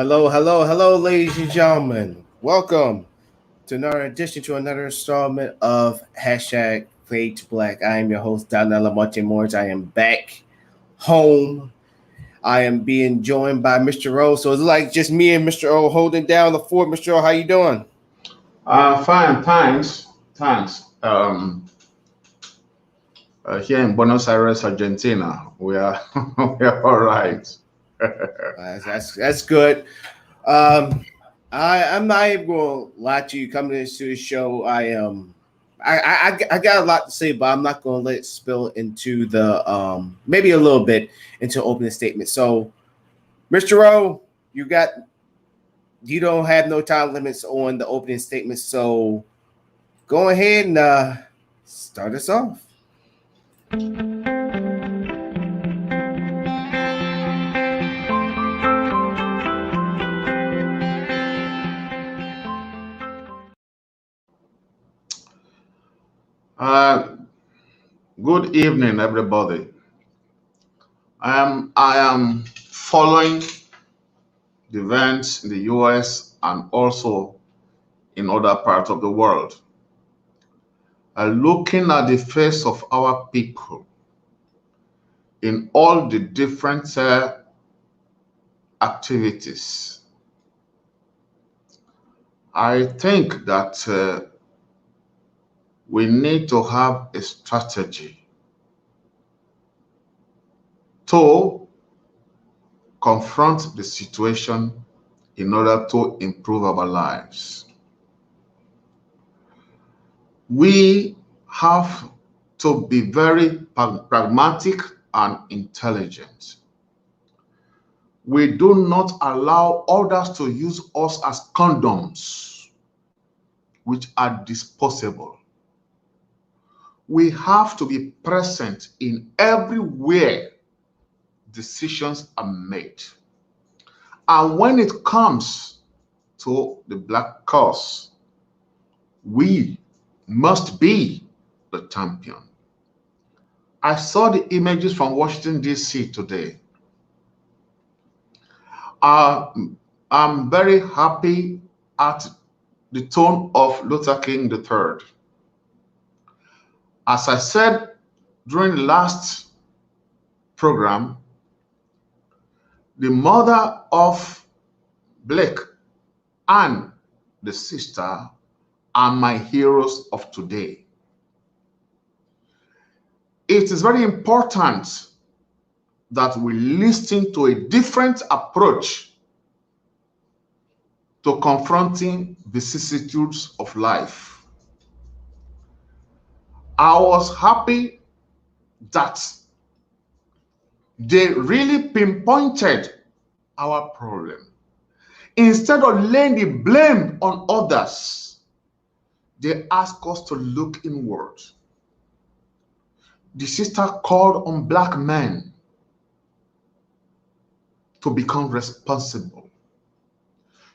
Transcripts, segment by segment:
Hello, hello, hello, ladies and gentlemen. Welcome to another edition to another installment of hashtag Fade to Black. I am your host, Donella Monte Morris. I am back home. I am being joined by Mr. O. So it's like just me and Mr. O holding down the fort. Mr. O, how you doing? Fine, thanks. Thanks. Here in Buenos Aires, Argentina, we are we are all right. That's good. Um, I'm not even going to lie to you. Coming into the show, I got a lot to say, but I'm not going to let it spill into the maybe a little bit into opening statement. So, Mr. O, you don't have no time limits on the opening statement, so go ahead and start us off. Uh, Good evening, everybody. I am following the events in the US and also in other parts of the world. Looking at the face of our people in all the different activities, I think that we need to have a strategy to confront the situation in order to improve our lives. We have to be very pragmatic and intelligent. We do not allow others to use us as condoms, which are disposable. We have to be present in everywhere decisions are made. And when it comes to the black cause, we must be the champion. I saw the images from Washington, D.C. today. I'm very happy at the tone of Luther King III. As I said during the last program, the mother of Blake and the sister are my heroes of today. It is very important that we listen to a different approach to confronting vicissitudes of life. I was happy that they really pinpointed our problem. Instead of laying the blame on others, they asked us to look inward. The sister called on black men to become responsible.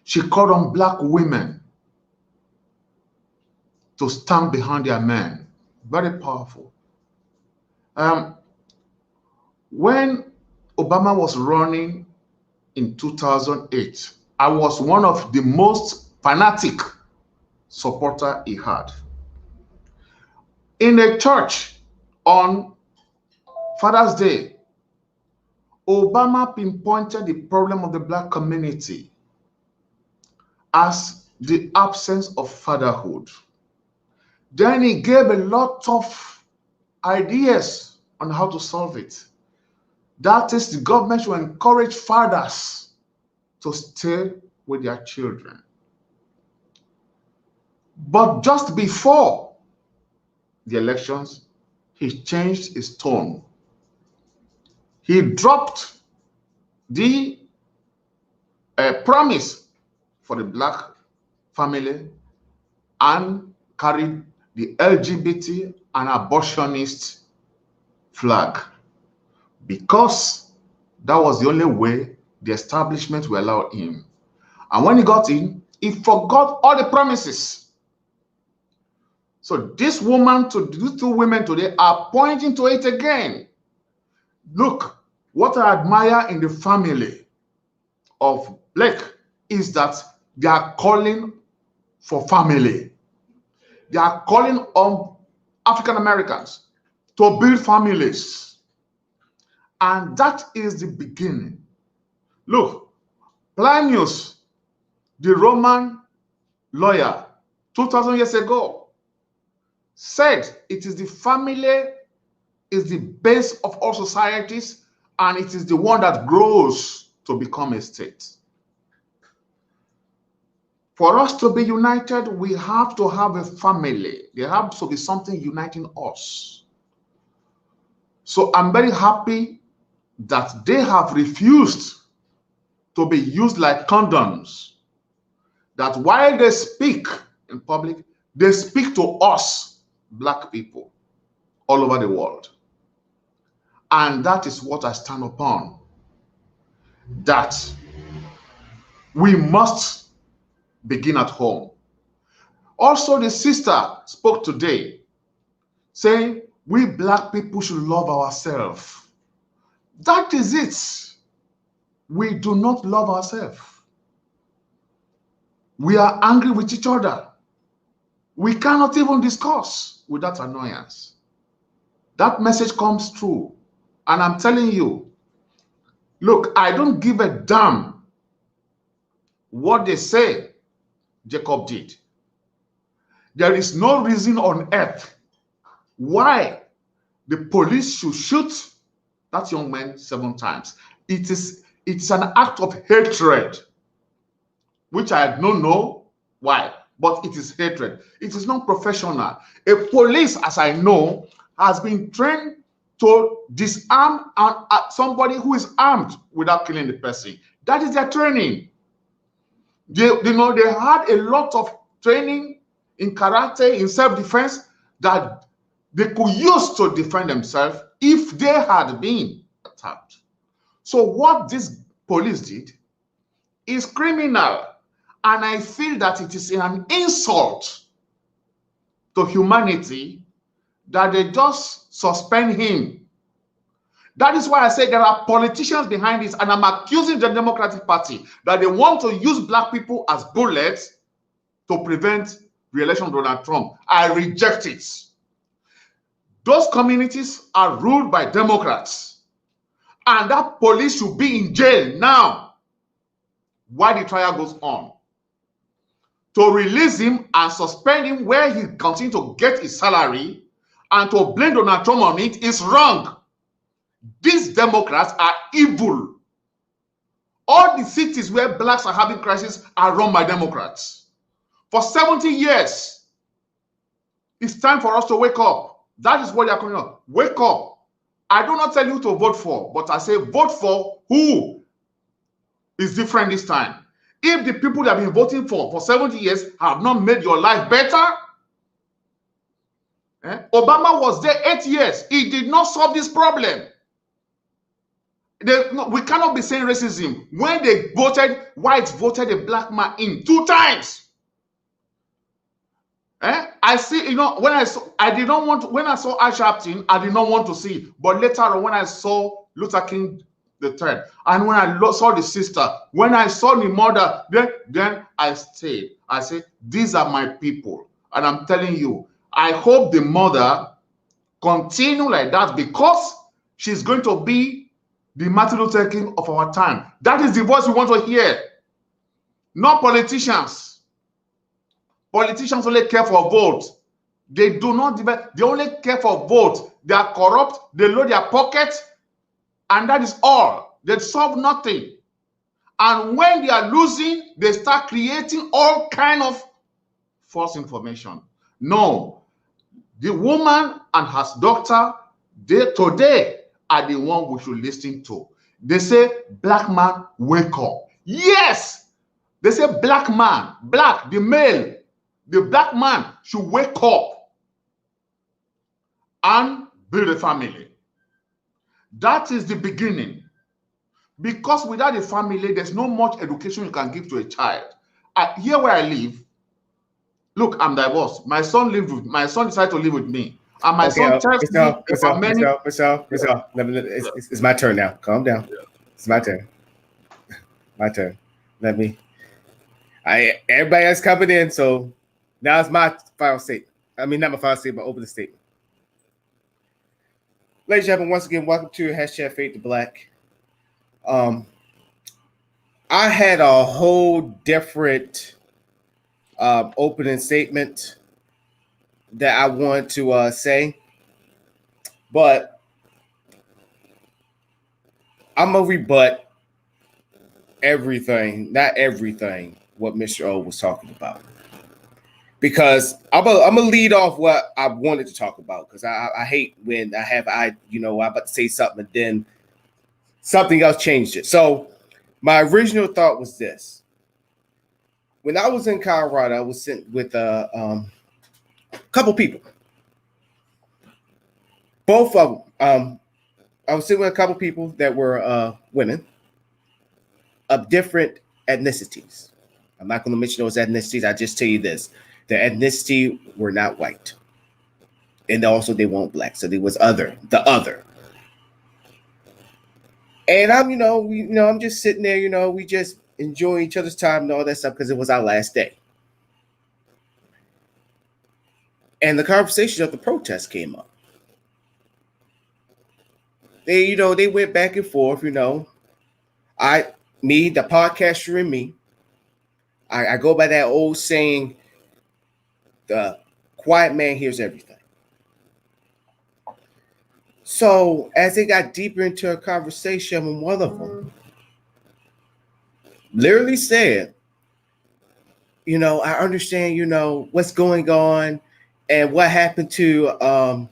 She called on black women to stand behind their men. Very powerful. When Obama was running in 2008, I was one of the most fanatic supporter he had. In a church on Father's Day, Obama pinpointed the problem of the black community as the absence of fatherhood. Then he gave a lot of ideas on how to solve it. That is, the government should encourage fathers to stay with their children. But just before the elections, he changed his tone. He dropped the promise for the black family and carried the LGBT and abortionist flag, because that was the only way the establishment will allow him. And when he got in, he forgot all the promises. So this woman, these two women today are pointing to it again. Look, what I admire in the family of Blake is that they are calling for family. They are calling on African Americans to build families. And that is the beginning. Look, Plinius, the Roman lawyer, 2,000 years ago, said it is the family is the base of all societies, and it is the one that grows to become a state. For us to be united, we have to have a family. There has to be something uniting us. So I'm very happy that they have refused to be used like condoms. That while they speak in public, they speak to us, black people, all over the world. And that is what I stand upon. That we must begin at home. Also, the sister spoke today saying we black people should love ourselves. That is it. We do not love ourselves. We are angry with each other. We cannot even discuss without annoyance. That message comes true. And I'm telling you, look, I don't give a damn what they say Jacob did. There is no reason on earth why the police should shoot that young man 7 times. It's an act of hatred, which I don't know why, but it is hatred. It is not professional. A police, as I know, has been trained to disarm somebody who is armed without killing the person. That is their training. They had a lot of training in karate, in self-defense, that they could use to defend themselves if they had been attacked. So what this police did is criminal. And I feel that it is an insult to humanity that they just suspend him. That is why I say there are politicians behind this, and I'm accusing the Democratic Party that they want to use black people as bullets to prevent re-election of Donald Trump. I reject it. Those communities are ruled by Democrats, and that police should be in jail now while the trial goes on. To release him and suspend him where he continues to get his salary and to blame Donald Trump on it is wrong. These Democrats are evil. All the cities where blacks are having crisis are run by Democrats. For 70 years, it's time for us to wake up. That is what they are calling up. Wake up. I do not tell you to vote for, but I say vote for who is different this time. If the people that have been voting for 70 years have not made your life better, Obama was there 8 years. He did not solve this problem. We cannot be saying racism. When they voted, whites voted a black man in 2 times. I see, when I saw Al Sharpton, I did not want to see it. But later on, when I saw Luther King III, and when I saw the sister, when I saw the mother, then I stayed. I said, these are my people. And I'm telling you, I hope the mother continue like that, because she's going to be the Martin Luther King of our time. That is the voice we want to hear. Not politicians. Politicians only care for votes. They do not divide. They only care for votes. They are corrupt. They load their pockets. And that is all. They solve nothing. And when they are losing, they start creating all kind of false information. No. The woman and her doctor, they today are the one we should listen to. They say, black man, wake up. Yes! They say, black man, black, the male, the black man should wake up and build a family. That is the beginning. Because without a family, there's no much education you can give to a child. Here where I live, look, I'm divorced. My son decided to live with me. And my son tells me it's my turn now. Calm down. It's my turn. My turn. Let me Everybody else coming in, so now it's my final statement. I mean, not my final statement, but opening statement. Ladies and gentlemen, once again, welcome to hashtag Fade to Black. I had a whole different opening statement that I wanted to say, but I'm gonna rebut everything, not everything, what Mr. O was talking about, because I'm gonna lead off what I wanted to talk about, because I hate when I'm about to say something and then something else changed it. So my original thought was this: when I was in Colorado, I was sitting with a couple people. Both of them. I was sitting with a couple people that were women of different ethnicities. I'm not going to mention those ethnicities. I just tell you this: the ethnicity were not white, and also they weren't black. So there was the other. And I'm just sitting there. We just enjoy each other's time and all that stuff because it was our last day. And the conversation of the protest came up. They went back and forth. The podcaster and me. I go by that old saying, the quiet man hears everything. So as they got deeper into a conversation, one of them literally said, I understand, what's going on and what happened to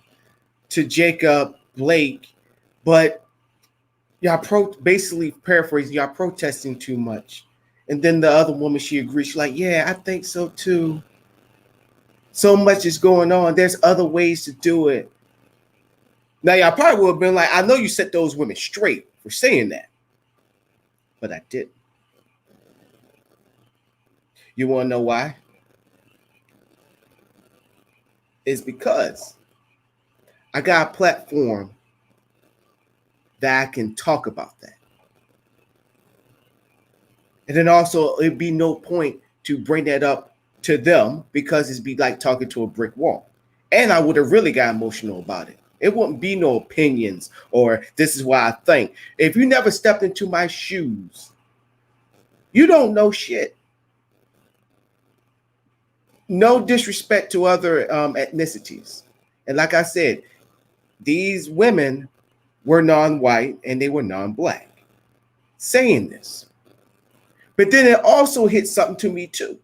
Jacob Blake, but y'all basically paraphrasing, y'all protesting too much. And then the other woman, she agreed. She's like, yeah, I think so too. So much is going on. There's other ways to do it. Now, y'all probably would have been like, I know you set those women straight for saying that, but I didn't. You want to know why? It's because I got a platform that I can talk about that. And then also, it'd be no point to bring that up to them because it'd be like talking to a brick wall. And I would have really got emotional about it. It wouldn't be no opinions or this is why I think. If you never stepped into my shoes, you don't know shit. No disrespect to other ethnicities. And like I said, these women were non-white and they were non-black saying this. But then it also hit something to me too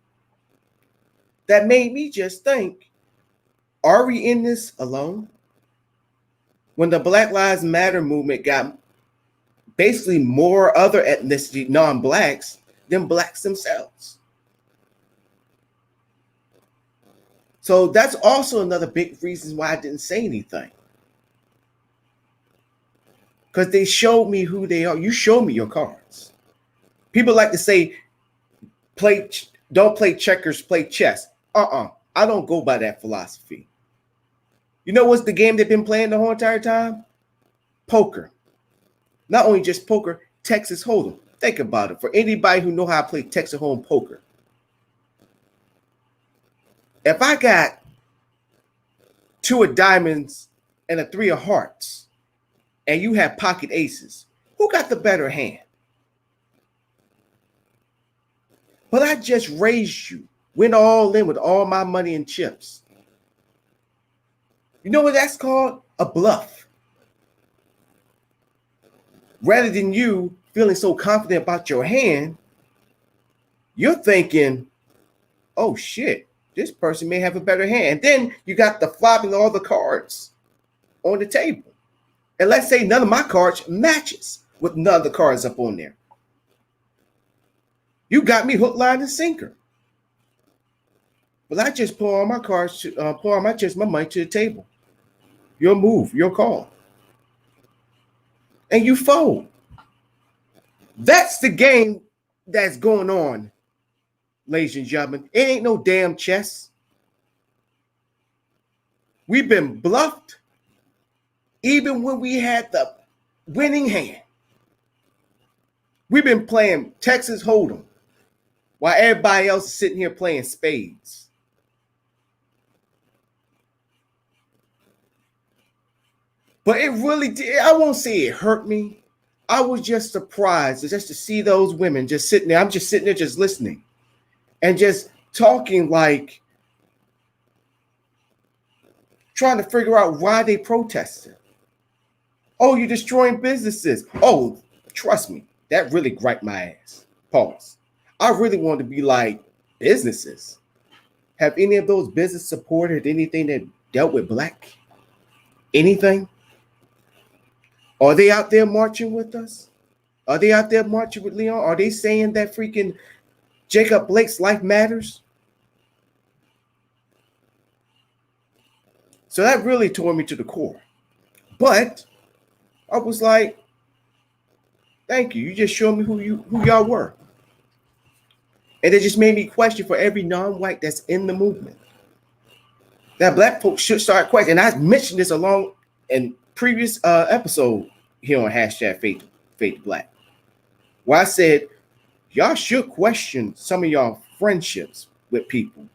that made me just think, are we in this alone? When the Black Lives Matter movement got basically more other ethnicity, non-blacks, than blacks themselves. So that's also another big reason why I didn't say anything. Because they showed me who they are. You show me your cards. People like to say, don't play checkers, play chess. I don't go by that philosophy. You know what's the game they've been playing the whole entire time? Poker. Not only just poker, Texas Hold'em. Think about it. For anybody who know how to play Texas Hold'em poker, if I got 2 of diamonds and a 3 of hearts, and you have pocket aces, who got the better hand? But I just raised you, went all in with all my money and chips. You know what that's called? A bluff. Rather than you feeling so confident about your hand, you're thinking, oh shit, this person may have a better hand. And then you got the flop and all the cards on the table. And let's say none of my cards matches with none of the cards up on there. You got me hook, line, and sinker. But I just pour all my cards, my money to the table. Your move, your call. And you fold. That's the game that's going on, ladies and gentlemen. It ain't no damn chess. We've been bluffed even when we had the winning hand. We've been playing Texas Hold'em while everybody else is sitting here playing spades. But it really did. I won't say it hurt me. I was just surprised just to see those women just sitting there. I'm just sitting there just listening and just talking, like trying to figure out why they protested. Oh, you're destroying businesses. Oh, trust me, that really griped my ass. Pause. I really wanted to be like, businesses? Have any of those businesses supported anything that dealt with Black? Anything? Are they out there marching with us? Are they out there marching with Leon? Are they saying that freaking Jacob Blake's life matters? So that really tore me to the core. But I was like, thank you. You just showed me who y'all were. And it just made me question for every non-white that's in the movement, that Black folks should start questioning. And I mentioned this along in previous episode here on hashtag Faith Black, where I said y'all should question some of y'all friendships with people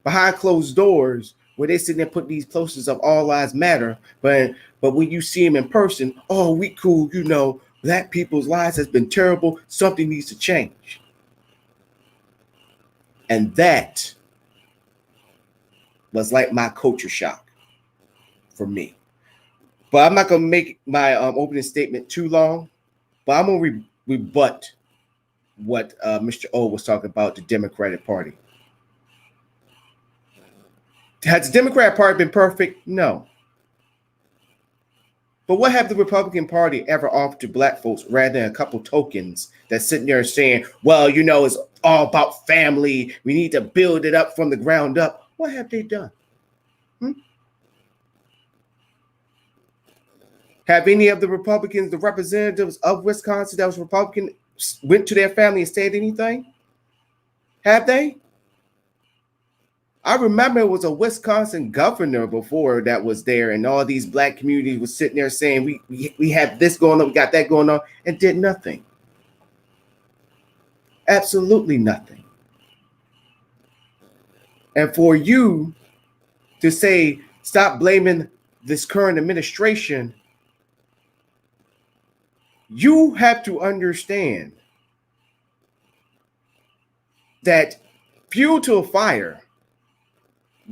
behind closed doors, where they sit there and put these posters of all lives matter, but when you see them in person, oh, we cool, you know, Black people's lives has been terrible, something needs to change. And that was like my culture shock for me. But I'm not going to make my opening statement too long, but I'm going to rebut what Mr. O was talking about, the Democratic Party. Has the Democratic Party been perfect? No. But what have the Republican Party ever offered to Black folks rather than a couple tokens that's sitting there saying, well, you know, it's all about family. We need to build it up from the ground up. What have they done? Have any of the Republicans, the representatives of Wisconsin that was Republican, went to their family and said anything? Have they? I remember it was a Wisconsin governor before that was there, and all these Black communities was sitting there saying, we have this going on, we got that going on, and did nothing. Absolutely nothing. And for you to say, stop blaming this current administration, you have to understand that fuel to a fire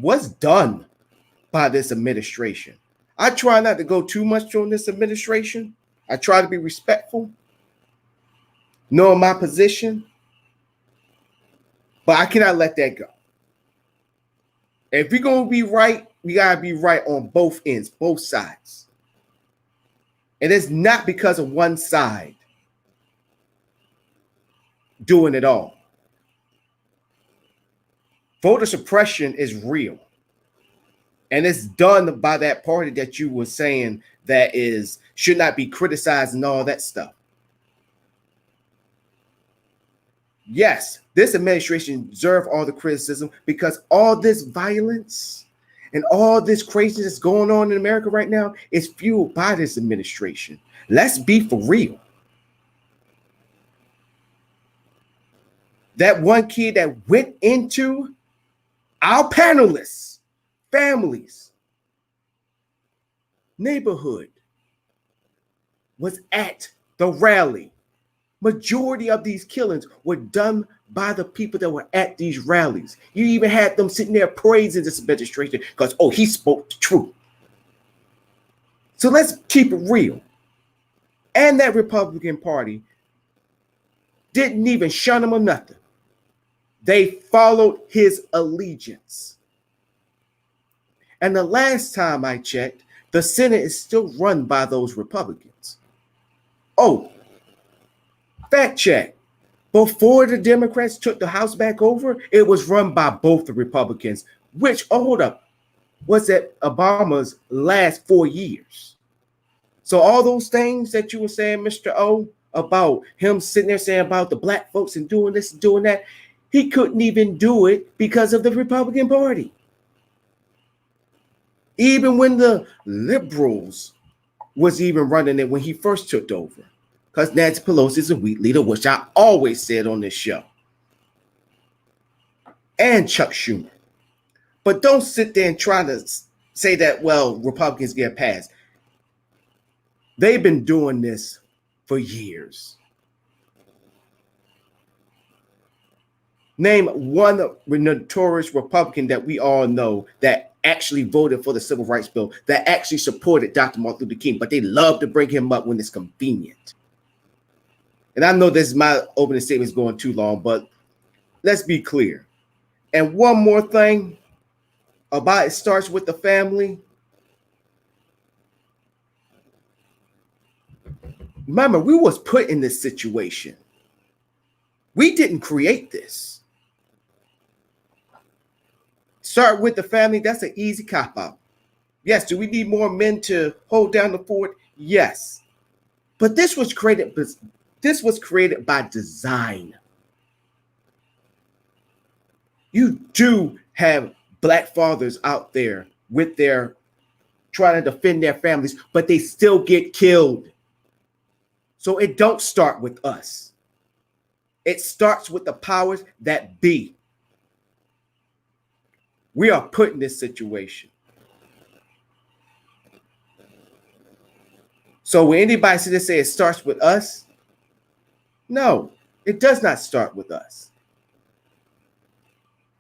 was done by this administration. I try not to go too much on this administration. I try to be respectful, knowing my position, but I cannot let that go. If we're going to be right, we got to be right on both ends, both sides. And it's not because of one side doing it all. Voter suppression is real. And it's done by that party that you were saying that should not be criticized and all that stuff. Yes, this administration deserves all the criticism because all this violence and all this craziness going on in America right now is fueled by this administration. Let's be for real. That one kid that went into our panelists, families, neighborhood, was at the rally. Majority of these killings were done by the people that were at these rallies. You even had them sitting there praising this administration because, oh, he spoke the truth. So let's keep it real. And that Republican Party didn't even shun him or nothing. They followed his allegiance. And the last time I checked, the Senate is still run by those Republicans. Oh, fact check. Before the Democrats took the House back over, it was run by both the Republicans, which, hold up, was at Obama's last 4 years. So all those things that you were saying, Mr. O, about him sitting there saying about the Black folks and doing this and doing that, he couldn't even do it because of the Republican Party. Even when the liberals was even running it when he first took over. Because Nancy Pelosi is a weak leader, which I always said on this show. and Chuck Schumer. But don't sit there and try to say that, well, Republicans get passed. They've been doing this for years. Name one notorious Republican that we all know that actually voted for the Civil Rights Bill, that actually supported Dr. Martin Luther King, but they love to bring him up when it's convenient. And I know this is my opening statement is going too long, but let's be clear. And one more thing about it starts with the family. Remember, we was put in this situation. We didn't create this. Start with the family. That's an easy cop-out. Yes, do we need more men to hold down the fort? Yes. But this was created by design. You do have Black fathers out there with their trying to defend their families, but they still get killed. So it don't start with us. It starts with the powers that be. We are put in this situation. So when anybody say it starts with us, no, it does not start with us.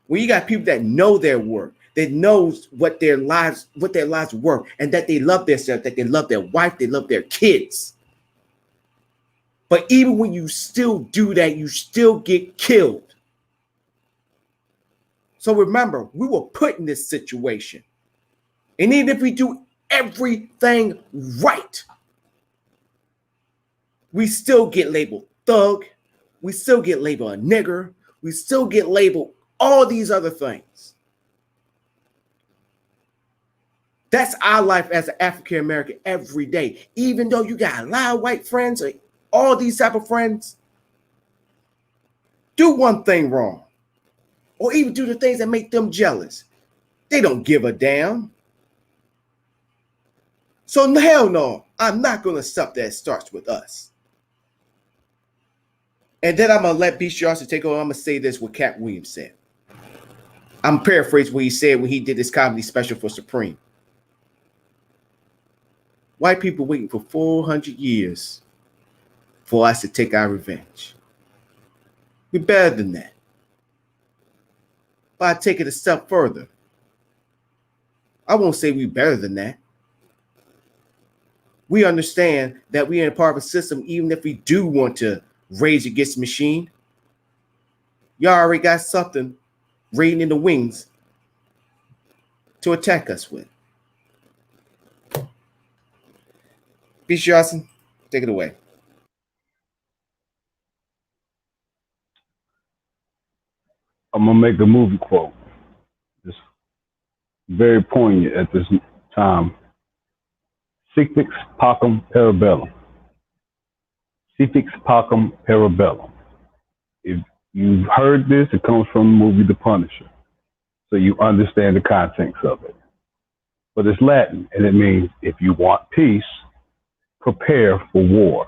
When you got people that know their work, that knows what their lives were, and that they love themselves, that they love their wife, they love their kids. But even when you still do that, you still get killed. So remember, we were put in this situation. And even if we do everything right, we still get labeled thug. We still get labeled a nigger. We still get labeled all these other things. That's our life as an African American every day. Even though you got a lot of white friends, or all these type of friends, do one thing wrong, or even do the things that make them jealous. They don't give a damn. So hell no, I'm not going to accept that it starts with us. And then I'm going to let B. Sharpson take over. I'm going to say this what Cat Williams said. I'm paraphrasing what he said when he did this comedy special for Supreme. White people waiting for 400 years for us to take our revenge. We're better than that. But I take it a step further. I won't say we're better than that. We understand that we are in a part of a system, even if we do want to rage against the machine. Y'all already got something raiding in the wings to attack us with. B. Johnson, take it away. I'm gonna make a movie quote. It's very poignant at this time. Sic vix pacem parabellum. Sic vix pacem parabellum. If you've heard this, it comes from the movie The Punisher, so you understand the contents of it. But it's Latin, and it means if you want peace, prepare for war.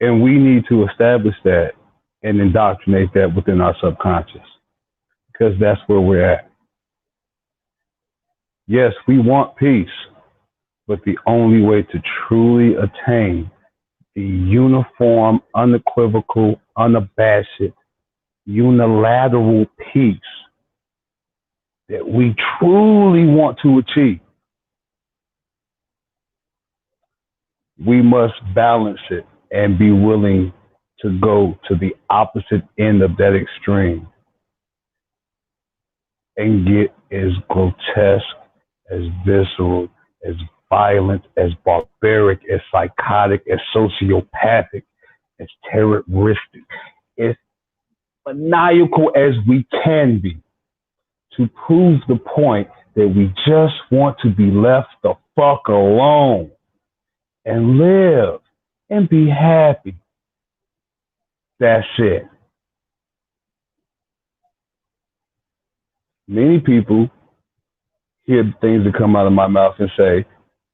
And we need to establish that and indoctrinate that within our subconscious, because that's where we're at. Yes, we want peace, but the only way to truly attain the uniform, unequivocal, unabashed, unilateral peace that we truly want to achieve, we must balance it and be willing to go to the opposite end of that extreme and get as grotesque, as visceral, as violent, as barbaric, as psychotic, as sociopathic, as terroristic, as maniacal as we can be, to prove the point that we just want to be left the fuck alone and live and be happy. That's it. Many people hear the things that come out of my mouth and say,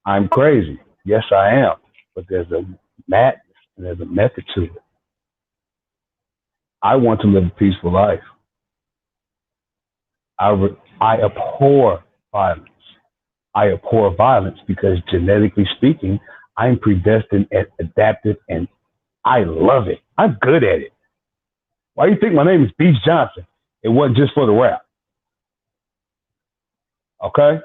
I'm crazy. Yes, I am. But there's a madness and there's a method to it. I want to live a peaceful life. I abhor violence. I abhor violence because genetically speaking, I'm predestined and adaptive and I love it. I'm good at it. Why do you think my name is Beach Johnson? It wasn't just for the rap. Okay?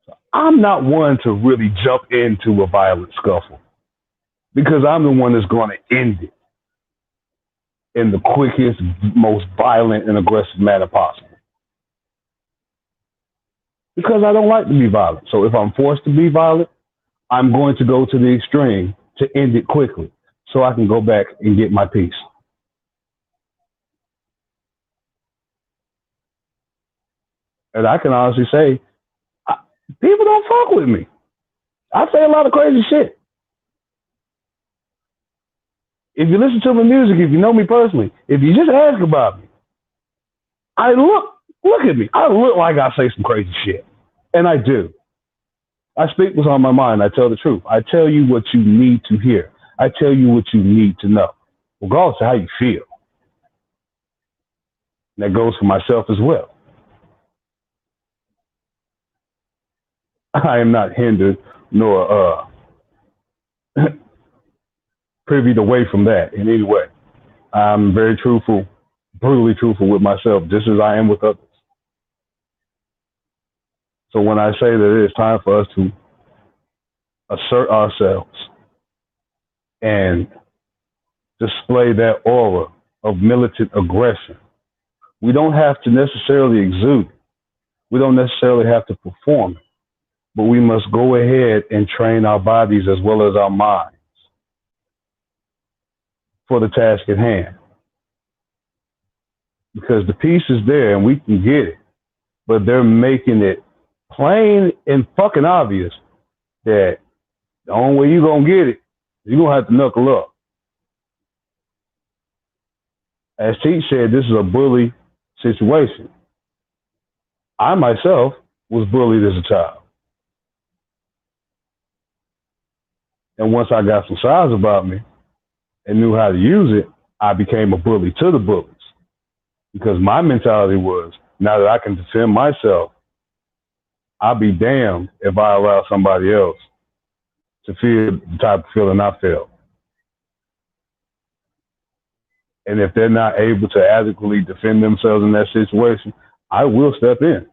So I'm not one to really jump into a violent scuffle because I'm the one that's going to end it in the quickest, most violent and aggressive manner possible. Because I don't like to be violent. So if I'm forced to be violent, I'm going to go to the extreme to end it quickly so I can go back and get my peace. And I can honestly say, people don't fuck with me. I say a lot of crazy shit. If you listen to my music, if you know me personally, if you just ask about me, look at me. I look like I say some crazy shit. And I do. I speak what's on my mind. I tell the truth. I tell you what you need to hear. I tell you what you need to know, regardless of how you feel. And that goes for myself as well. I am not hindered nor privied away from that in any way. I'm very truthful, brutally truthful with myself, just as I am with others. So when I say that it's time for us to assert ourselves and display that aura of militant aggression, we don't have to necessarily exude it. We don't necessarily have to perform it, but we must go ahead and train our bodies as well as our minds for the task at hand. Because the piece is there and we can get it, but they're making it plain and fucking obvious that the only way you're going to get it, you're going to have to knuckle up. As Teach said, this is a bully situation. I myself was bullied as a child. And once I got some size about me and knew how to use it, I became a bully to the bullies. Because my mentality was, now that I can defend myself, I'll be damned if I allow somebody else to feel the type of feeling I felt. And if they're not able to adequately defend themselves in that situation, I will step in.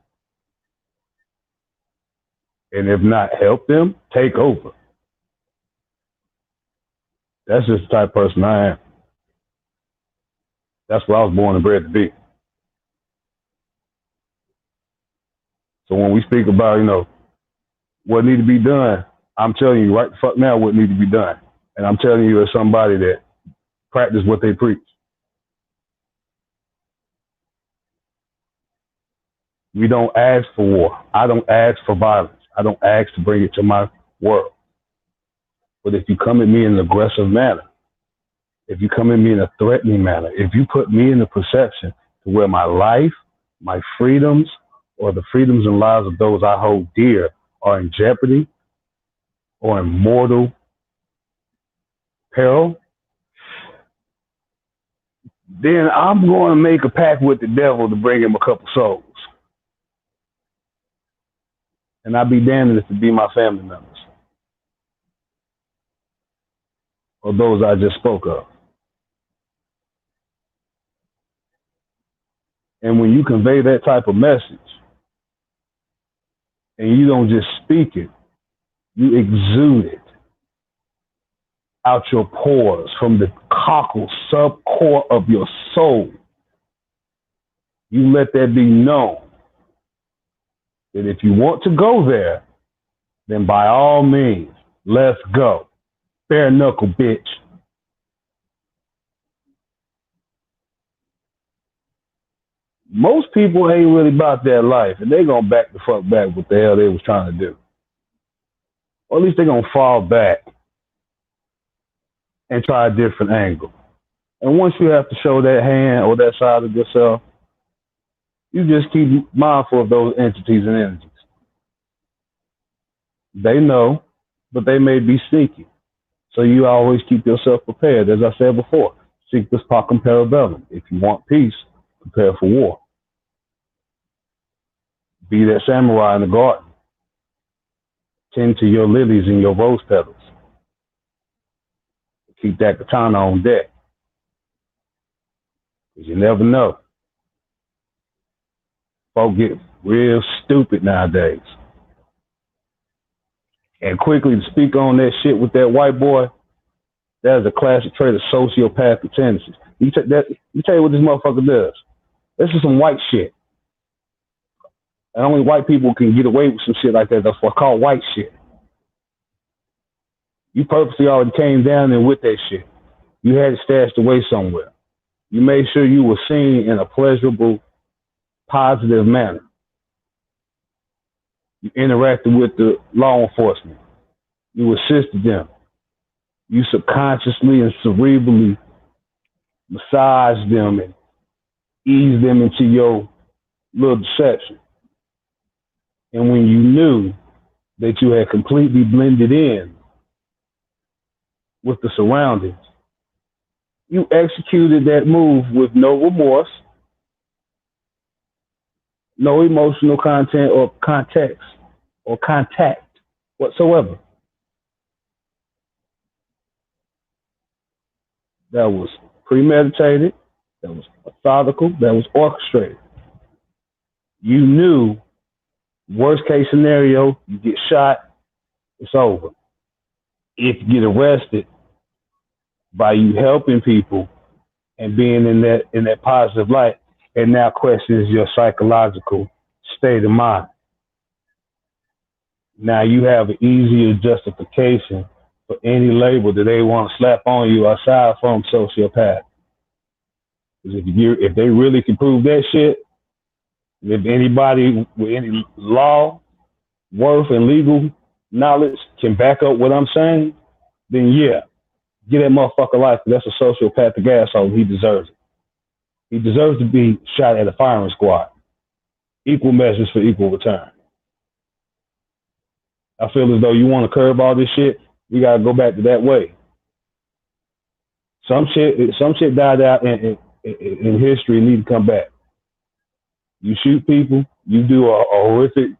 And if not, help them, take over. That's just the type of person I am. That's what I was born and bred to be. So when we speak about, what needs to be done, I'm telling you right the fuck now what needs to be done. And I'm telling you as somebody that practice what they preach. We don't ask for war. I don't ask for violence. I don't ask to bring it to my world. But if you come at me in an aggressive manner, if you come at me in a threatening manner, if you put me in the perception to where my life, my freedoms, or the freedoms and lives of those I hold dear are in jeopardy or in mortal peril, then I'm going to make a pact with the devil to bring him a couple souls. And I'd be damned if it be my family members or those I just spoke of. And when you convey that type of message, and you don't just speak it, you exude it out your pores from the cockle subcore of your soul. You let that be known that if you want to go there, then by all means, let's go. Bare knuckle, bitch. Most people ain't really about that life, and they gonna back the fuck back what the hell they was trying to do. Or at least they gonna fall back and try a different angle. And once you have to show that hand or that side of yourself, you just keep mindful of those entities and energies. They know, but they may be sneaky. So you always keep yourself prepared, as I said before. Sic pacem parabellum. If you want peace, prepare for war. Be that samurai in the garden. Tend to your lilies and your rose petals. Keep that katana on deck. Because you never know. Folk get real stupid nowadays. And quickly to speak on that shit with that white boy, that is a classic trait of sociopathic tendencies. You tell you what this motherfucker does. This is some white shit. And only white people can get away with some shit like that. That's what's called white shit. You purposely already came down there with that shit. You had it stashed away somewhere. You made sure you were seen in a pleasurable, positive manner. You interacted with the law enforcement. You assisted them. You subconsciously and cerebrally massaged them and eased them into your little deception. And when you knew that you had completely blended in with the surroundings, you executed that move with no remorse, no emotional content or context or contact whatsoever. That was premeditated, that was methodical, that was orchestrated. You knew, worst case scenario, you get shot, it's over. If you get arrested, by you helping people and being in that positive light, it now questions your psychological state of mind. Now you have an easier justification for any label that they want to slap on you aside from sociopath. Because if they really can prove that shit, if anybody with any law, worth, and legal knowledge can back up what I'm saying, then yeah, get that motherfucker life. That's a sociopathic asshole. He deserves it. He deserves to be shot at a firing squad. Equal measures for equal return. I feel as though you want to curb all this shit, we gotta go back to that way. Some shit died out in history and need to come back. You shoot people, you do a horrific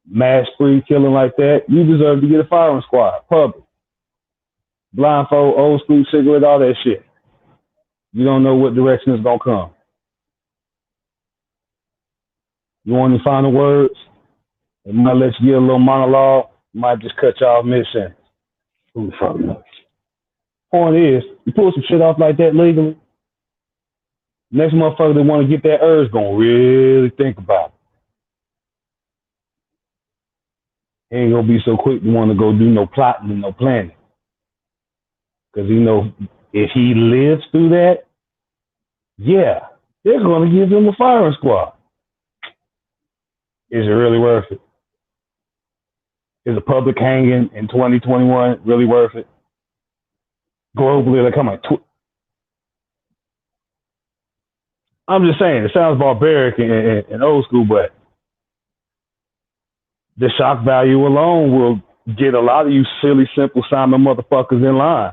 mass spree killing like that, you deserve to get a firing squad, public. Blindfold, old school cigarette, all that shit. You don't know what direction it's gonna come. You want any final words? It might let you get a little monologue, might just cut you off mid-sentence. Who the fuck knows? Point is, you pull some shit off like that legally, next motherfucker that want to get that urge gonna really think about it. He ain't gonna be so quick to want to go do no plotting and no planning. Because he know if he lives through that, yeah, they're gonna give him a firing squad. Is it really worth it? Is a public hanging in 2021 really worth it? Globally, like, I'm just saying, it sounds barbaric and old school, but the shock value alone will get a lot of you silly, simple Simon motherfuckers in line.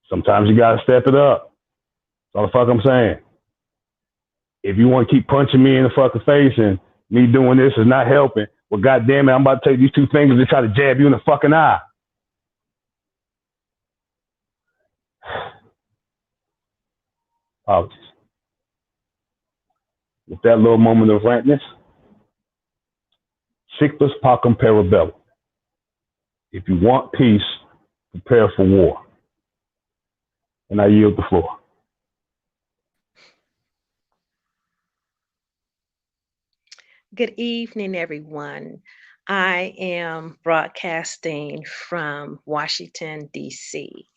Sometimes you gotta step it up. That's all the fuck I'm saying. If you want to keep punching me in the fucking face and me doing this is not helping, well, goddamn it, I'm about to take these two fingers and try to jab you in the fucking eye. Apologies. With that little moment of rantness, sic pacem parabellum. If you want peace, prepare for war. And I yield the floor. Good evening, everyone. I am broadcasting from Washington, D.C.,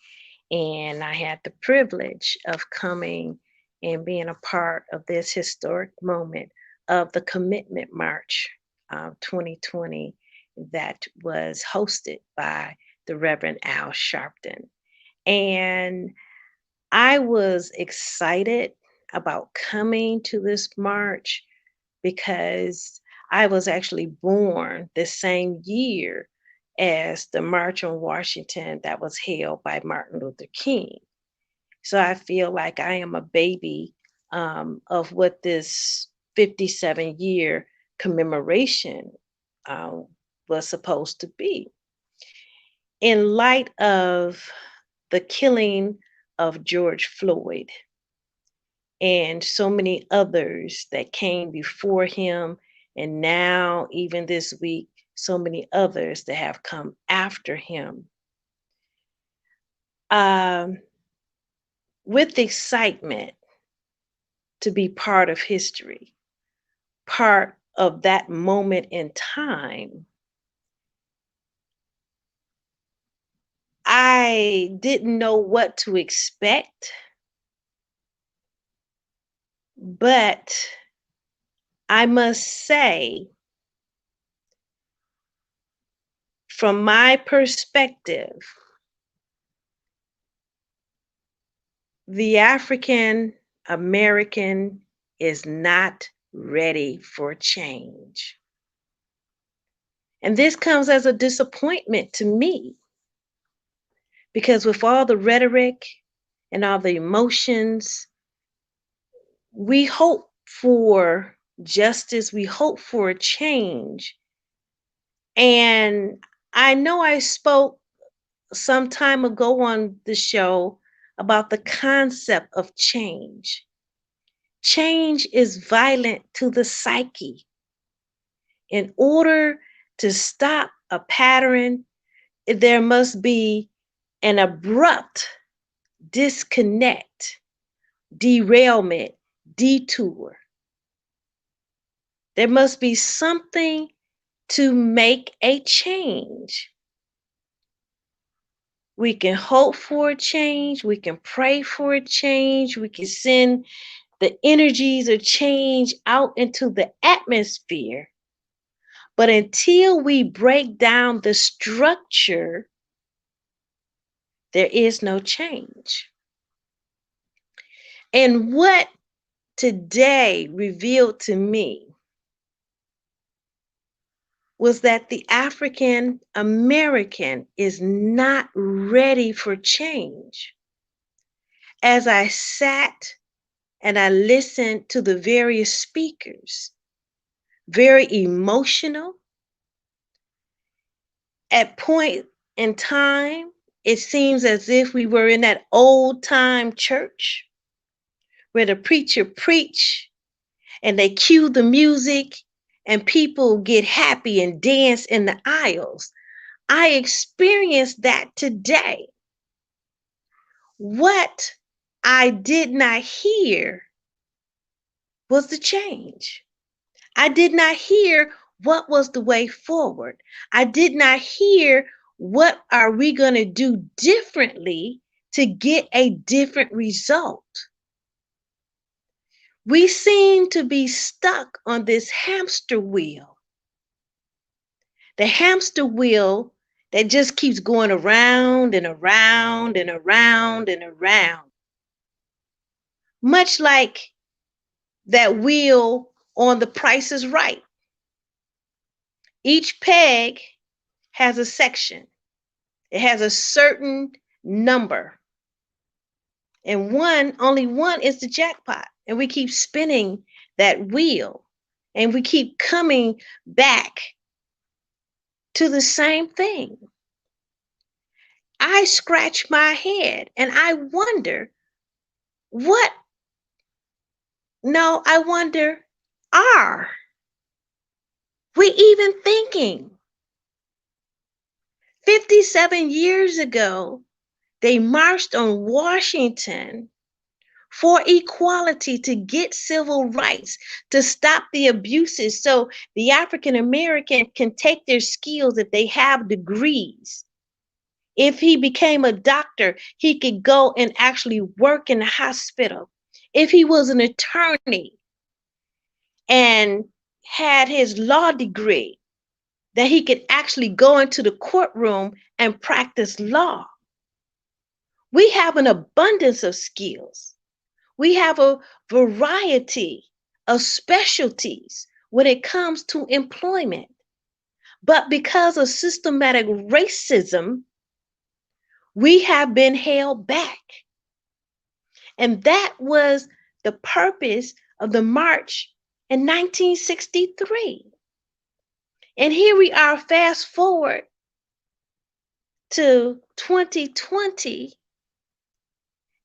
and I had the privilege of coming and being a part of this historic moment of the Commitment March 2020 that was hosted by the Reverend Al Sharpton. And I was excited about coming to this march because I was actually born the same year as the March on Washington that was held by Martin Luther King. So I feel like I am a baby of what this 57-year commemoration was supposed to be. In light of the killing of George Floyd and so many others that came before him, and now, even this week, so many others that have come after him. With excitement to be part of history, part of that moment in time, I didn't know what to expect, but I must say, from my perspective, the African American is not ready for change. And this comes as a disappointment to me, because with all the rhetoric and all the emotions, we hope for justice, we hope for a change. And I know I spoke some time ago on the show about the concept of change. Change is violent to the psyche. In order to stop a pattern, there must be an abrupt disconnect, derailment, detour. There must be something to make a change. We can hope for a change, we can pray for a change, we can send the energies of change out into the atmosphere. But until we break down the structure, there is no change. And what today revealed to me was that the African American is not ready for change. As I sat and I listened to the various speakers, very emotional. At point in time, it seems as if we were in that old time church where the preacher preach and they cue the music and people get happy and dance in the aisles. I experienced that today. What I did not hear was the change. I did not hear what was the way forward. I did not hear what are we going to do differently to get a different result. We seem to be stuck on this hamster wheel. The hamster wheel that just keeps going around and around and around and around. Much like that wheel on The Price is Right. Each peg has a section. It has a certain number. And only one is the jackpot. And we keep spinning that wheel. And we keep coming back to the same thing. I scratch my head and I wonder, are we even thinking? 57 years ago, they marched on Washington for equality, to get civil rights, to stop the abuses so the African American can take their skills if they have degrees. If he became a doctor, he could go and actually work in the hospital. If he was an attorney and had his law degree, that he could actually go into the courtroom and practice law. We have an abundance of skills. We have a variety of specialties when it comes to employment. But because of systematic racism, we have been held back. And that was the purpose of the march in 1963. And here we are, fast forward to 2020,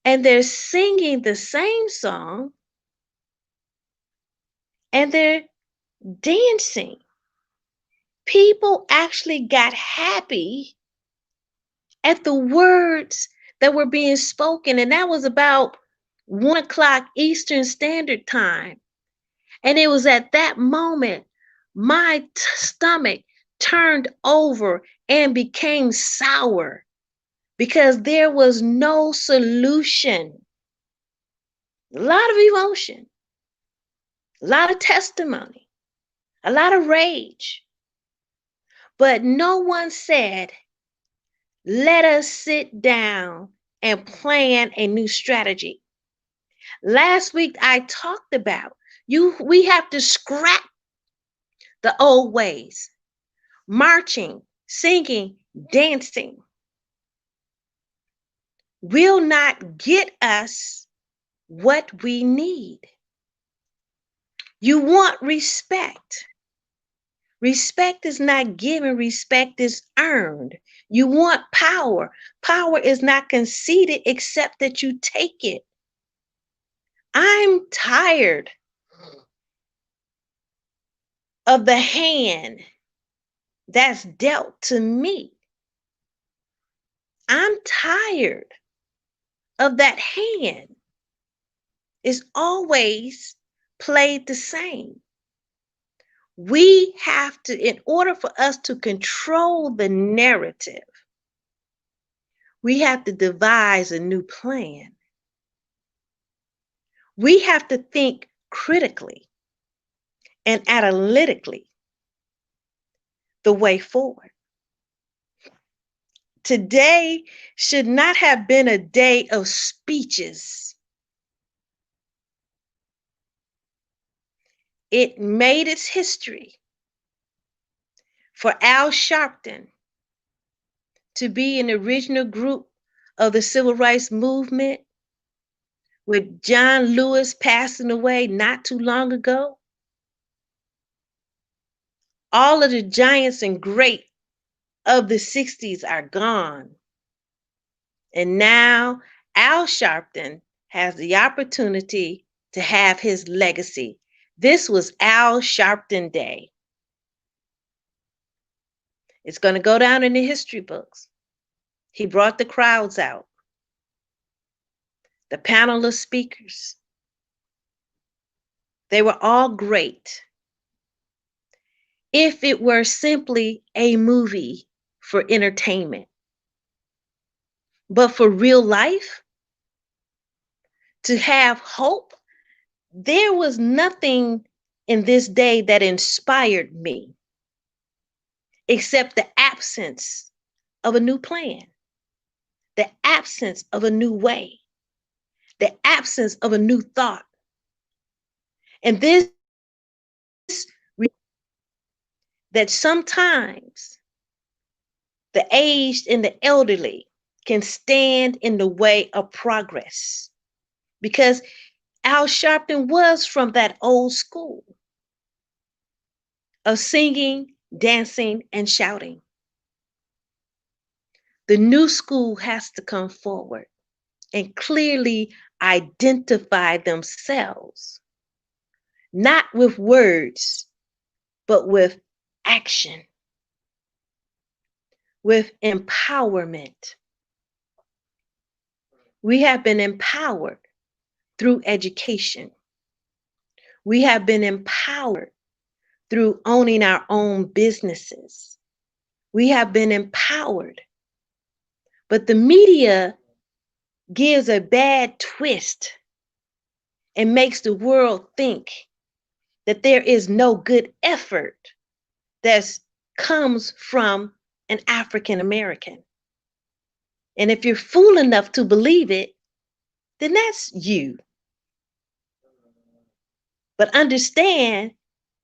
and they're singing the same song and they're dancing. People actually got happy at the words that were being spoken, and that was about 1 o'clock Eastern Standard Time. And it was at that moment my stomach turned over and became sour because there was no solution. A lot of emotion, a lot of testimony, a lot of rage. But no one said, let us sit down and plan a new strategy. Last week I talked about we have to scrap the old ways. Marching, singing, dancing will not get us what we need. You want respect. Respect is not given, respect is earned. You want power. Power is not conceded except that you take it. I'm tired of the hand that's dealt to me. I'm tired of that hand. It's always played the same. We have to, in order for us to control the narrative, we have to devise a new plan. We have to think critically and analytically the way forward. Today should not have been a day of speeches. It made its history for Al Sharpton to be an original group of the civil rights movement, with John Lewis passing away not too long ago. All of the giants and great of the 60s are gone. And now Al Sharpton has the opportunity to have his legacy. This was Al Sharpton Day. It's going to go down in the history books. He brought the crowds out, the panel of speakers. They were all great. If it were simply a movie for entertainment, but for real life, to have hope, there was nothing in this day that inspired me except the absence of a new plan, the absence of a new way, the absence of a new thought. And this, that sometimes the aged and the elderly can stand in the way of progress, because Al Sharpton was from that old school of singing, dancing, and shouting. The new school has to come forward and clearly identify themselves, not with words, but with action, with empowerment. We have been empowered through education. We have been empowered through owning our own businesses. We have been empowered. But the media gives a bad twist and makes the world think that there is no good effort that comes from an African American. And if you're fool enough to believe it, then that's you. But understand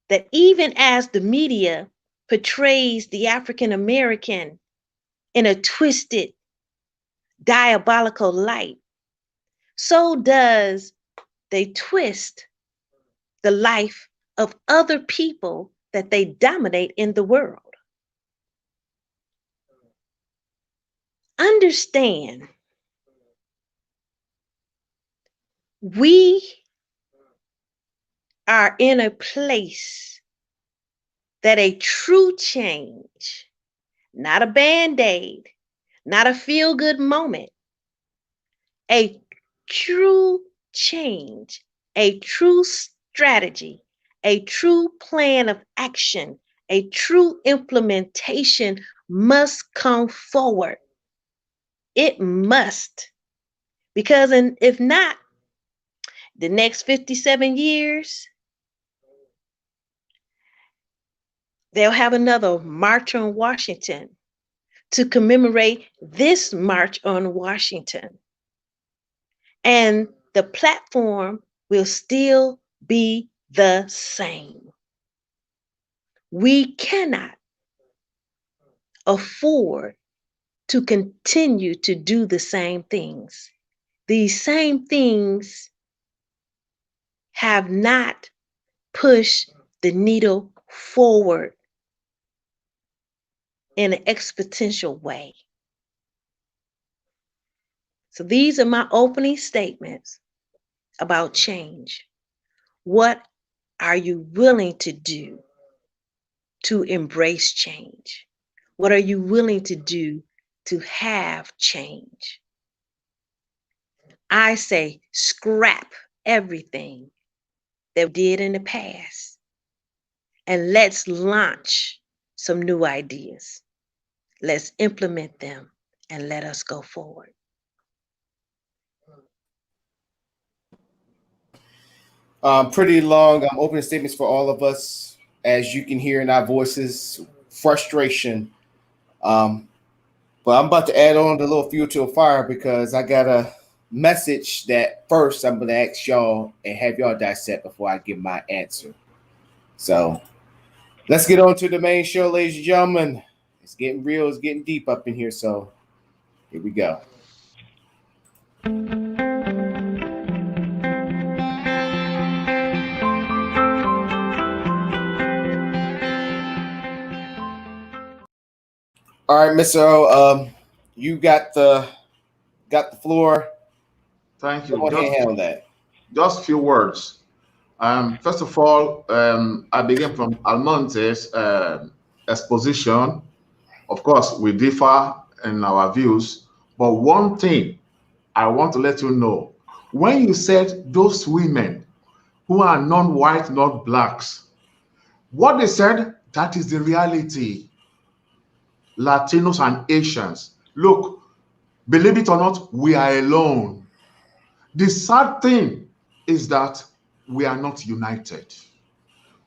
that even as the media portrays the African American in a twisted, diabolical light, so does they twist the life of other people that they dominate in the world. Understand, we are in a place that a true change, not a band-aid, not a feel-good moment, a true change, a true strategy, a true plan of action, a true implementation must come forward. It must. Because if not, the next 57 years, they'll have another March on Washington to commemorate this March on Washington. And the platform will still be the same. We cannot afford to continue to do the same things. These same things have not pushed the needle forward in an exponential way. So these are my opening statements about change. What are you willing to do to embrace change? What are you willing to do to have change? I say scrap everything that we did in the past and let's launch some new ideas. Let's implement them and let us go forward. Pretty long opening statements for all of us. As you can hear in our voices, frustration. But I'm about to add on a little fuel to a fire because I got a message that first I'm going to ask y'all and have y'all dissect before I give my answer. So let's get on to the main show, ladies and gentlemen. It's getting real. It's getting deep up in here. So here we go. All right, Mr. O, you got the floor. Thank you. Go ahead and handle that. Just a few words. First of all, I begin from Almonte's exposition. Of course, we differ in our views, but one thing I want to let you know, when you said those women who are non-white, not blacks, what they said, that is the reality. Latinos and Asians. Look, believe it or not, we are alone. The sad thing is that we are not united.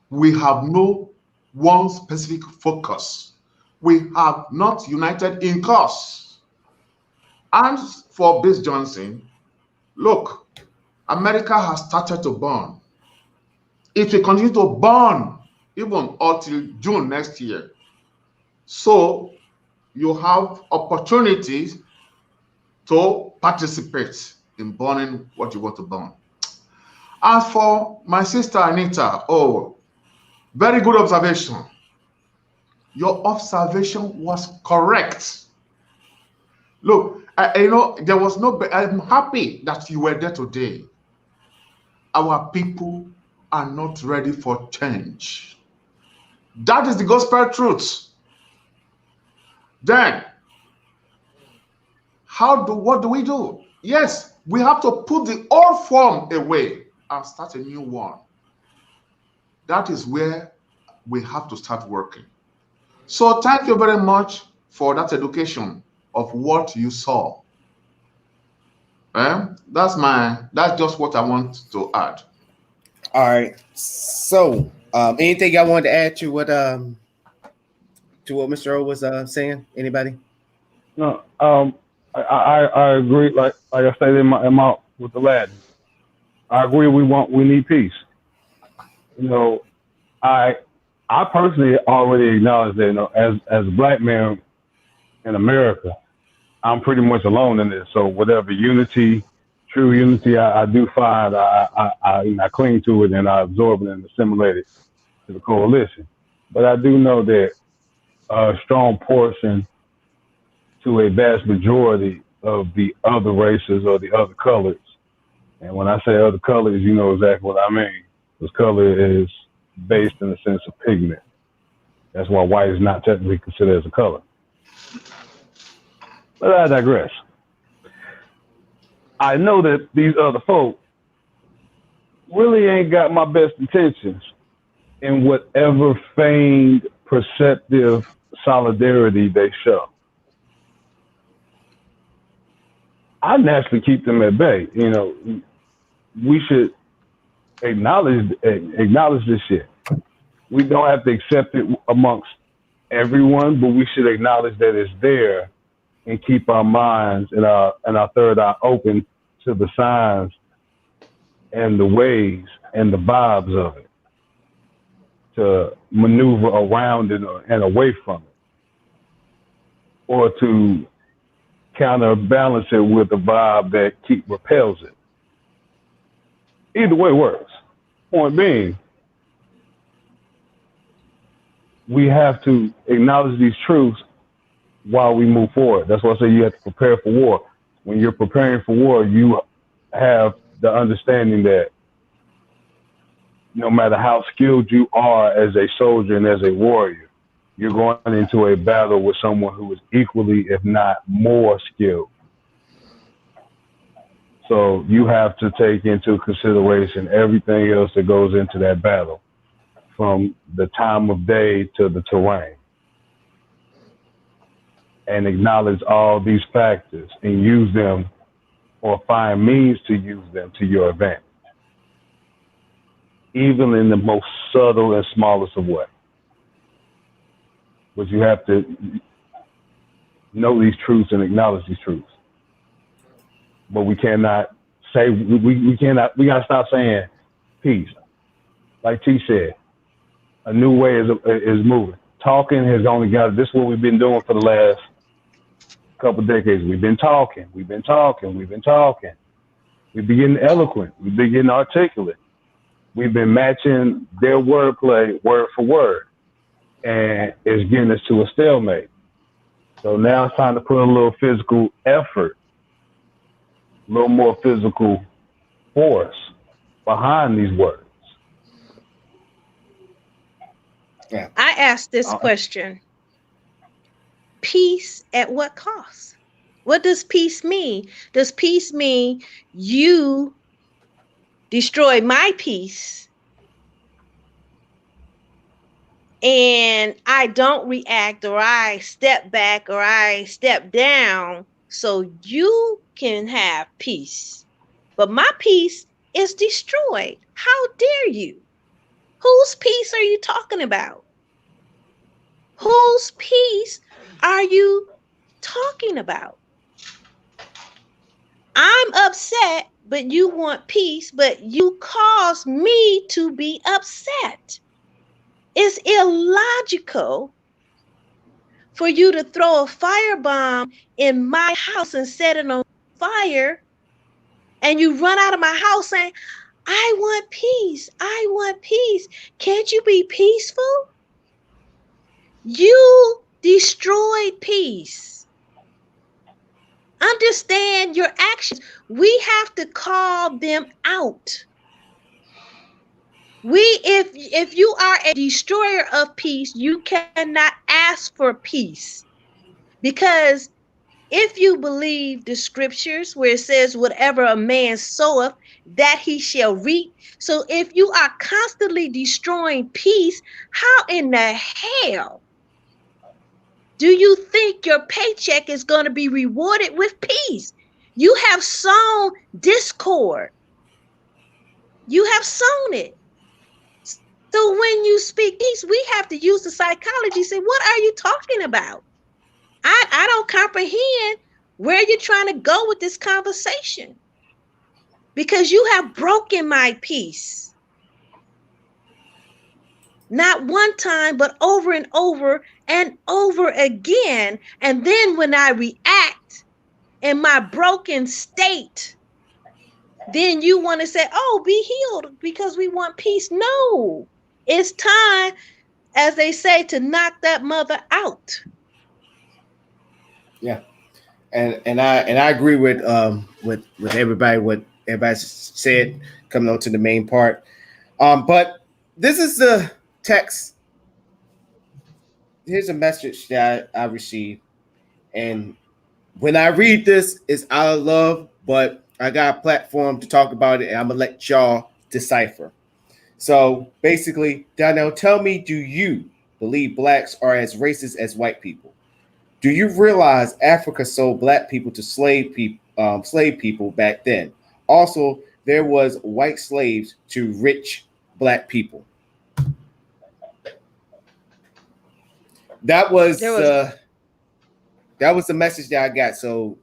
We have no one specific focus. We have not united in cause. And for Biz Johnson, look, America has started to burn. It will continue to burn even until June next year. So you have opportunities to participate in burning what you want to burn. As for my sister Anita, oh, very good observation. Your observation was correct. Look, there was no, I'm happy that you were there today. Our people are not ready for change. That is the gospel truth. Then, what do we do? Yes, we have to put the old form away and start a new one. That is where we have to start working. So thank you very much for that education of what you saw. That's just what I want to add. All right. So, anything I wanted to add to what Mr. O was saying? Anybody? No, I agree. Like I said in my with the lad, I agree. We need peace. You know, I I personally already acknowledge that, as a black man in America, I'm pretty much alone in this. So whatever unity, true unity, I do find, I cling to it and I absorb it and assimilate it to the coalition. But I do know that a strong portion to a vast majority of the other races or the other colors. And when I say other colors, you know exactly what I mean. Because color is based in the sense of pigment. That's why white is not technically considered as a color. But I digress. I know that these other folk really ain't got my best intentions in whatever feigned perceptive solidarity they show. I naturally keep them at bay. You know, we should acknowledge this shit. We don't have to accept it amongst everyone, but we should acknowledge that it's there and keep our minds and our third eye open to the signs and the ways and the vibes of it, to maneuver around it and away from it, or to counterbalance it with a vibe that repels it. Either way works. Point being, we have to acknowledge these truths while we move forward. That's why I say you have to prepare for war. When you're preparing for war, you have the understanding that no matter how skilled you are as a soldier and as a warrior, you're going into a battle with someone who is equally, if not more, skilled. So you have to take into consideration everything else that goes into that battle, from the time of day to the terrain, and acknowledge all these factors and use them, or find means to use them to your advantage, even in the most subtle and smallest of ways. But you have to know these truths and acknowledge these truths. But we cannot say, we gotta stop saying peace. Like T said, a new way is moving. Talking has only got, this is what we've been doing for the last couple of decades. We've been talking. We've been getting eloquent. We've been getting articulate. We've been matching their wordplay word for word, and it's getting us to a stalemate. So now it's time to put a little physical effort, a little more physical force behind these words. Yeah. I asked this question: peace at what cost? What does peace mean? Does peace mean you destroy my peace and I don't react, or I step back, or I step down so you can have peace, but my peace is destroyed? How dare you? Whose peace are you talking about? Whose peace are you talking about? I'm upset, but you want peace, but you cause me to be upset. It's illogical for you to throw a firebomb in my house and set it on fire, and you run out of my house saying, I want peace. I want peace. Can't you be peaceful? You destroyed peace. Understand your actions. We have to call them out. If you are a destroyer of peace, you cannot ask for peace. Because if you believe the scriptures where it says, whatever a man soweth, that he shall reap. So if you are constantly destroying peace, how in the hell do you think your paycheck is going to be rewarded with peace? You have sown discord. You have sown it. So when you speak peace, we have to use the psychology. Say, what are you talking about? I don't comprehend where you're trying to go with this conversation, because you have broken my peace. Not one time, but over and over and over again. And then when I react in my broken state, then you want to say, oh, be healed because we want peace. No, it's time, as they say, to knock that mother out. Yeah, and I agree with everybody what everybody said coming on to the main part. But this is the text. Here's a message that I received, and when I read this, it's out of love, but I got a platform to talk about it, and I'm gonna let y'all decipher. So basically, Donnell, tell me, do you believe blacks are as racist as white people? Do you realize Africa sold black people to slave people back then? Also, there was white slaves to rich black people. That was the message that I got. So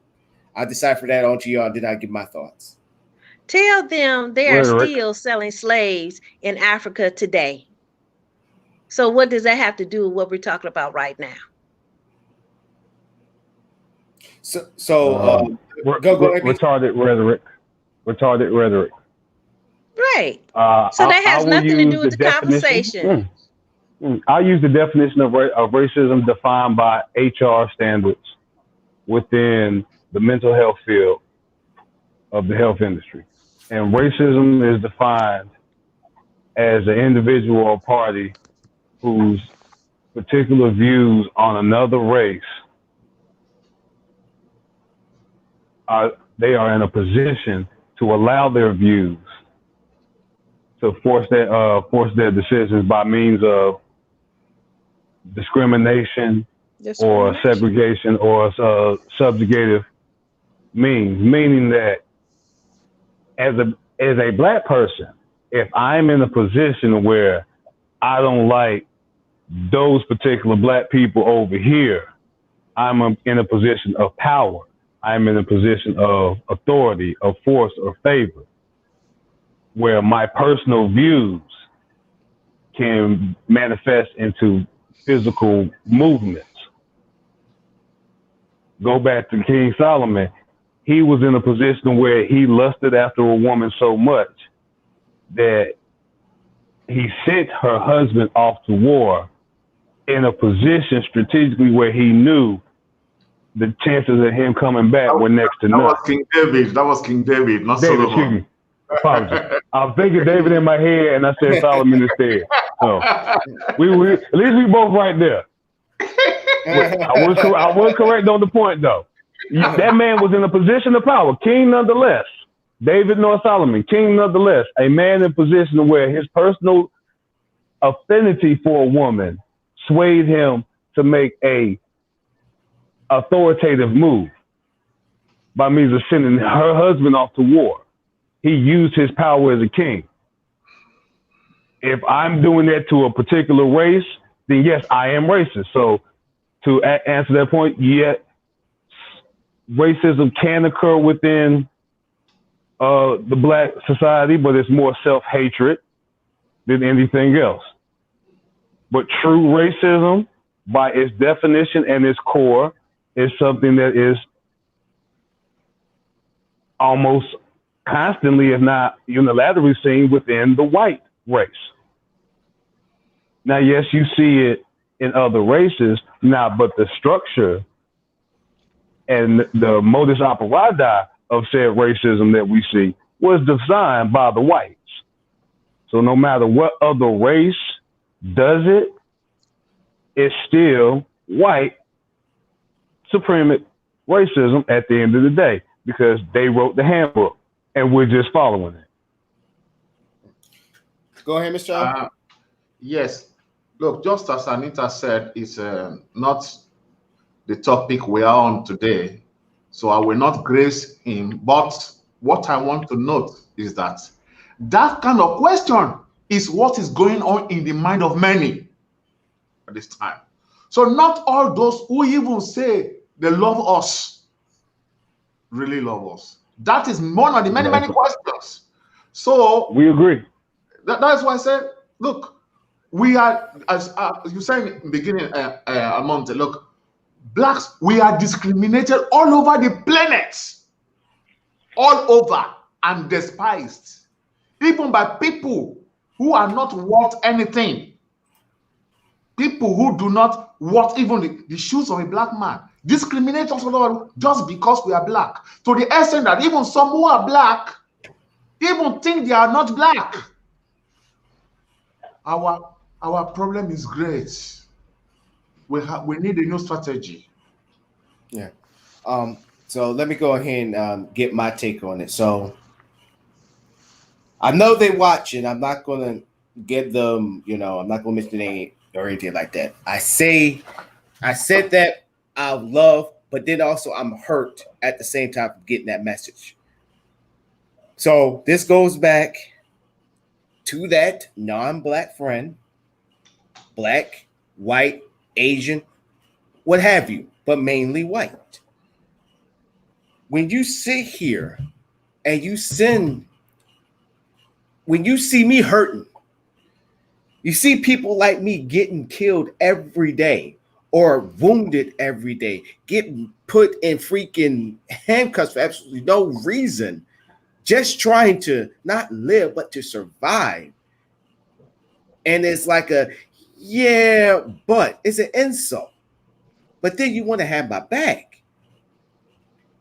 I deciphered that onto y'all. Did I give my thoughts? Tell them they are Rhetoric. still selling slaves in Africa today. So what does that have to do with what we're talking about right now? So go ahead. Retarded rhetoric. Retarded rhetoric. Right. So that has nothing to do with the conversation. I'll use the definition of racism defined by HR standards within the mental health field of the health industry. And racism is defined as an individual or party whose particular views on another race they are in a position to allow their views to force their decisions by means of discrimination or segregation or subjugative means, meaning that as a black person, if I'm in a position where I don't like those particular black people over here, I'm in a position of power. I'm in a position of authority, of force, or favor, where my personal views can manifest into physical movements. Go back to King Solomon. He was in a position where he lusted after a woman so much that he sent her husband off to war in a position strategically where he knew the chances of him coming back were next to none. That was King David, not David, Solomon. excuse me. Apologies. I was thinking David in my head, and I said Solomon instead. So at least we both right there. I was correct on the point, though. That man was in a position of power, king nonetheless. David nor Solomon, king nonetheless. A man in a position where his personal affinity for a woman swayed him to make a authoritative move by means of sending her husband off to war. He used his power as a king. If I'm doing that to a particular race, then yes, I am racist. So to answer that point, yeah, racism can occur within the black society, but it's more self-hatred than anything else. But true racism, by its definition and its core, is something that is almost constantly, if not unilaterally, seen within the white race. Now, yes, you see it in other races now, but the structure and the modus operandi of said racism that we see was designed by the whites. So no matter what other race does it, it's still white supremacist racism at the end of the day, because they wrote the handbook and we're just following it. Go ahead, Mr. Yes. Look, just as Anita said, it's not the topic we are on today, so I will not grace him. But what I want to note is that that kind of question is what is going on in the mind of many at this time. So not all those who even say they love us really love us. That is one of the many questions. So we agree. That's why I said, look, we are, as you said in the beginning, Amonte, look, blacks, we are discriminated all over the planet, all over, and despised, even by people who are not worth anything. People who do not worth even the shoes of a black man discriminate us all over just because we are black. To the extent that even some who are black even think they are not black. Our problem is great. We need a new strategy. Yeah. So let me go ahead and get my take on it. So I know they watching. I'm not gonna give them, I'm not gonna mention their name or anything like that. I said that I love, but then also I'm hurt at the same time for getting that message. So this goes back to that non-black friend, black, white, Asian, what have you, but mainly white. When you sit here and when you see me hurting, you see people like me getting killed every day or wounded every day, getting put in freaking handcuffs for absolutely no reason, just trying to not live, but to survive. And it's like but it's an insult. But then you want to have my back.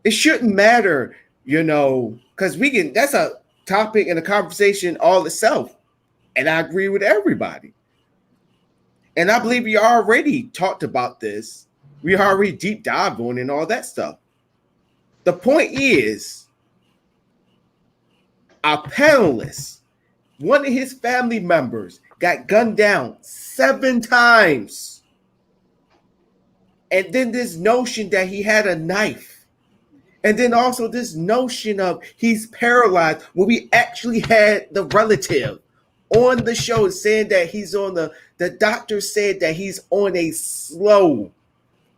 It shouldn't matter, because that's a topic and a conversation all itself. And I agree with everybody. And I believe we already talked about this. We already deep dived on and all that stuff. The point is, our panelist, one of his family members got gunned down 7 times. And then this notion that he had a knife. And then also this notion of he's paralyzed when we actually had the relative on the show saying that he's on the doctor said that he's on a slow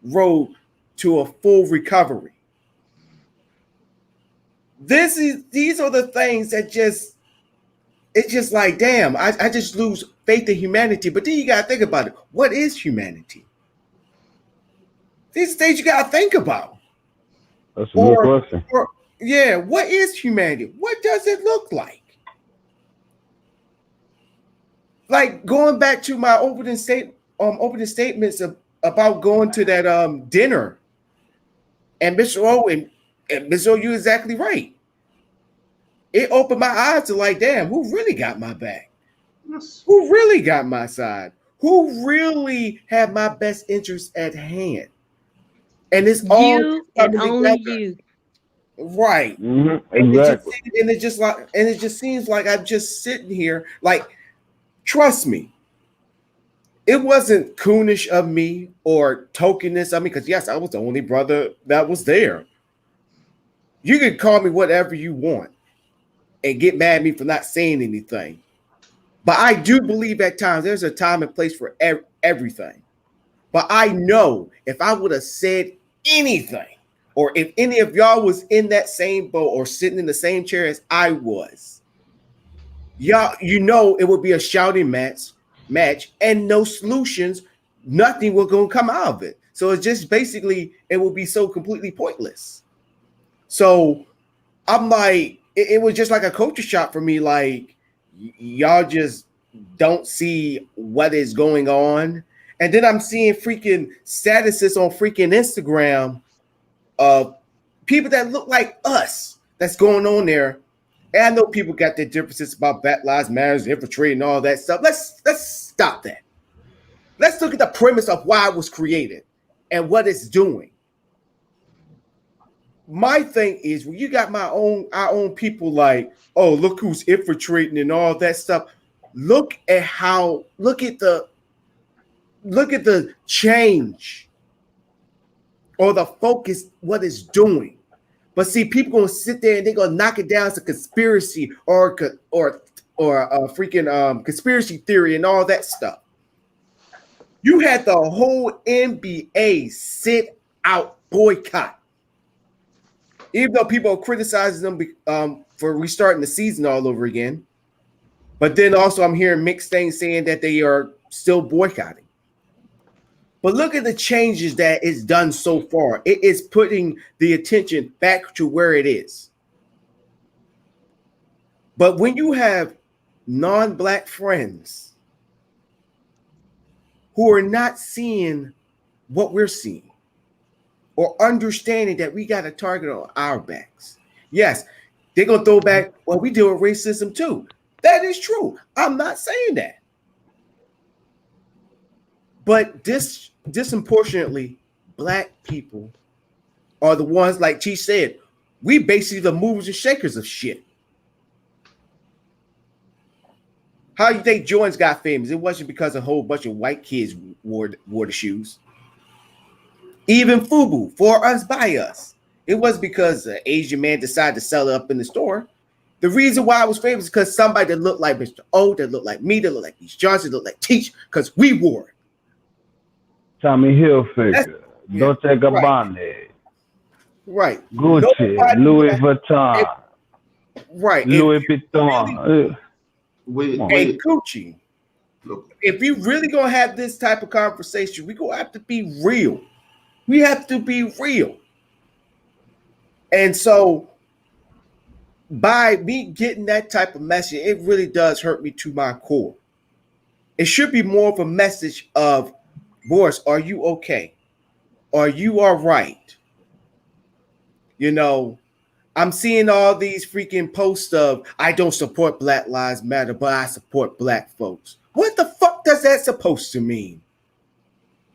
road to a full recovery. These are the things that it's just like, damn, I just lose faith in humanity. But then you got to think about it. What is humanity? These things you got to think about. That's a good question. What is humanity? What does it look like? Like going back to my opening statements about going to that dinner, and Mr. O and Mr. O, you're exactly right. It opened my eyes to like, damn, who really got my back? Yes. Who really got my side? Who really had my best interest at hand? And it's all You and only you. right. Mm-hmm. Exactly. It just seems like I'm just sitting here. Like, trust me, it wasn't coonish of me or tokenness of me, because yes, I was the only brother that was there. You can call me whatever you want and get mad at me for not saying anything. But I do believe at times there's a time and place for everything. But I know if I would have said anything, or if any of y'all was in that same boat or sitting in the same chair as I was, y'all, it would be a shouting match and no solutions. Nothing will going to come out of it. So it's just basically, it will be so completely pointless. So I'm like, it was just like a culture shock for me. Like, y'all just don't see what is going on. And then I'm seeing freaking statuses on freaking Instagram of people that look like us that's going on there. And I know people got their differences about Black Lives Matter, infiltrating, all that stuff. Let's stop that. Let's look at the premise of why it was created and what it's doing. My thing is, when you got our own people like, oh, look who's infiltrating and all that stuff. Look at the change or the focus, what it's doing. But see, people gonna sit there and they're gonna knock it down as a conspiracy or a freaking conspiracy theory and all that stuff. You had the whole NBA sit out boycott. Even though people are criticizing them for restarting the season all over again. But then also I'm hearing mixed things saying that they are still boycotting. But look at the changes that it's done so far. It is putting the attention back to where it is. But when you have non-Black friends who are not seeing what we're seeing or understanding that we got a target on our backs, yes, they're going to throw back, well, we deal with racism too. That is true. I'm not saying that. But disproportionately, Black people are the ones, like Chief said, we basically the movers and shakers of shit. How you think Jordans got famous? It wasn't because a whole bunch of white kids wore the shoes. Even FUBU, for us, by us. It was because an Asian man decided to sell it up in the store. The reason why I was famous is because somebody that looked like Mr. O, that looked like me, that looked like East Johnson, that looked like Teach, because we wore it. Tommy Hilfiger, Dolce Gabbana, right? Gucci, Nobody Louis Vuitton, right? Louis Vuitton. Hey, Coochie, look, if you really gonna have this type of conversation, we gonna have to be real. We have to be real. And so, by me getting that type of message, it really does hurt me to my core. It should be more of a message of, Boris, are you okay? Are you all right? You know, I'm seeing all these freaking posts of, I don't support Black Lives Matter, but I support Black folks. What the fuck does that supposed to mean?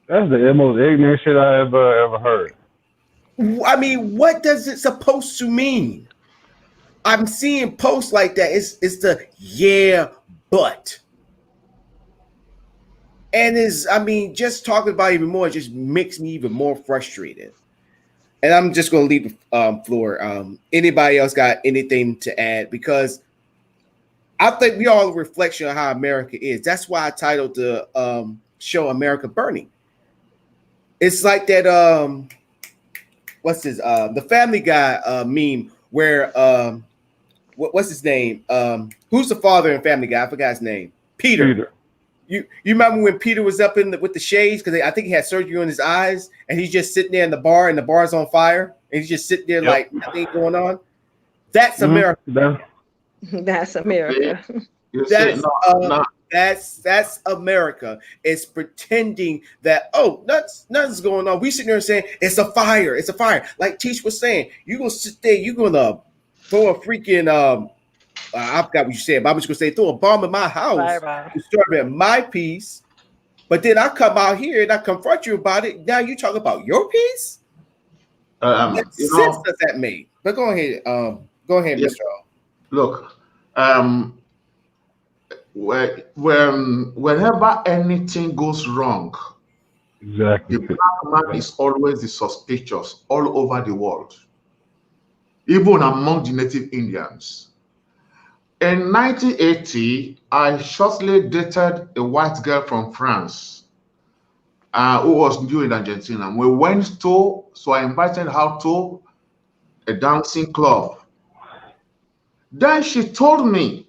That's the most ignorant shit I ever heard. I mean, what does it supposed to mean? I'm seeing posts like that. It's the yeah, but. And just talking about it even more, it just makes me even more frustrated. And I'm just going to leave the floor. Anybody else got anything to add? Because I think we all a reflection of how America is. That's why I titled the show America Burning. It's like that, the Family Guy meme where, what's his name? Who's the father in Family Guy? I forgot his name. Peter. You remember when Peter was up with the shades because I think he had surgery on his eyes and he's just sitting there in the bar and the bar's on fire and he's just sitting there like nothing going on. That's America. That's America. That's America. It's pretending that nothing's going on. We sitting there saying it's a fire. It's a fire. Like Teach was saying, you're gonna sit there. You're gonna throw a freaking I forgot what you said, but I was gonna say throw a bomb in my house, disturbing my peace. But then I come out here and I confront you about it. Now you talk about your peace. What sense does that make? But go ahead, Mr. O. Look, whenever anything goes wrong, exactly, the Black man is always the suspicious all over the world, even among the native Indians. In 1980, I shortly dated a white girl from France who was new in Argentina. We went so I invited her to a dancing club. Then she told me,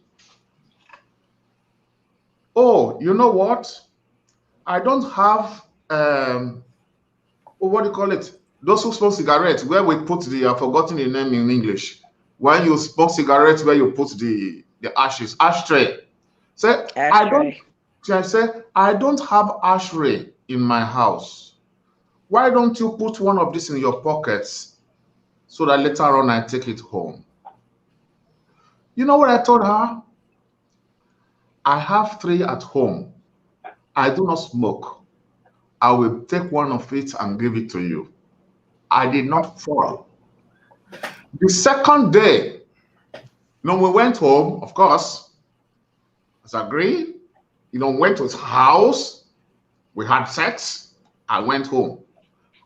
oh, you know what? I don't have, what do you call it? Those who smoke cigarettes, where we put I've forgotten the name in English. When you smoke cigarettes, where you put the ashes, ashtray. I don't have ashtray in my house. Why don't you put one of these in your pockets so that later on I take it home? You know what I told her? I have 3 at home. I do not smoke. I will take one of it and give it to you. I did not fall. The second day, we went home, of course, as agreed. Went to his house. We had sex. I went home.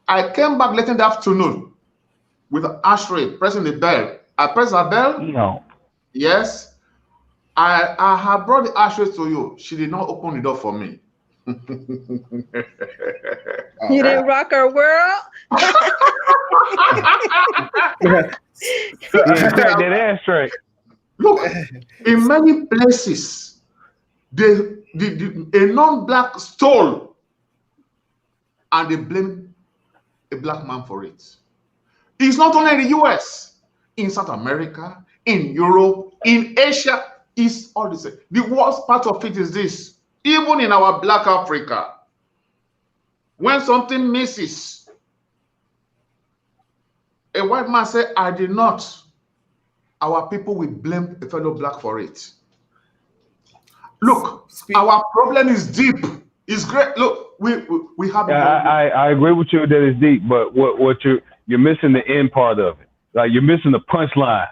I came back late in the afternoon with an ashtray, pressing the bell. I pressed the bell. No. Yes. I have brought the ashtray to you. She did not open the door for me. You didn't rock our world? That ashtray. Look, in many places, a non-black stole, and they blame a black man for it. It's not only in the US, in South America, in Europe, in Asia, it's all the same. The worst part of it is this: even in our black Africa, when something misses, a white man say, I did not, our people will blame a fellow black for it. Look, our problem is deep. It's great. Look, we have. I agree with you that it's deep, but what you're missing the end part of it. Like, you're missing the punchline.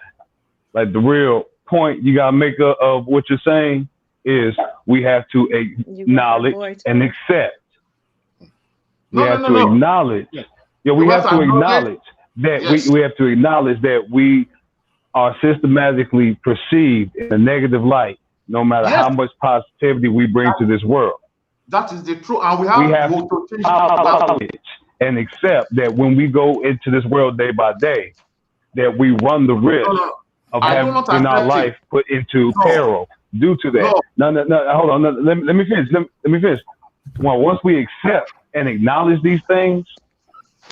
Like, the real point you gotta make of what you're saying is we have to acknowledge and accept. We have to acknowledge. Yeah, we have to acknowledge that we have to acknowledge that we are systematically perceived in a negative light, no matter how much positivity we bring to this world. That is the truth, and we have to acknowledge and accept that when we go into this world day by day, that we run the risk of having our life put into peril due to that. No, hold on. Let me finish. Let me finish. Well, once we accept and acknowledge these things,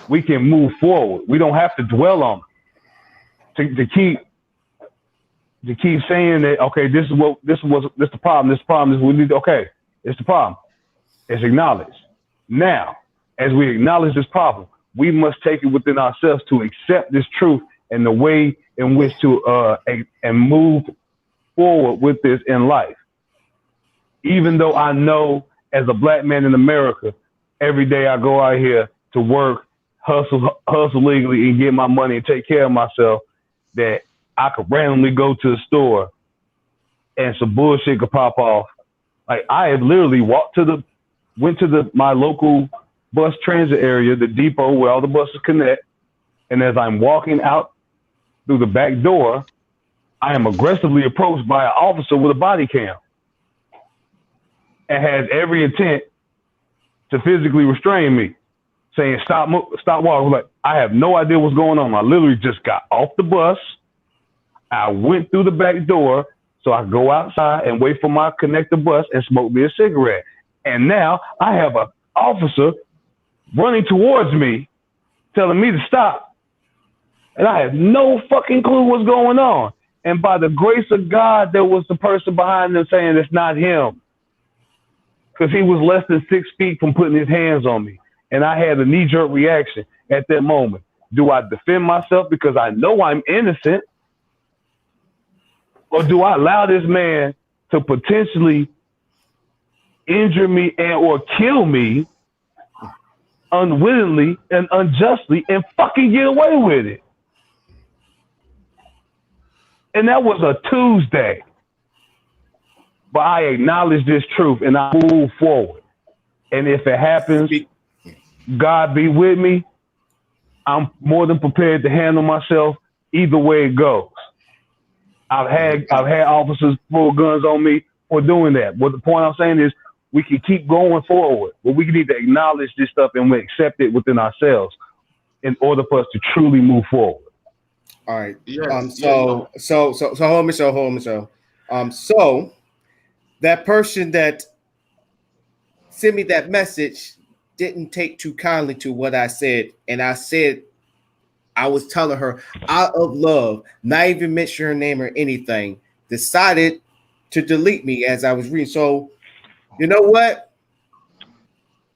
we can move forward. We don't have to dwell on them. To keep saying that, okay, this is the problem. This problem is we need. Okay, it's the problem. It's acknowledged. Now, as we acknowledge this problem, we must take it within ourselves to accept this truth and the way in which to and move forward with this in life. Even though I know, as a black man in America, every day I go out here to work, hustle legally, and get my money and take care of myself, that I could randomly go to the store and some bullshit could pop off. Like, I have literally went to my local bus transit area, the depot where all the buses connect, and as I'm walking out through the back door, I am aggressively approached by an officer with a body cam and has every intent to physically restrain me, saying, stop walking. Like, I have no idea what's going on. I literally just got off the bus. I went through the back door so I go outside and wait for my connector bus and smoke me a cigarette. And now I have an officer running towards me, telling me to stop. And I have no fucking clue what's going on. And by the grace of God, there was the person behind them saying it's not him, because he was less than 6 feet from putting his hands on me. And I had a knee-jerk reaction at that moment. Do I defend myself because I know I'm innocent? Or do I allow this man to potentially injure me and or kill me unwittingly and unjustly and fucking get away with it? And that was a Tuesday. But I acknowledge this truth and I move forward. And if it happens, God be with me. I'm more than prepared to handle myself either way it goes. I've had officers pull guns on me for doing that. But the point I'm saying is we can keep going forward, but we need to acknowledge this stuff and we accept it within ourselves in order for us to truly move forward. All right. So hold me so. So that person that sent me that message didn't take too kindly to what I said, and I said I was telling her out of love, not even mention her name or anything, decided to delete me as I was reading. So you know what?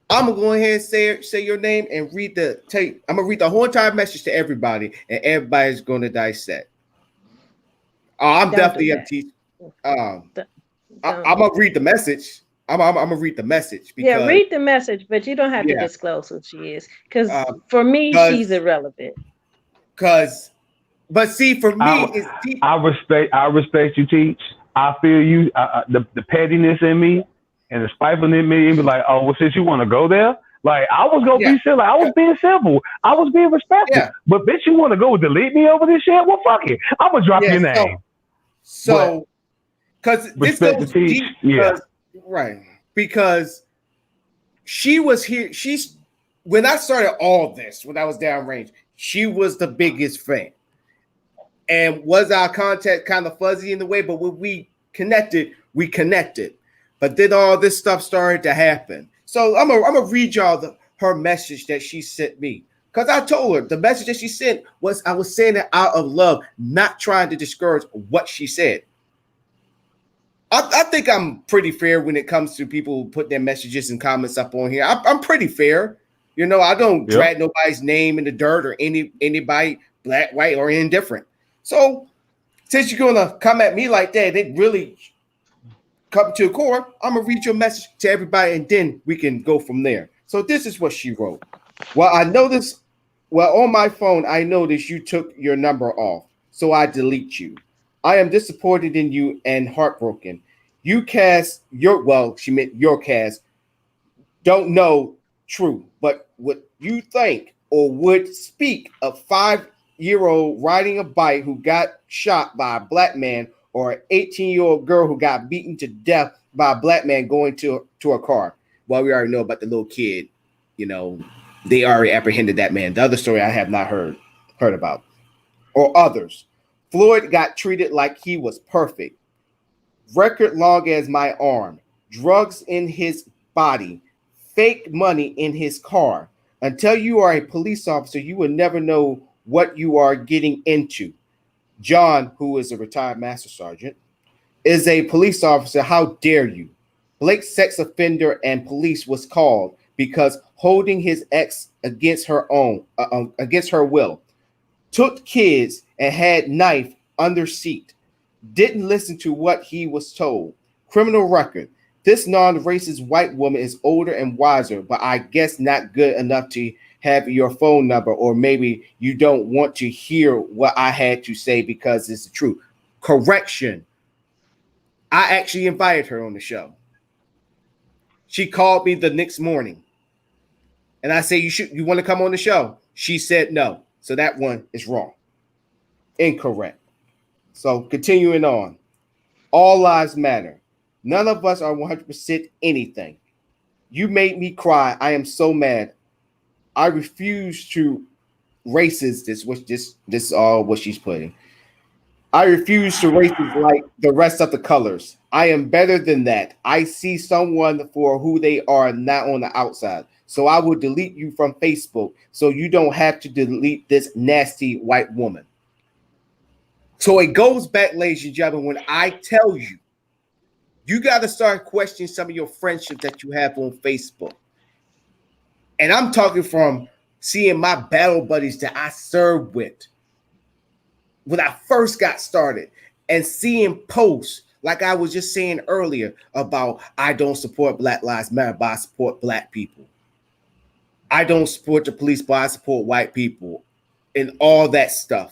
I'm gonna go ahead and say your name and read the tape. I'm gonna read the whole entire message to everybody, and everybody's gonna dissect. I'm definitely empty. I'm gonna read the message. I'm gonna read the message. Because, read the message, but you don't have to disclose who she is, because for me, she's irrelevant. But see, for me, it's deep. I respect you, Teach. I feel you. The pettiness in me and the spitefulness in me, be like, oh, well, since you want to go there, like I was gonna be silly. I was being simple. I was being respectful. Yeah. But bitch, you want to go delete me over this shit? Well, fuck it. I'm gonna drop your name. So, because this goes deep. Right. Because she was here. When I started all this, when I was downrange, she was the biggest fan. And was our contact kind of fuzzy in the way, but when we connected, But then all this stuff started to happen. So I'm gonna read y'all her message that she sent me. Because I told her the message that she sent was I was saying it out of love, not trying to discourage what she said. I think I'm pretty fair when it comes to people put their messages and comments up on here. I'm pretty fair. You know, I don't drag nobody's name in the dirt or anybody, black, white, or indifferent. So since you're gonna come at me like that, it really come to a core. I'm gonna read your message to everybody, and then we can go from there. So this is what she wrote. Well, on my phone, I noticed you took your number off, so I delete you. I am disappointed in you and heartbroken. You cast she meant your cast, don't know true, but what you think or would speak of 5-year-old riding a bike who got shot by a black man, or an 18-year-old girl who got beaten to death by a black man going to a car. Well, we already know about the little kid, you know, they already apprehended that man. The other story I have not heard about. Or others. Floyd got treated like he was perfect. Record long as my arm. Drugs in his body. Fake money in his car. Until you are a police officer, you will never know what you are getting into. John, who is a retired master sergeant, is a police officer. How dare you? Blake, sex offender and police, was called because holding his ex against her will. Took kids and had knife under seat. Didn't listen to what he was told. Criminal record. This non-racist white woman is older and wiser, but I guess not good enough to have your phone number, or maybe you don't want to hear what I had to say because it's the truth. Correction. I actually invited her on the show. She called me the next morning. And I said, you want to come on the show? She said no. So that one is wrong. Incorrect. So continuing on. All lives matter. None of us are 100% anything. You made me cry. I am so mad. I refuse to racist. This is all what she's putting. I refuse to racist like the rest of the colors. I am better than that. I see someone for who they are, not on the outside. So I will delete you from Facebook so you don't have to delete this nasty white woman. So it goes back, ladies and gentlemen, when I tell you, you got to start questioning some of your friendships that you have on Facebook. And I'm talking from seeing my battle buddies that I served with when I first got started, and seeing posts like I was just saying earlier about I don't support Black Lives Matter, but I support black people. I don't support the police, but I support white people, and all that stuff.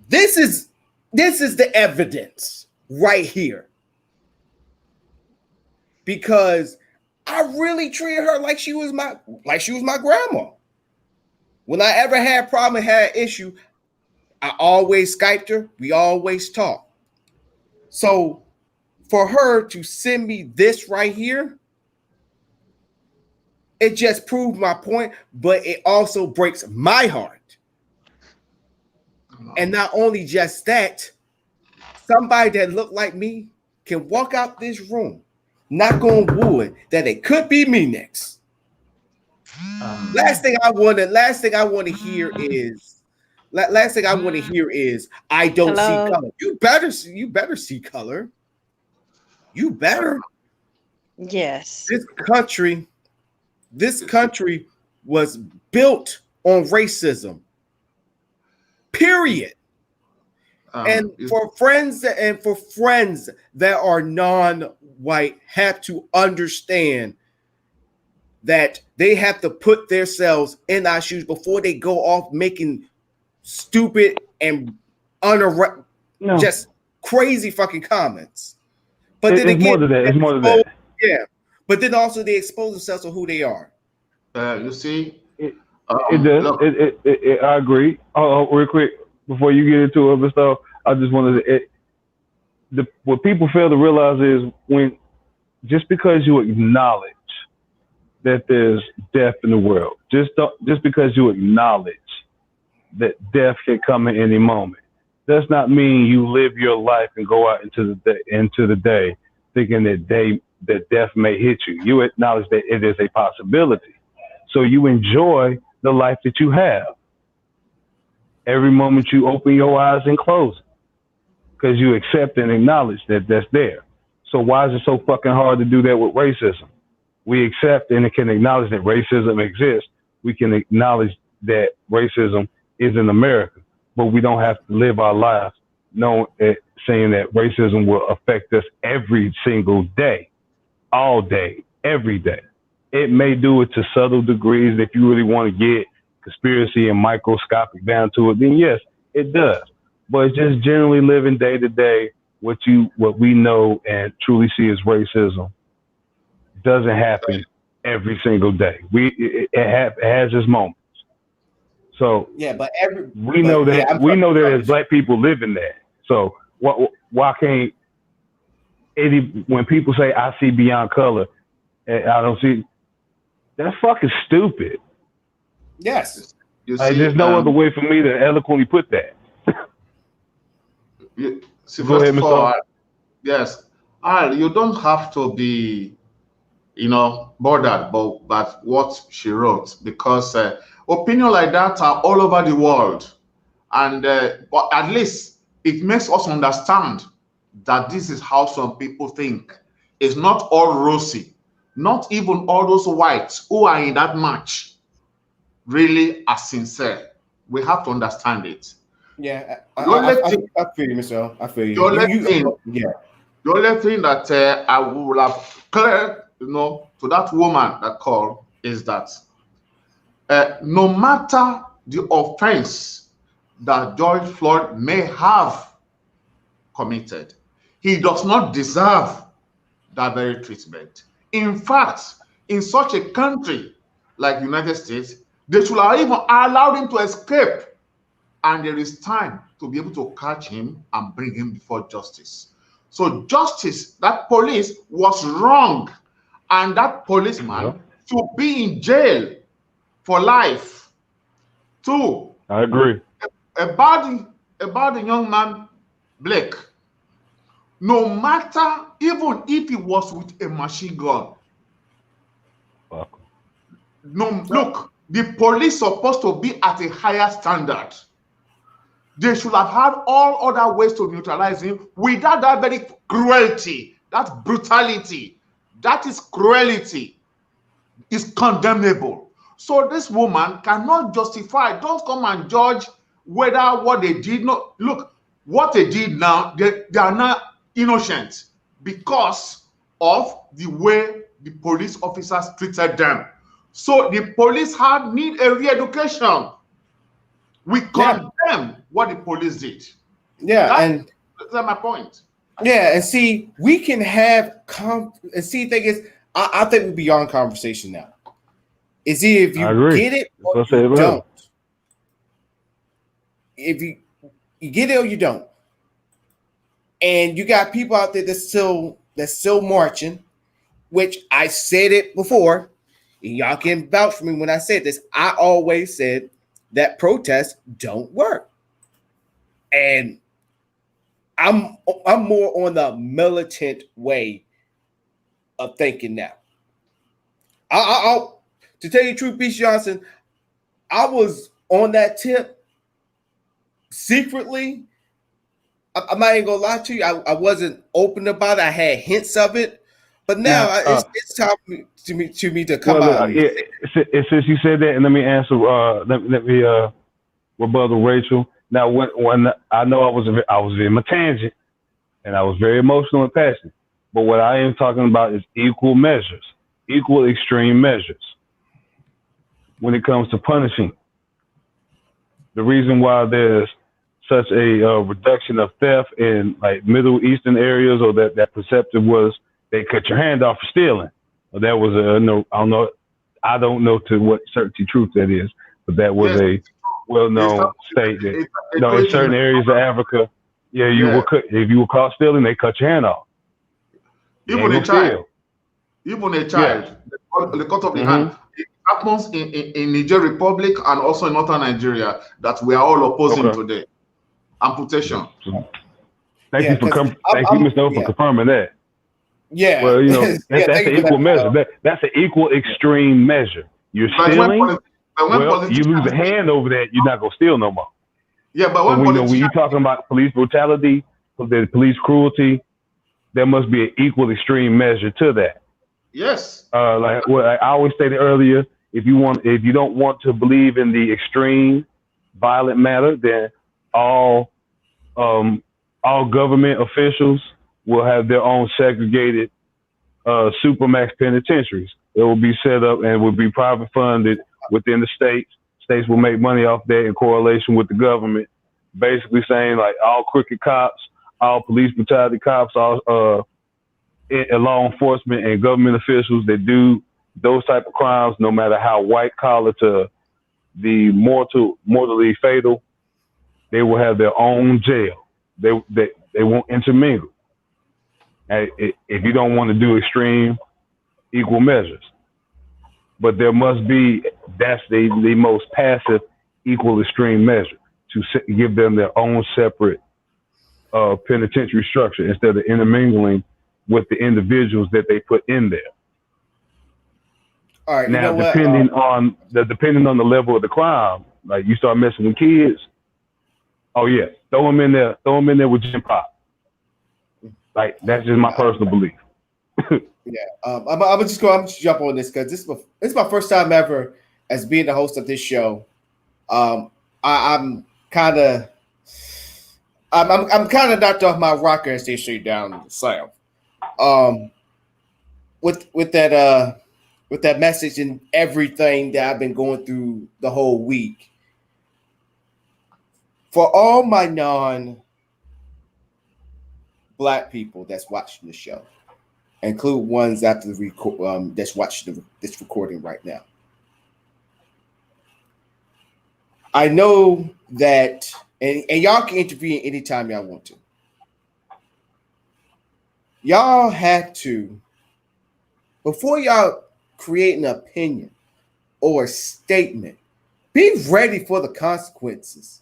This is the evidence right here. Because I really treated her like she was my grandma. When I ever had a problem and had an issue, I always Skyped her. We always talked. So for her to send me this right here, it just proved my point, but it also breaks my heart. And not only just that, somebody that looked like me can walk out this room, knock on wood, that it could be me next. Last thing I want to hear is I don't see color. You better see color. You better. Yes. This country was built on racism. Period. And for friends that are non-white have to understand that they have to put themselves in our shoes before they go off making stupid and just crazy fucking comments. But then it's more than that. Yeah. But then also they expose themselves to who they are. You see, it does. I agree. Oh, real quick before you get into other stuff, I just wanted to. What people fail to realize is when just because you acknowledge that there's death in the world, just because you acknowledge that death can come at any moment, does not mean you live your life and go out into the day thinking that death may hit you. You acknowledge that it is a possibility. So you enjoy the life that you have. Every moment you open your eyes and close it, because you accept and acknowledge that that's there. So why is it so fucking hard to do that with racism? We accept and can acknowledge that racism exists. We can acknowledge that racism is in America, but we don't have to live our lives saying that racism will affect us every single day, all day, every day. It may do it to subtle degrees. If you really want to get conspiracy and microscopic down to it, then yes, it does. But it's just generally living day to day, what we know and truly see as racism doesn't happen every single day. It has its moments. So yeah, but we know that as black people living there. So why can't when people say I see beyond color, and I don't see, that's fucking stupid. Yes. There's no other way for me to eloquently put that. Go ahead, Mr. Yes. You don't have to be, bothered about what she wrote, because opinions like that are all over the world. And but at least it makes us understand that this is how some people think. It's not all rosy. Not even all those whites who are in that match really are sincere. We have to understand it. Yeah, I feel you, Mr. I feel you. The only thing that I would have cleared, to that woman that called is that no matter the offense that George Floyd may have committed, he does not deserve that very treatment. In fact, in such a country like the United States, they should have even allowed him to escape. And there is time to be able to catch him and bring him before justice. So justice, that police was wrong. And that policeman should be in jail for life. 2, I agree. About the young man, Blake, no matter, even if he was with a machine gun, look, the police supposed to be at a higher standard. They should have had all other ways to neutralize him without that very cruelty, that brutality. That is cruelty. Is condemnable. So this woman cannot justify. Don't come and judge whether what they did not. Look, what they did now, they are not innocent because of the way the police officers treated them. So the police need a re-education. We condemn what the police did. Yeah, that's my point. Yeah, and see, we can have thing is, I think we're beyond conversation now. Is if you get it or you don't. If you get it or you don't, and you got people out there that's still marching, which I said it before, and y'all can vouch for me when I said this. I always said that protests don't work, and I'm more on the militant way of thinking now. I'll to tell you the truth, Beast Johnson, I was on that tip secretly. I'm not even gonna lie to you. I wasn't open about it. I had hints of it, but now it's time to me to come out. Since you said that, and let me answer. Let me rebuttal Rachel. Now, when I know I was in my tangent, and I was very emotional and passionate. But what I am talking about is equal measures, equal extreme measures. When it comes to punishing, the reason why there's such a reduction of theft in like Middle Eastern areas, or that perceptive was they cut your hand off for stealing. Or that was I don't know to what certainty truth that is, but that was a well-known statement. In certain areas of Africa, if you were caught stealing, they cut your hand off. Even a child, the cut off the hand. It happens in Niger Republic and also in northern Nigeria that we are all opposing today. Amputation. Thank you, Mr. O, for confirming that. Yeah. Well, you know, that's Yeah, an thank you for equal that, measure. That's an equal extreme measure. You're But stealing. when Well, you lose politicians, a hand over that, you're not gonna steal no more. yeah, but So when when politicians, you're talking about police brutality, the police cruelty, there must be an equal extreme measure to that. yes, Like what I always stated earlier, if you don't want to believe in the extreme violent matter, then all government officials will have their own segregated supermax penitentiaries. It will be set up and will be private funded within the states. States will make money off that in correlation with the government, basically saying like all crooked cops, all police brutality cops, all law enforcement and government officials that do those type of crimes, no matter how white collar to the mortally fatal, they will have their own jail. They won't intermingle. If you don't want to do extreme equal measures, but there must be, that's the most passive equal extreme measure, to give them their own separate penitentiary structure instead of intermingling with the individuals that they put in there. All right. Now, You know what? depending on the level of the crime, like you start messing with kids, oh yeah, throw them in there with Jim Pop. Like that's just my personal belief. Yeah, I'm just going to jump on this because this is my first time ever as being the host of this show. I'm kind of knocked off my rocker and stay straight down slam. With that message and everything that I've been going through the whole week. For all my non-Black people that's watching the show, include ones after the that's watching this recording right now. I know that, and y'all can intervene anytime y'all want to. Y'all have to, before y'all create an opinion or a statement, be ready for the consequences.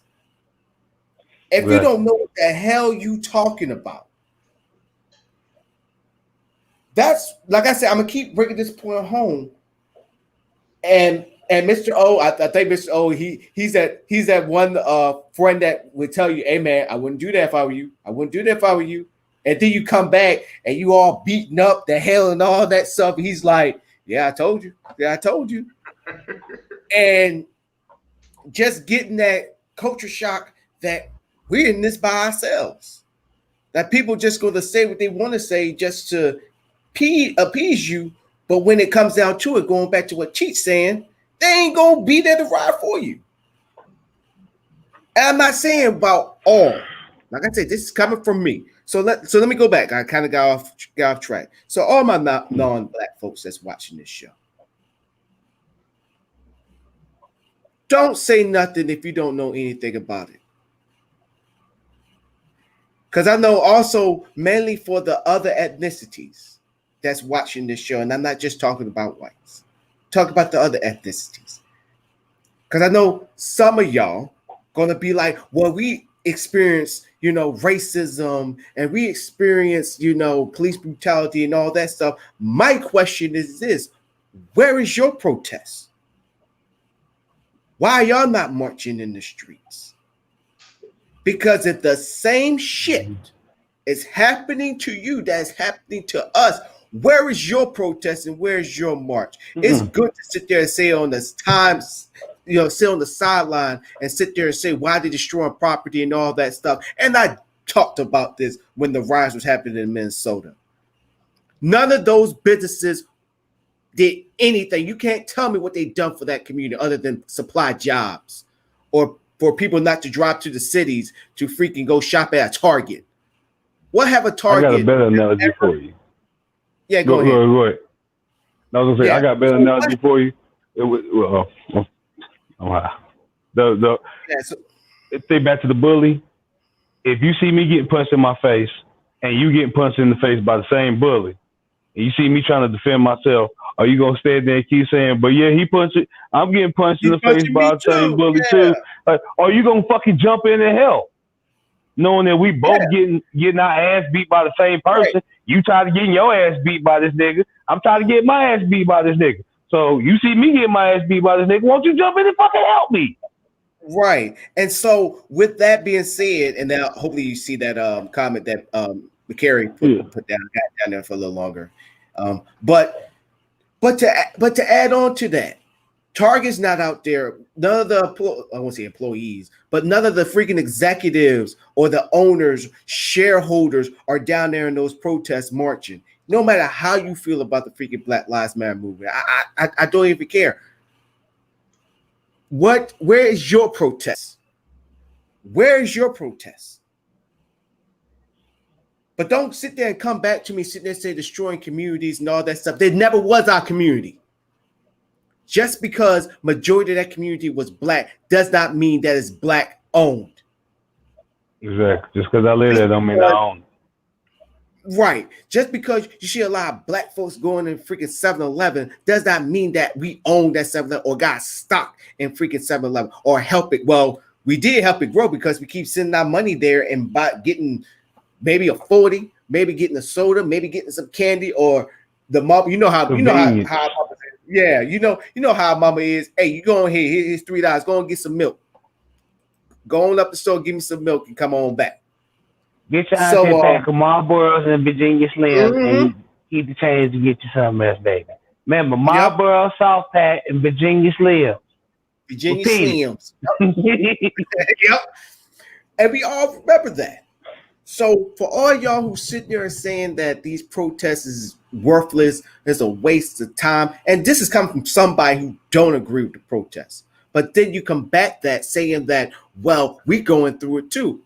If you don't know what the hell you talking about, that's, like I said, I'm gonna keep bringing this point home. And Mr. O, I think Mr. O, he's that one friend that would tell you, "Hey man, I wouldn't do that if I were you. I wouldn't do that if I were you." And then you come back and you all beaten up the hell and all that stuff. And he's like, "Yeah, I told you. Yeah, I told you." And just getting that culture shock that we're in this by ourselves. That people just going to say what they want to say just to appease you, but when it comes down to it, going back to what Cheat's saying, they ain't gonna be there to ride for you. And I'm not saying about all. Like I said, this is coming from me. So let me go back. I kind of got off track. So all my non-Black folks that's watching this show, don't say nothing if you don't know anything about it. Because I know also mainly for the other ethnicities that's watching this show, and I'm not just talking about whites. Talk about the other ethnicities. Because I know some of y'all gonna be like, well, we experience, racism, and we experience, police brutality and all that stuff. My question is this: where is your protest? Why are y'all not marching in the streets? Because if the same shit is happening to you that's happening to us, where is your protest and where is your march? It's good to sit there and say on the times, sit on the sideline and sit there and say why they destroying property and all that stuff. And I talked about this when the riots was happening in Minnesota. None of those businesses did anything. You can't tell me what they done for that community other than supply jobs or for people not to drive to the cities to freaking go shop at a Target. What have a Target? I got a better analogy for you. Yeah, go ahead. Go ahead. I was gonna say, I got a better analogy for you. It was say back to the bully. If you see me getting punched in my face and you getting punched in the face by the same bully, and you see me trying to defend myself, are you gonna stand there and keep saying, "But yeah, he punched it. I'm getting punched in the face by the same bully too"? Like, are you gonna fucking jump in and help? knowing that we both getting our ass beat by the same person. Right. You tired of getting your ass beat by this nigga. I'm tired of getting my ass beat by this nigga. So you see me getting my ass beat by this nigga. Won't you jump in and fucking help me? Right. And so with that being said, and now hopefully you see that comment that McCary put down there for a little longer. But to add on to that, Target's not out there. None of the, I won't say employees, but none of the freaking executives or the owners, shareholders are down there in those protests marching. No matter how you feel about the freaking Black Lives Matter movement, I don't even care. Where is your protest? Where is your protest? But don't sit there and come back to me sitting there and say destroying communities and all that stuff. There never was our community. Just because majority of that community was Black does not mean that it's Black owned. Exactly. Just because I live there don't mean I own it. Right. Just because you see a lot of Black folks going in freaking 7-Eleven does not mean that we own that 7-Eleven or got stock in freaking 7-Eleven or help it. Well, we did help it grow because we keep sending our money there and getting maybe a 40, maybe getting a soda, maybe getting some candy or the mom. You know how yeah, you know how mama is. Hey, you go on here, here's $3. Go and get some milk. Go on up the store, give me some milk and come on back. Get your ass a pack of Marlboros and Virginia Slims and keep the change to get you something else, baby. Remember, Marlboro South Pack and Virginia Slims. Virginia Slims. Yep. And we all remember that. So for all y'all who sit there and saying that these protests is worthless, it's a waste of time, and this is coming from somebody who don't agree with the protests. But then you combat that saying that, well, we're going through it too.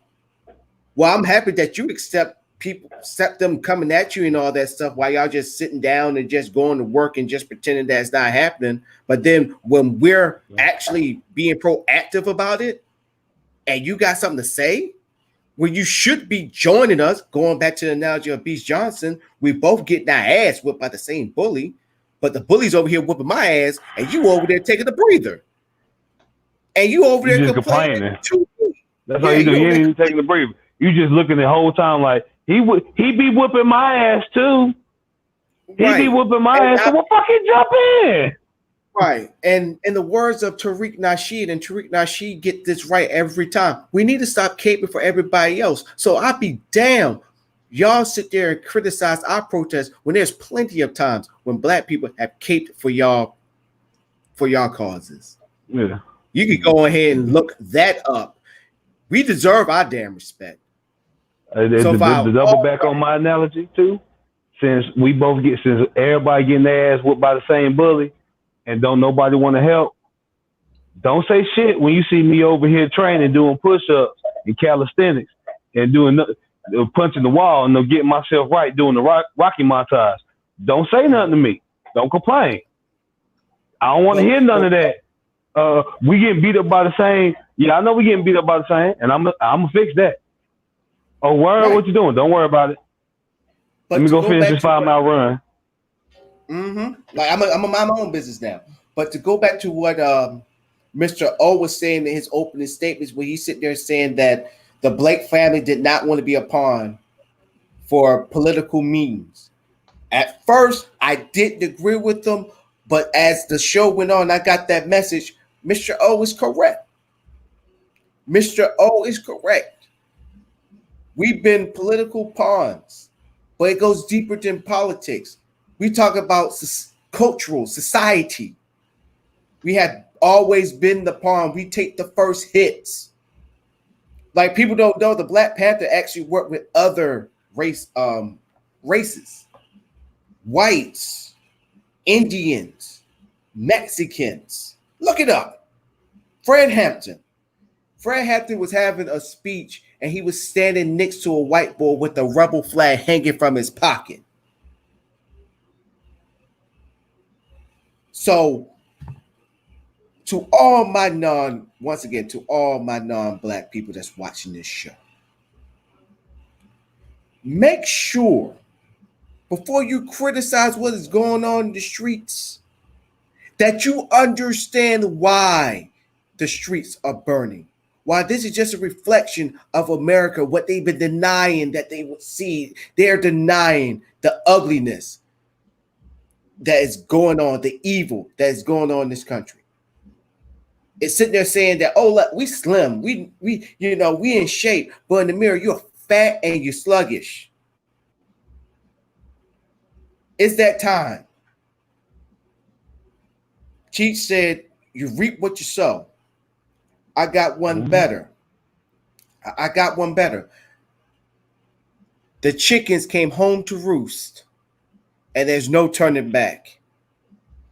Well, I'm happy that you accept them coming at you and all that stuff while y'all just sitting down and just going to work and just pretending that it's not happening. But then when we're actually being proactive about it and you got something to say, when you should be joining us, going back to the analogy of Beast Johnson, we both getting our ass whipped by the same bully, but the bully's over here whooping my ass and you over there taking a breather. And you over there complaining. That's how you do. You ain't even taking a breather. You just looking the whole time like he be whooping my ass too. He be whooping my ass, so we'll fucking jump in. Right. And in the words of Tariq Nasheed, and Tariq Nasheed get this right every time, we need to stop caping for everybody else. So I'd be damned. Y'all sit there and criticize our protests when there's plenty of times when Black people have caped for y'all causes. Yeah. You can go ahead and look that up. We deserve our damn respect. To double back on my analogy too, since everybody getting their ass whooped by the same bully and don't nobody want to help, don't say shit when you see me over here training, doing push-ups and calisthenics and doing punching the wall and getting myself right, doing the Rocky montage. Don't say nothing to me. Don't complain. I don't want to hear none of that. We getting beat up by the same. Yeah, I know we getting beat up by the same, and I'm gonna fix that. Oh, word, what you doing? Don't worry about it. Let me go finish this 5-mile run. Like I'm gonna mind my own business now. But to go back to what Mr. O was saying in his opening statements, where he's sitting there saying that the Blake family did not want to be a pawn for political means. At first, I didn't agree with them, but as the show went on, I got that message. Mr. O is correct. Mr. O is correct. We've been political pawns, but it goes deeper than politics. We talk about cultural society. We have always been the pawn. We take the first hits. Like people don't know, the Black Panther actually worked with other races, whites, Indians, Mexicans. Look it up. Fred Hampton. Fred Hampton was having a speech and he was standing next to a whiteboard with a rebel flag hanging from his pocket. So to all my non-Black people that's watching this show, make sure before you criticize what is going on in the streets, that you understand why the streets are burning, Why this is just a reflection of America, what they've been denying that they would see. They're denying the ugliness that is going on, the evil that is going on in this country. It's sitting there saying that, oh, look, we slim, we in shape, but in the mirror, you're fat and you're sluggish. It's that time. Cheech said, you reap what you sow. I got one better. I got one better. The chickens came home to roost, and there's no turning back.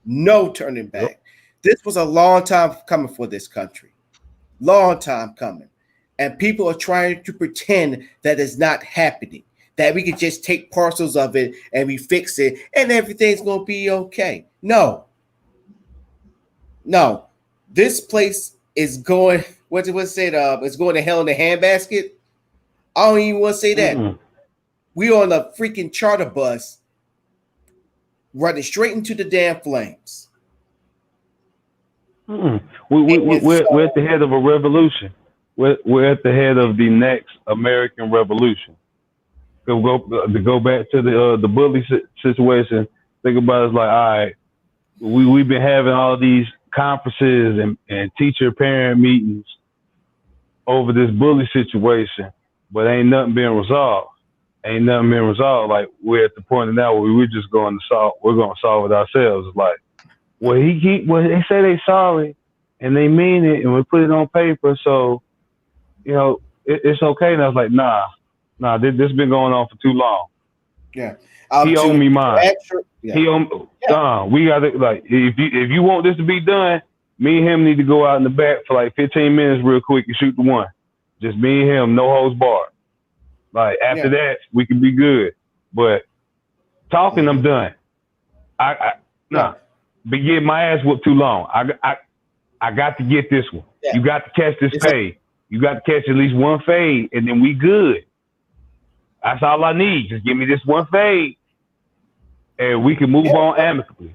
No turning back. Yep. This was a long time coming for this country. Long time coming. And people are trying to pretend that it's not happening, that we can just take parcels of it and we fix it and everything's going to be okay. No. No. This place is going, what's it said? It's going to hell in a handbasket. I don't even want to say that. Mm-hmm. We on a freaking charter bus running straight into the damn flames. Mm-hmm. We're at the head of a revolution. We're at the head of the next American Revolution. To go back to the bully situation, think about it, it's like, all right, we've been having all these conferences and teacher-parent meetings over this bully situation, but ain't nothing being resolved. Like, we're at the point now where we're just going to solve it ourselves. It's like, well, they say they sorry and they mean it and we put it on paper, so it's okay. And I was like, nah, this has been going on for too long. Yeah. He owed me mine. He owed we gotta, like, if you want this to be done, me and him need to go out in the back for like 15 minutes real quick and shoot the one. Just me and him, no holds barred. Like, after that, we can be good. But talking, I'm done. Been getting my ass whooped too long. I got to get this one. Yeah. You got to catch this fade. You got to catch at least one fade, and then we good. That's all I need. Just give me this one fade, and we can move on amicably.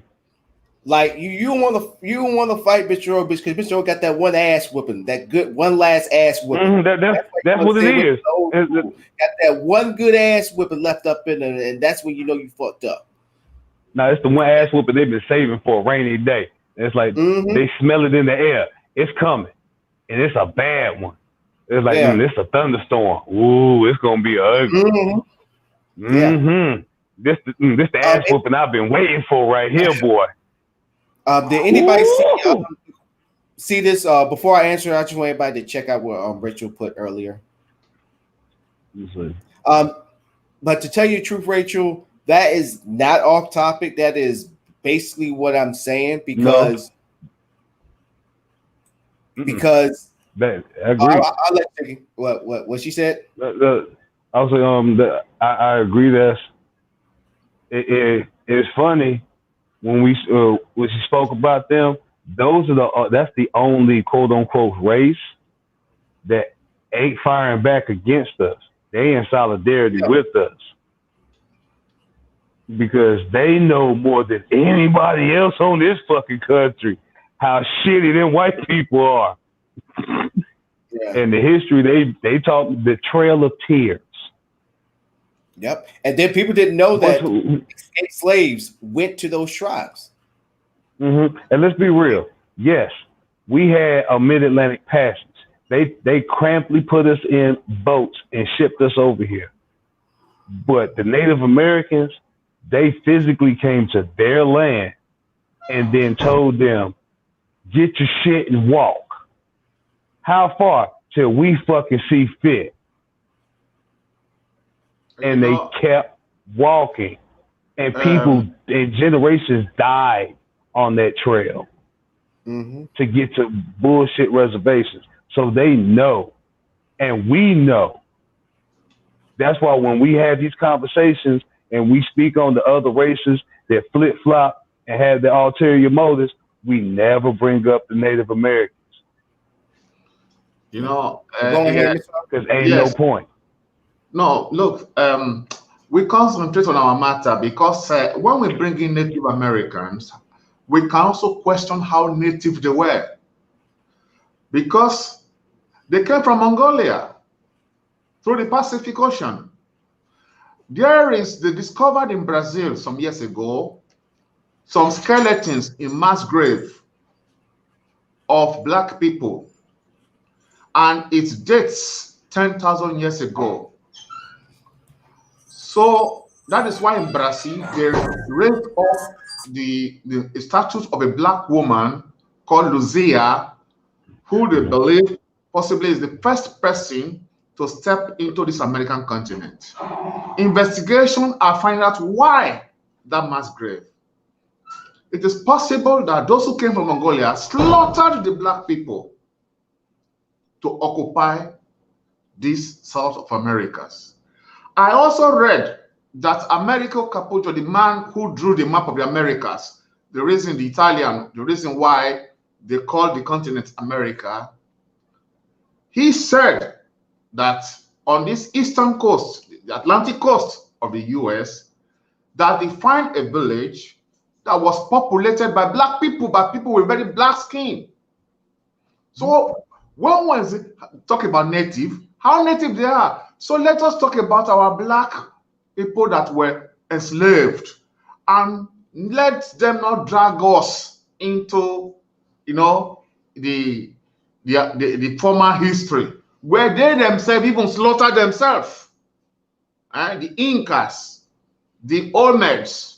Like, you don't want to fight Bitch Earl, because Bitch Earl got that one ass whooping, that good one last ass whooping. Mm-hmm. That's what it is. Got that one good ass whooping left up in there, and that's when you know you fucked up. No, it's the one ass whooping they've been saving for a rainy day. It's like they smell it in the air. It's coming, and it's a bad one. It's like it's a thunderstorm. Ooh, it's gonna be ugly. This the ass whooping I've been waiting for right here, boy. Did anybody see this? Before I answer, I just want everybody to check out what Rachel put earlier. But to tell you the truth, Rachel, that is not off topic. That is basically what I'm saying, because I agree. I'll let you, what she said. I was like, I agree. It's funny when she spoke about them. That's the only quote unquote race that ain't firing back against us. They in solidarity with us, because they know more than anybody else on this fucking country how shitty them white people are. And the history, they talk the Trail of Tears. Yep. And then people didn't know that escaped slaves went to those tribes. And let's be real. Yes, we had a mid-Atlantic passage. They crampedly put us in boats and shipped us over here. But the Native Americans, they physically came to their land and then told them, get your shit and walk. How far? Till we fucking see fit. And they kept walking. And people and generations died on that trail to get to bullshit reservations. So they know. And we know. That's why when we have these conversations and we speak on the other races that flip-flop and have the ulterior motives, we never bring up the Native Americans. Because ain't no point. No, look, we concentrate on our matter because when we bring in Native Americans, we can also question how native they were. Because They came from Mongolia through the Pacific Ocean. They discovered in Brazil some years ago some skeletons in mass grave of black people, and it dates 10,000 years ago. So that is why in Brazil they raised up the statue of a black woman called Luzia, who they believe possibly is the first person to step into this American continent. Investigation are finding out why that mass grave. It is possible that those who came from Mongolia slaughtered the black people to occupy these South of Americas. I also read that Americo Caputo, the man who drew the map of the Americas, the reason why they called the continent America, he said that on this eastern coast, the Atlantic coast of the US, that they find a village that was populated by black people, by people with very black skin. So when was it talking about native, how native they are? So let us talk about our black people that were enslaved, and let them not drag us into, the former history where they themselves even slaughtered themselves. The Incas, the Olmecs,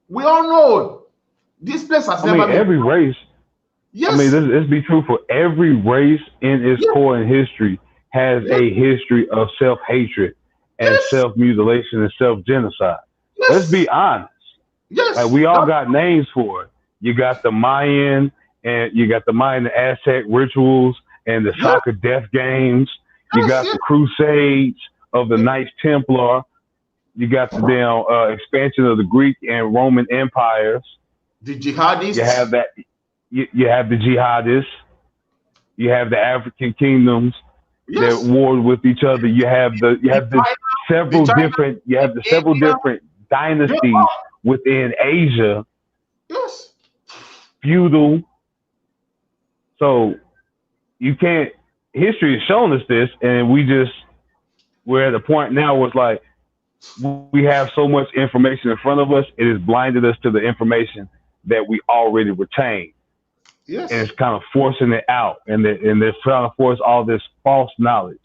we all know this place has never been. Every race. Yes. I mean, this be true for every race in its core and history has a history of self-hatred and self-mutilation and self-genocide. Let's be honest. Yes. Like, we all got names for it. You got the Mayan and Aztec rituals and the soccer death games. You got the Crusades of the Knights Templar. You got the damn expansion of the Greek and Roman empires. The jihadists. You have that. You have the jihadists. You have the African kingdoms that warred with each other. You have several different dynasties within Asia. Yes. Feudal. So you can't. History has shown us this, and we're at a point now where it's like we have so much information in front of us, it has blinded us to the information that we already retain. Yes. And it's kind of forcing it out, and they're trying to force all this false knowledge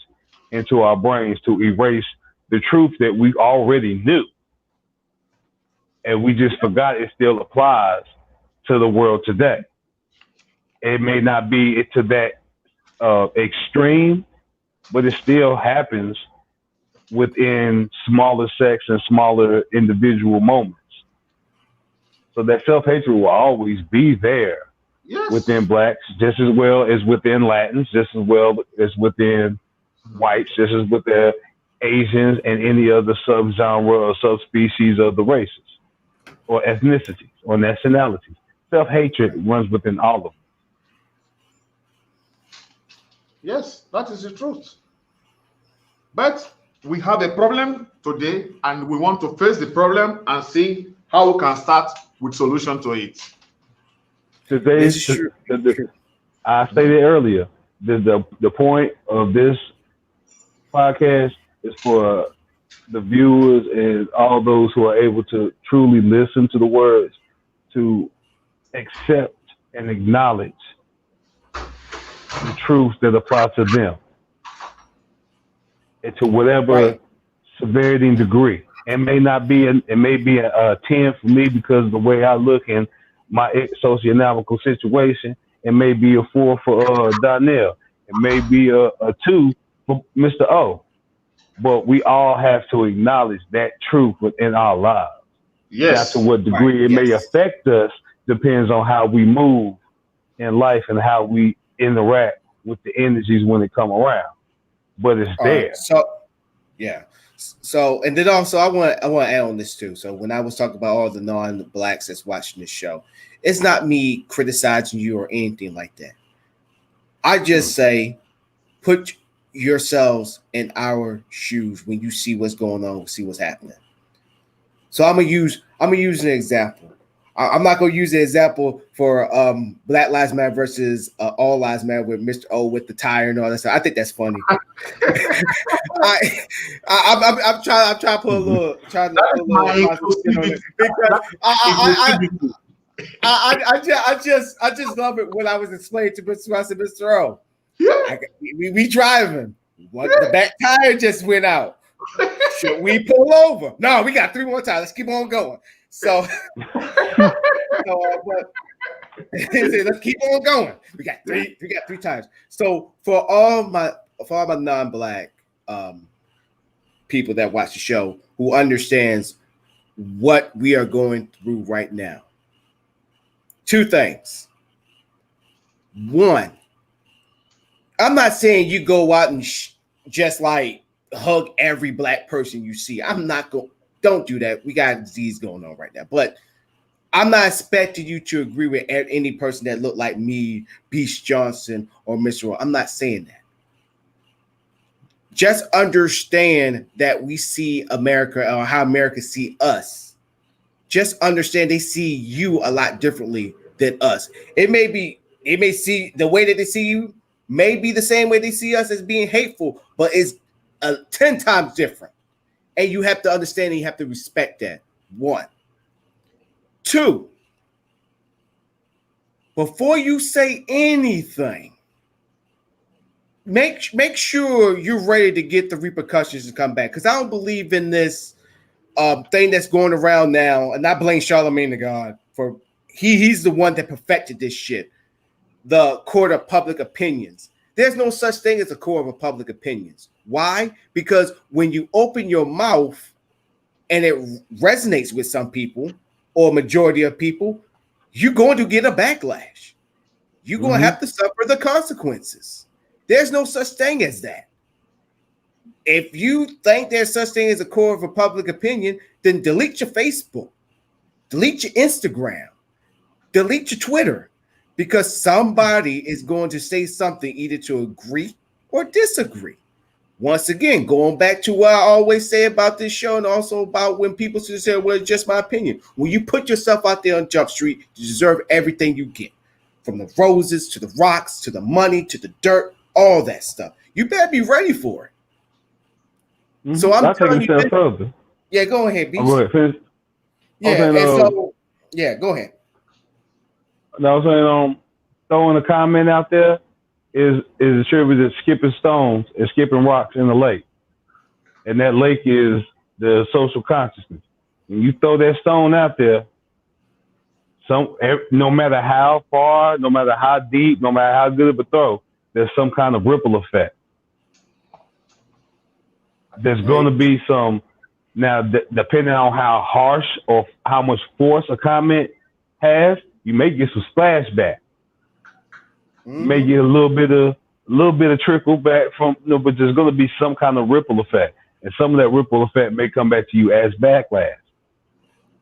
into our brains to erase the truth that we already knew. And we just forgot it still applies to the world today. It may not be to that extreme, but it still happens within smaller sects and smaller individual moments. So that self-hatred will always be there within blacks, just as well as within Latins, just as well as within whites, just as within Asians and any other subgenre or subspecies of the races or ethnicities or nationalities. Self-hatred runs within all of them. Yes, that is the truth. But we have a problem today, and we want to face the problem and see how we can start with solution to it. I stated earlier, the point of this podcast is for the viewers and all those who are able to truly listen to the words to accept and acknowledge the truths that apply to them, and to whatever severity and degree. It may be a 10 for me because of the way I look in my socioeconomical situation. It may be a 4 for Donnell. It may be a 2 for Mr. O. But we all have to acknowledge that truth within our lives. Yes. Now, to what degree it may affect us depends on how we move in life and how we interact with the energies when they come around. But it's there. So, and then also I want to add on this too. So when I was talking about all the non-blacks that's watching this show, it's not me criticizing you or anything like that. I just say, put yourselves in our shoes when you see what's going on, see what's happening. So I'm gonna use an example. I'm not going to use the example for Black Lives Matter versus All Lives Matter with Mr. O with the tire and all that stuff. I think that's funny. I'm trying to put a little, positive spin on it because I just love it when I was explaining to Mr. I said, Mr. O, we driving. The back tire just went out. Should we pull over? No, we got 3 more tires. Let's keep on going. So, let's keep on going. We got three tires. So for all my non-Black people that watch the show who understands what we are going through right now, 2 things. 1, I'm not saying you go out and just like hug every Black person you see. I'm not going. Don't do that. We got a disease going on right now. But I'm not expecting you to agree with any person that look like me, Beast Johnson, or Mr. O. I'm not saying that. Just understand that we see America or how America see us. Just understand they see you a lot differently than us. It may see the way that they see you may be the same way they see us as being hateful, but it's 10 times different. And you have to understand and you have to respect that. 1. 2, before you say anything, make sure you're ready to get the repercussions to come back. Because I don't believe in this thing that's going around now, and I blame Charlemagne the God for he's the one that perfected this shit. The court of public opinions. There's no such thing as a court of public opinions. Why? Because when you open your mouth and it resonates with some people or majority of people, you're going to get a backlash. You're going to have to suffer the consequences. There's no such thing as that. If you think there's such thing as a court of public opinion, then delete your Facebook, delete your Instagram, delete your Twitter, because somebody is going to say something either to agree or disagree. Once again, going back to what I always say about this show and also about when people say, well, it's just my opinion. When you put yourself out there on Jump Street, you deserve everything you get. From the roses to the rocks to the money to the dirt, all that stuff. You better be ready for it. Mm-hmm. So I'm telling you, further. Yeah, go ahead, B. Go ahead, yeah, go ahead. No, I was saying, throwing a comment out there is attributed to skipping stones and skipping rocks in the lake. And that lake is the social consciousness. When you throw that stone out there, no matter how far, no matter how deep, no matter how good of a throw, there's some kind of ripple effect. There's going to be some, now, depending on how harsh or how much force a comment has, you may get some splashback. You may get a little bit of trickle back from, but there's going to be some kind of ripple effect. And some of that ripple effect may come back to you as backlash.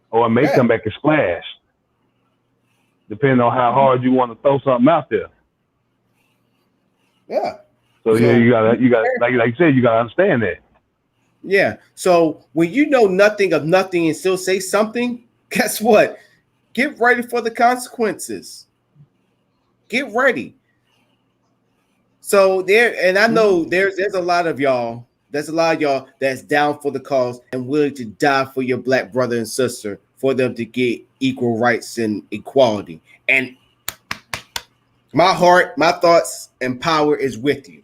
Or it may come back as splash. Depending on how hard you want to throw something out there. Yeah. So yeah, you got like you said, you gotta understand that. Yeah. So when you know nothing of nothing and still say something, guess what? Get ready for the consequences. Get ready. So and I know there's a lot of y'all. There's a lot of y'all that's down for the cause and willing to die for your Black brother and sister for them to get equal rights and equality. And my heart, my thoughts, and power is with you.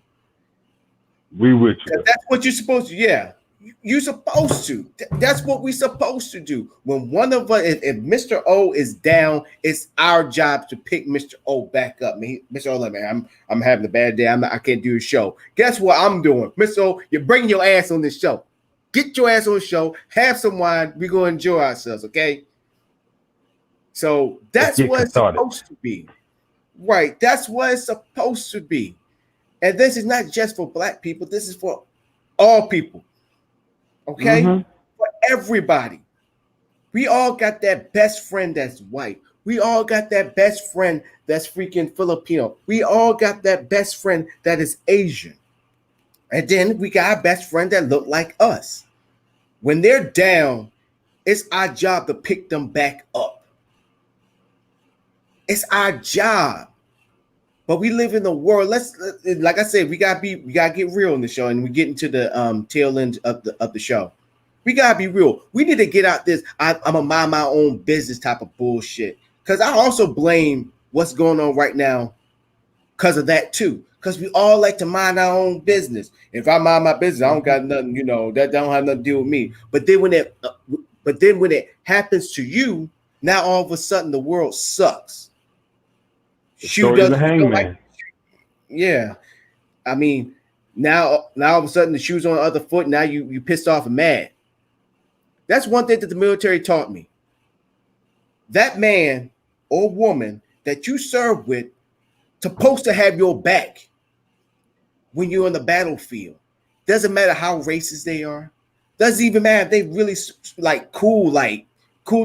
We with you. That's what you're supposed to. Yeah, you're supposed to. That's what we're supposed to do. When one of us, if Mr. O is down, it's our job to pick Mr. O back up. Mr. O, like, man, I'm having a bad day. I can't do a show. Guess what I'm doing, Mr. O? You're bringing your ass on this show. Get your ass on the show. Have some wine. We're gonna enjoy ourselves. Okay. So that's what it's supposed to be. Right. That's what it's supposed to be. And this is not just for Black people. This is for all people. Okay? For everybody. We all got that best friend that's white. We all got that best friend that's freaking Filipino. We all got that best friend that is Asian. And then we got a best friend that look like us. When they're down, it's our job to pick them back up. It's our job. But we live in the world. Like I said, we gotta get real in the show, and we get into the tail end of the show. We gotta be real. We need to get out this I'm a mind my own business type of bullshit. Because I also blame what's going on right now because of that too. Because we all like to mind our own business. If I mind my business, I don't got nothing, that don't have nothing to do with me. But then when it happens to you, now all of a sudden the world sucks. Yeah. I mean, now all of a sudden the shoe's on the other foot. Now you pissed off and mad. That's one thing that the military taught me. That man or woman that you serve with supposed to have your back when you're on the battlefield. Doesn't matter how racist they are. Doesn't even matter if they really cool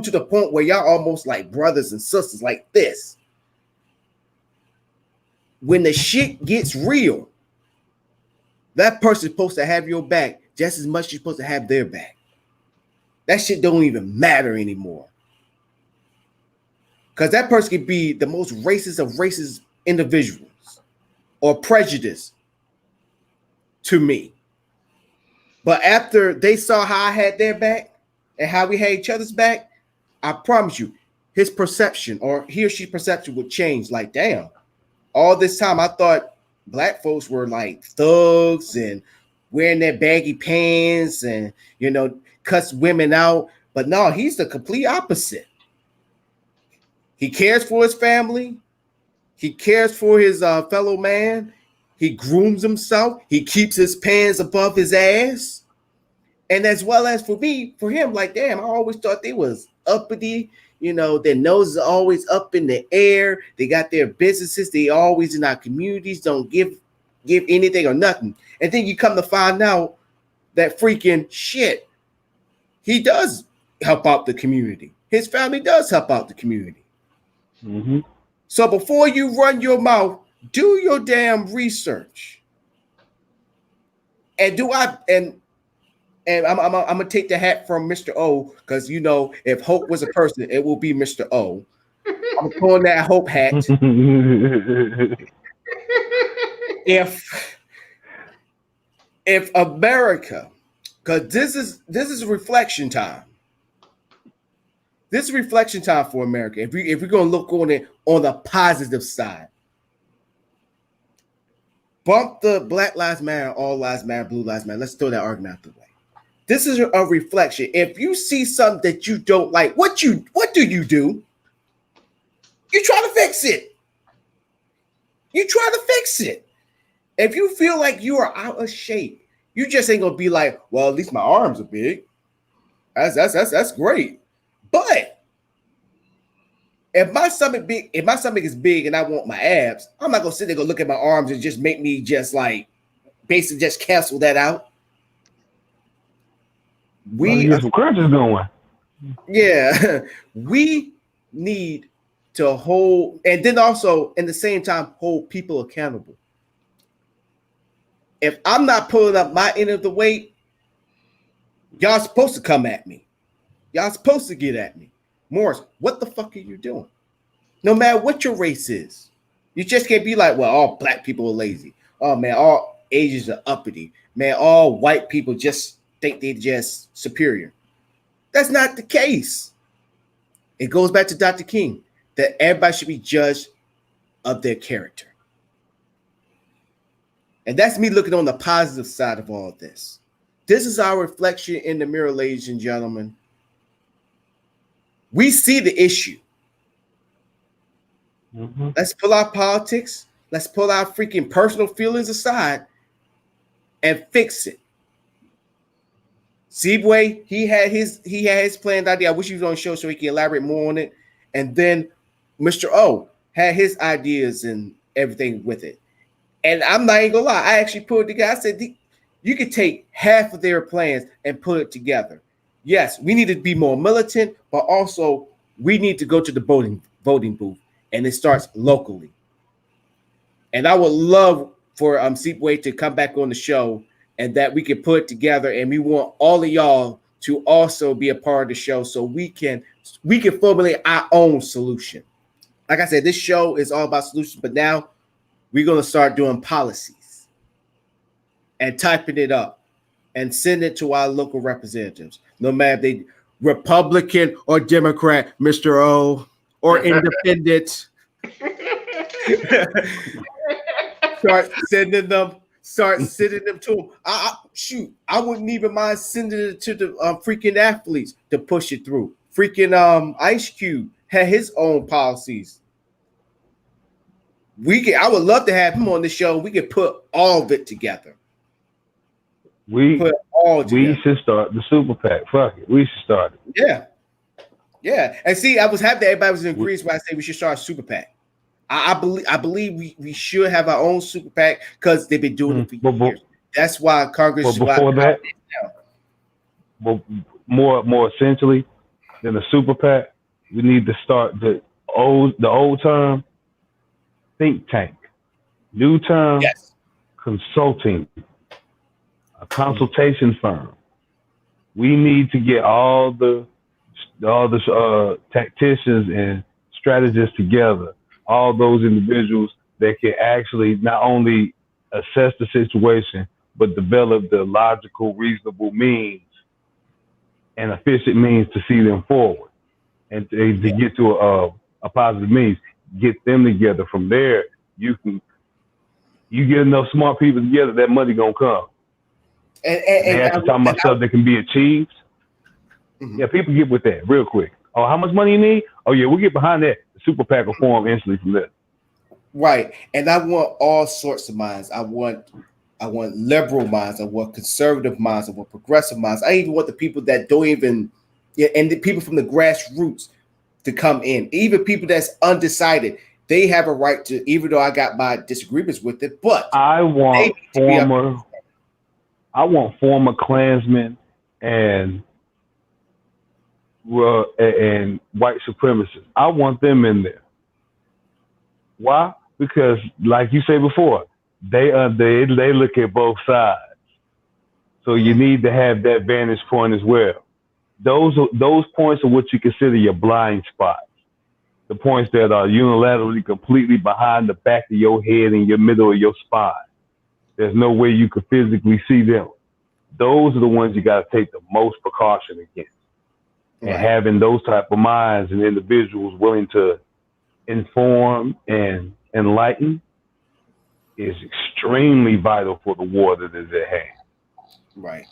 to the point where y'all almost like brothers and sisters like this. When the shit gets real, that person's supposed to have your back just as much as you're supposed to have their back. That shit don't even matter anymore. Because that person could be the most racist of racist individuals or prejudice to me. But after they saw how I had their back and how we had each other's back, I promise you, his perception or he or she's perception would change. Like, damn, all this time I thought black folks were like thugs and wearing their baggy pants and, cuss women out. But no, he's the complete opposite. He cares for his family. He cares for his fellow man. He grooms himself. He keeps his pants above his ass. And as well as for him, like, damn, I always thought they was uppity. Their noses are always up in the air. They got their businesses. They always in our communities, don't give anything or nothing. And then you come to find out that freaking shit, he does help out the community. His family does help out the community. Mm-hmm. So before you run your mouth, do your damn research. And I'm gonna take the hat from Mr. O, because if Hope was a person, it will be Mr. O. I'm pulling that Hope hat. If America, because this is reflection time. This is reflection time for America. If we're gonna look on it on the positive side, bump the Black Lives Matter, All Lives Matter, Blue Lives Matter. Let's throw that argument out the way. This is a reflection. If you see something that you don't like, what do you do? You try to fix it. If you feel like you are out of shape, you just ain't gonna be like, well, at least my arms are big. That's great. But if my stomach is big and I want my abs, I'm not gonna sit there and go look at my arms and just make me just like basically just cancel that out. We get some crunches going. Yeah, we need to hold, and then also in the same time hold people accountable. If I'm not pulling up my end of the weight, y'all supposed to come at me. Y'all supposed to get at me. Morris, what the fuck are you doing? No matter what your race is, you just can't be like, well, all black people are lazy. Oh man, all Asians are uppity. Man, all white people just think they're just superior. That's not the case. It goes back to Dr. King that everybody should be judged of their character. And that's me looking on the positive side of all of this. This is our reflection in the mirror, ladies and gentlemen. We see the issue. Mm-hmm. Let's pull our politics. Let's pull our freaking personal feelings aside and fix it. Seabway, he had his planned idea. I wish he was on the show so he can elaborate more on it. And then Mr. O had his ideas and everything with it. And I'm not even gonna lie, I actually put it together. I said, you could take half of their plans and put it together. Yes, we need to be more militant, but also we need to go to the voting booth, and it starts locally. And I would love for Seepway to come back on the show, and that we can put it together, and we want all of y'all to also be a part of the show so we can formulate our own solution. like I said, this show is all about solutions, but now we're going to start doing policies and typing it up and send it to our local representatives, no matter if they Republican or Democrat, Mr. O, or independent. Start sending them to them. I wouldn't even mind sending it to the freaking athletes to push it through. Freaking Ice Cube had his own policies. I would love to have him on the show. We could put all of it together. We should start the super PAC. Fuck it. We should start it. Yeah. And see, I was happy that everybody was in agreement when I say we should start a super PAC. I believe we should have our own super PAC because they've been doing it for years. That's why Congress. But before that, more essentially than a super PAC, we need to start the old term think tank, new term consulting, a consultation firm. We need to get all the tacticians and strategists together, all those individuals that can actually not only assess the situation, but develop the logical, reasonable means and efficient means to see them forward and to get to a positive means. Get them together. From there, you get enough smart people together, that money gonna come. And after talking about stuff that can be achieved, yeah, people get with that real quick. Oh, how much money you need? Oh yeah, we'll get behind that. The super PAC will form instantly from there. Right, and I want all sorts of minds. I want liberal minds. I want conservative minds. I want progressive minds. I even want the people that don't even, and the people from the grassroots to come in. Even people that's undecided, they have a right to. Even though I got my disagreements with it, but I want former Klansmen and white supremacists. I want them in there. Why? Because, like you said before, they look at both sides. So you need to have that vantage point as well. Those points are what you consider your blind spots. The points that are unilaterally completely behind the back of your head and your middle of your spine. There's no way you could physically see them. Those are the ones you got to take the most precaution against. And having those type of minds and individuals willing to inform and enlighten is extremely vital for the war that is at hand. Right.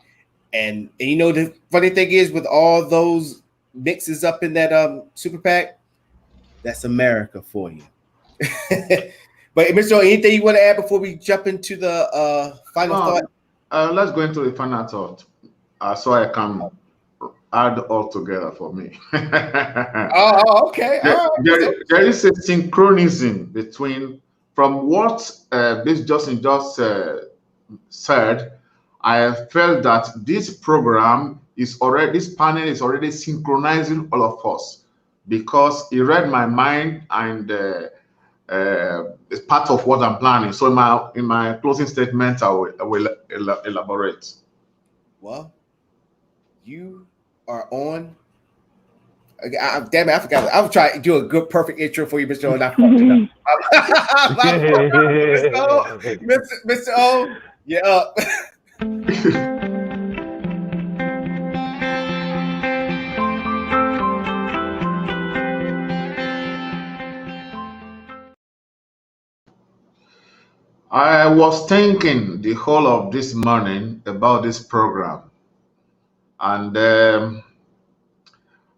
And you know, the funny thing is, with all those mixes up in that super PAC, that's America for you. But Mr. O, anything you want to add before we jump into the final thought? Let's go into the final thought, so I can add all together for me. Okay. There is a synchronism between, from what this Justin just said. I felt that this program this panel is already synchronizing all of us, because he read my mind and it's part of what I'm planning. So in my closing statement, I will elaborate. Well, you are on. Damn it, I forgot. I was trying to do a good, perfect intro for you, Mr. O, and I fucked it up. Mr. O, you're up. I was thinking the whole of this morning about this program, and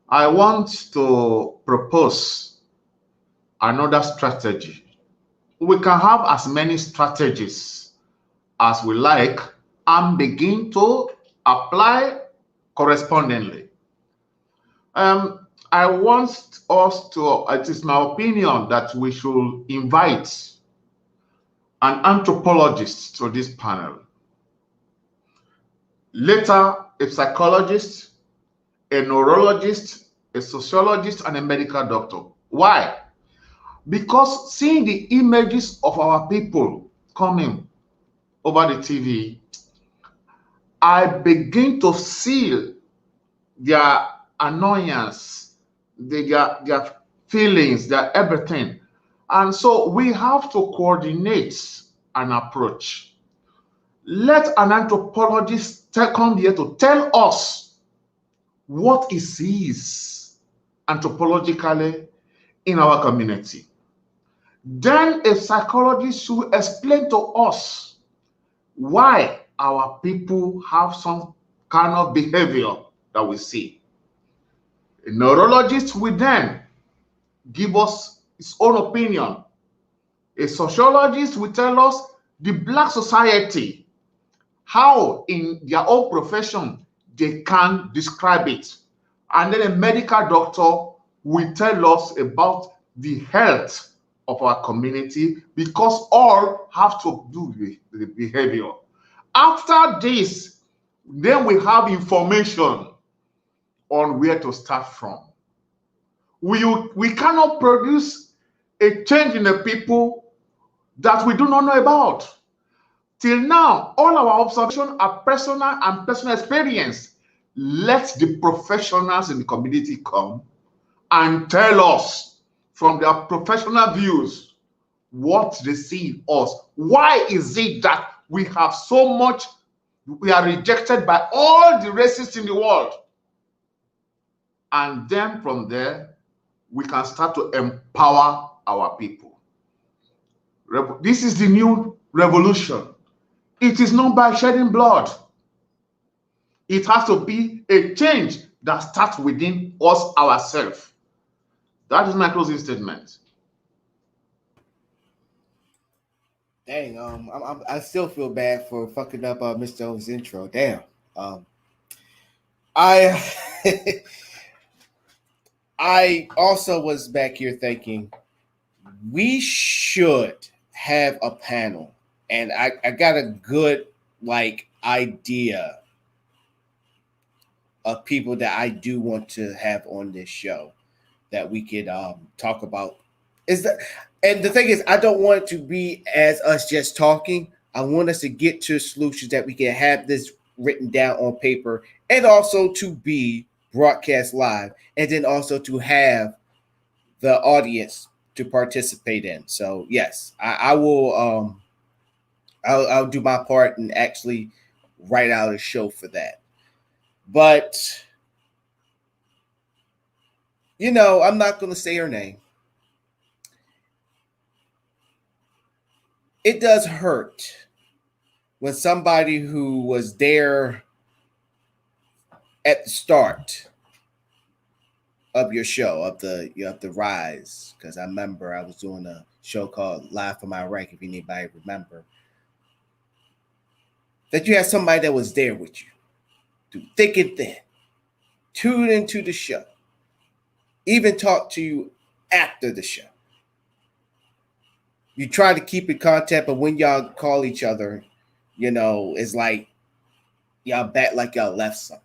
I want to propose another strategy. We can have as many strategies as we like and begin to apply correspondingly. I want us to, it is my opinion that we should invite an anthropologist to this panel. Later, a psychologist, a neurologist, a sociologist, and a medical doctor. Why? Because seeing the images of our people coming over the TV, I begin to feel their annoyance, their feelings, their everything. And so we have to coordinate an approach. Let an anthropologist come here to tell us what he sees anthropologically in our community. Then a psychologist should explain to us why our people have some kind of behavior that we see. A neurologist will then give us his own opinion. A sociologist will tell us the Black society, how in their own profession they can describe it. And then a medical doctor will tell us about the health of our community, because all have to do with the behavior. After this, then we have information on where to start from. We cannot produce a change in the people that we do not know about. Till now, all our observations are personal and personal experience. Let the professionals in the community come and tell us from their professional views what they see in us. Why is it that we have so much, we are rejected by all the races in the world? And then from there, we can start to empower our people. This is the new revolution. It is not by shedding blood. It has to be a change that starts within us ourselves. That is my closing statement. Dang, I still feel bad for fucking up Mr. O's intro. Damn. I I also was back here thinking we should have a panel, and I got a good idea of people that I do want to have on this show that we could talk about. And the thing is, I don't want it to be as us just talking. I want us to get to solutions that we can have this written down on paper, and also to be broadcast live, and then also to have the audience to participate in. So yes, I will. I'll do my part and actually write out a show for that. But I'm not going to say her name. It does hurt when somebody who was there at the start of your show, of the rise, because I remember I was doing a show called Live from Iraq, if anybody remember, that you had somebody that was there with you through thick and thin, tuned into the show, even talk to you after the show. You try to keep in contact, but when y'all call each other, it's like y'all back like y'all left something.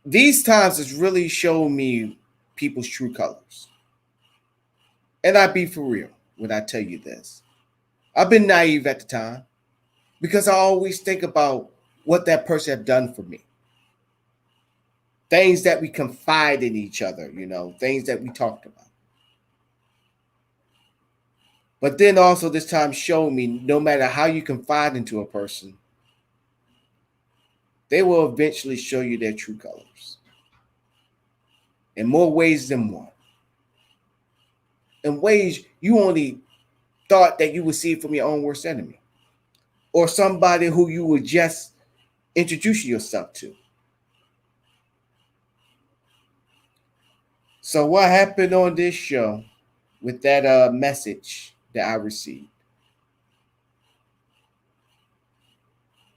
These times has really shown me people's true colors. And I'd be for real when I tell you this. I've been naive at the time because I always think about what that person have done for me. Things that we confide in each other, things that we talked about. But then also this time showed me no matter how you confide into a person, they will eventually show you their true colors. In more ways than one. In ways you only thought that you would see from your own worst enemy. Or somebody who you would just introduce yourself to. So what happened on this show with that message that I received?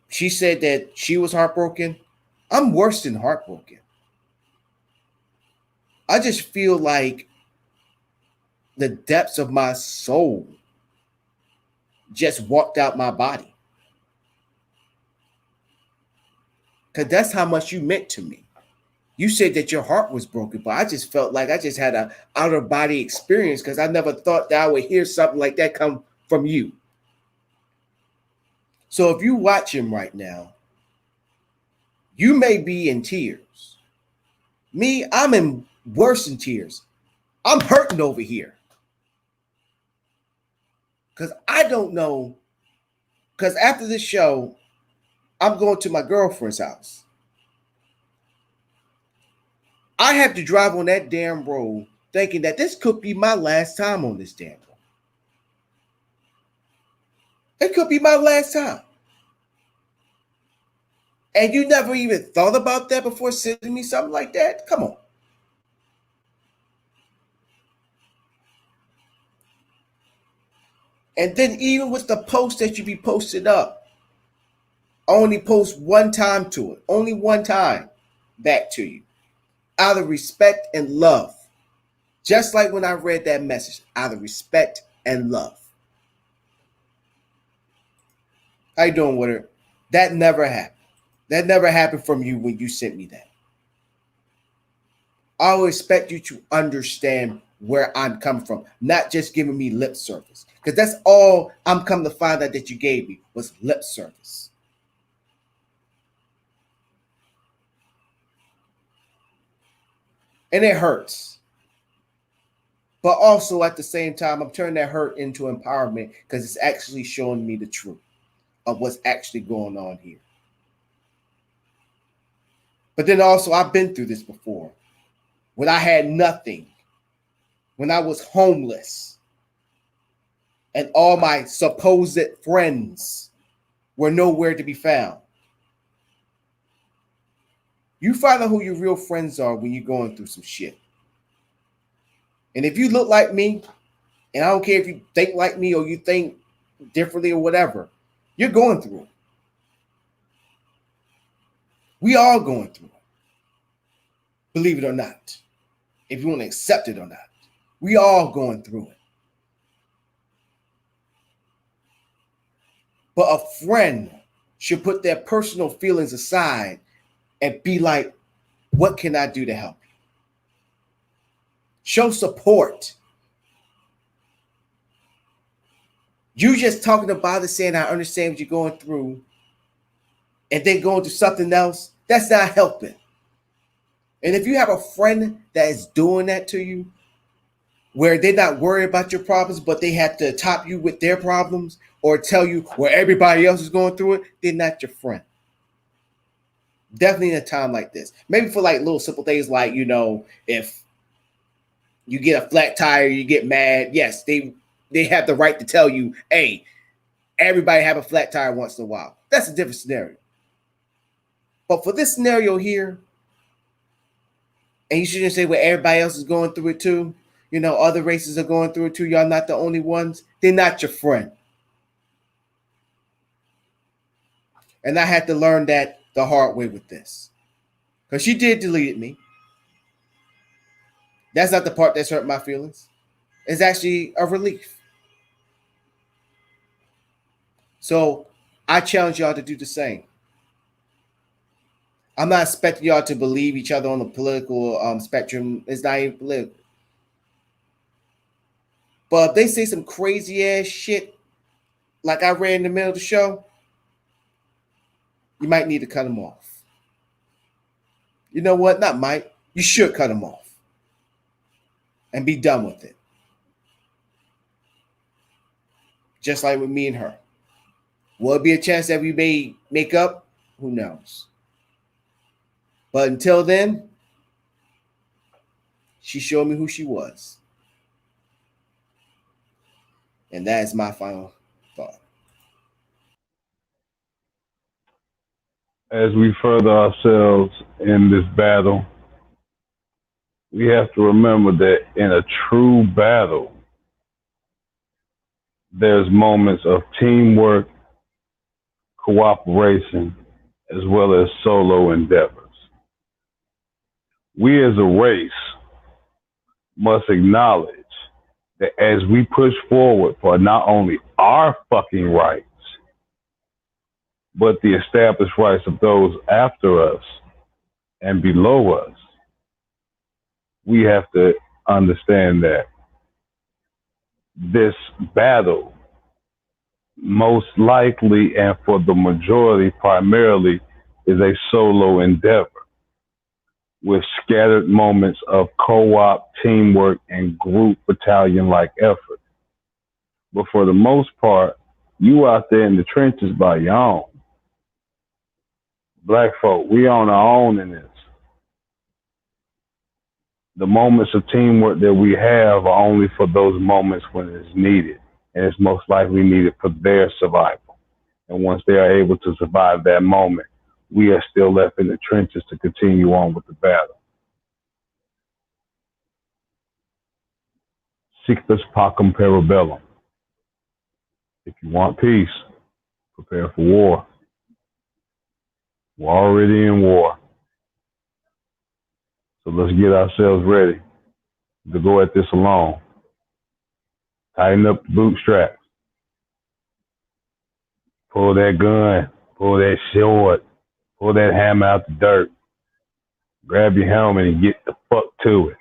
She said that she was heartbroken. I'm worse than heartbroken. I just feel like the depths of my soul just walked out my body. Because that's how much you meant to me. You said that your heart was broken, but I just felt like I just had an outer body experience because I never thought that I would hear something like that come from you. So if you watch him right now, you may be in tears. Me, I'm in worse than tears. I'm hurting over here. Because I don't know. Because after this show, I'm going to my girlfriend's house. I have to drive on that damn road thinking that this could be my last time on this damn road. It could be my last time. And you never even thought about that before sending me something like that? Come on. And then even with the post that you be posted up, only post one time to it. Only one time back to you. Out of respect and love. Just like when I read that message. Out of respect and love. How you doing with her? That never happened. That never happened from you when you sent me that. I will expect you to understand where I'm coming from, not just giving me lip service. Because that's all I'm coming to find out that you gave me was lip service. And it hurts. But also at the same time, I'm turning that hurt into empowerment because it's actually showing me the truth of what's actually going on here. But then also, I've been through this before. When I had nothing. When I was homeless. And all my supposed friends were nowhere to be found. You find out who your real friends are when you're going through some shit. And if you look like me, and I don't care if you think like me or you think differently or whatever, you're going through it. We all going through it. Believe it or not. If you want to accept it or not. We all going through it. But a friend should put their personal feelings aside and be like, what can I do to help you? Show support. You just talking about it, saying I understand what you're going through, and then going through something else, that's not helping. And if you have a friend that is doing that to you, where they're not worried about your problems, but they have to top you with their problems or tell you where everybody else is going through it, they're not your friend. Definitely in a time like this. Maybe for like little simple things like, you know, if you get a flat tire, you get mad. Yes, they have the right to tell you, hey, everybody have a flat tire once in a while. That's a different scenario. But for this scenario here, and you shouldn't say, well, everybody else is going through it too. You know, other races are going through it too. Y'all not the only ones. They're not your friend. And I had to learn that the hard way with this. Because she did delete me. That's not the part that's hurt my feelings. It's actually a relief. So I challenge y'all to do the same. I'm not expecting y'all to believe each other on the political spectrum. It's not even political. But if they say some crazy ass shit, like I read in the middle of the show, you might need to cut them off. You know what? Not might. You should cut them off. And be done with it. Just like with me and her. Will it be a chance that we may make up? Who knows? But until then, she showed me who she was. And that is my final thought. As we further ourselves in this battle, we have to remember that in a true battle, there's moments of teamwork, cooperation, as well as solo endeavors. We as a race must acknowledge that as we push forward for not only our fucking rights, but the established rights of those after us and below us, we have to understand that this battle most likely and for the majority primarily is a solo endeavor. with scattered moments of co-op, teamwork, and group battalion-like effort. But for the most part, you out there in the trenches by your own. Black folk, we on our own in this. The moments of teamwork that we have are only for those moments when it's needed, and it's most likely needed for their survival. And once they are able to survive that moment, we are still left in the trenches to continue on with the battle. Sictus pacem parabellum. If you want peace, prepare for war. We're already in war. So let's get ourselves ready to go at this alone. Tighten up the bootstraps. Pull that gun, pull that sword, pull that hammer out the dirt. Grab your helmet and get the fuck to it.